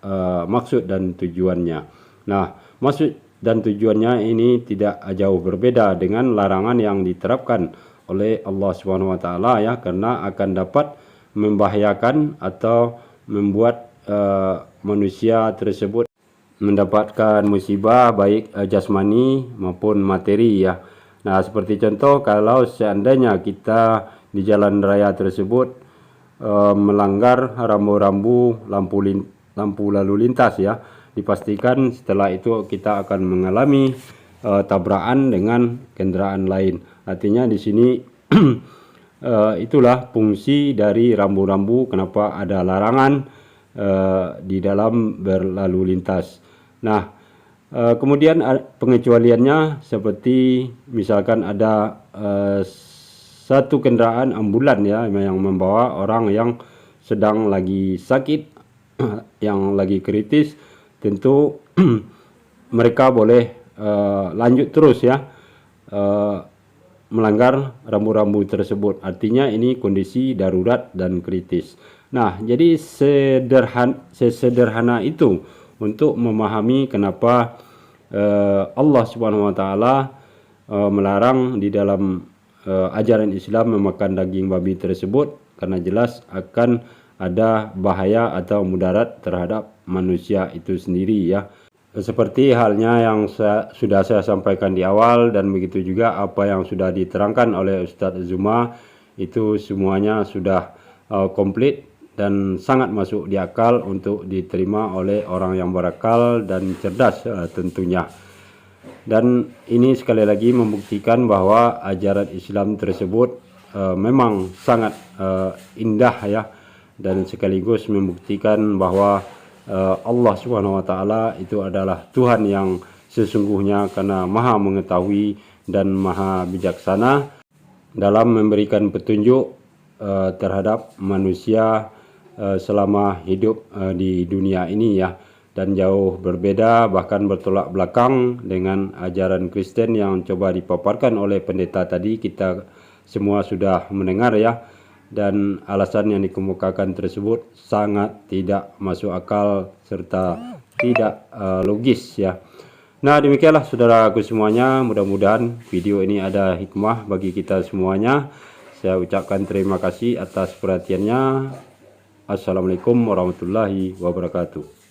maksud dan tujuannya. Nah, maksud dan tujuannya ini tidak jauh berbeda dengan larangan yang diterapkan oleh Allah Subhanahu wa taala ya, karena akan dapat membahayakan atau membuat manusia tersebut mendapatkan musibah baik jasmani maupun materi ya. Nah, seperti contoh kalau seandainya kita di jalan raya tersebut melanggar rambu-rambu lampu lalu lintas ya, dipastikan setelah itu kita akan mengalami tabrakan dengan kendaraan lain. Artinya di sini itulah fungsi dari rambu-rambu, kenapa ada larangan di dalam berlalu lintas. Nah, kemudian pengecualiannya seperti misalkan ada satu kendaraan ambulan ya yang membawa orang yang sedang lagi sakit, yang lagi kritis, tentu mereka boleh lanjut terus ya melanggar rambu-rambu tersebut. Artinya ini kondisi darurat dan kritis. Nah, jadi sesederhana itu untuk memahami kenapa Allah Subhanahu wa taala melarang di dalam ajaran Islam memakan daging babi tersebut, karena jelas akan ada bahaya atau mudarat terhadap manusia itu sendiri ya. Seperti halnya yang sudah saya sampaikan di awal, dan begitu juga apa yang sudah diterangkan oleh Ustadz Zuma, itu semuanya sudah komplit dan sangat masuk di akal untuk diterima oleh orang yang berakal dan cerdas tentunya. Dan ini sekali lagi membuktikan bahwa ajaran Islam tersebut memang sangat indah ya, dan sekaligus membuktikan bahwa Allah Subhanahu wa taala itu adalah Tuhan yang sesungguhnya, karena Maha mengetahui dan Maha bijaksana dalam memberikan petunjuk terhadap manusia selama hidup di dunia ini ya. Dan jauh berbeda, bahkan bertolak belakang dengan ajaran Kristen yang coba dipaparkan oleh pendeta tadi, kita semua sudah mendengar ya. Dan alasan yang dikemukakan tersebut sangat tidak masuk akal serta tidak logis ya. Nah, demikianlah saudaraku semuanya, mudah-mudahan video ini ada hikmah bagi kita semuanya. Saya ucapkan terima kasih atas perhatiannya. Assalamualaikum warahmatullahi wabarakatuh.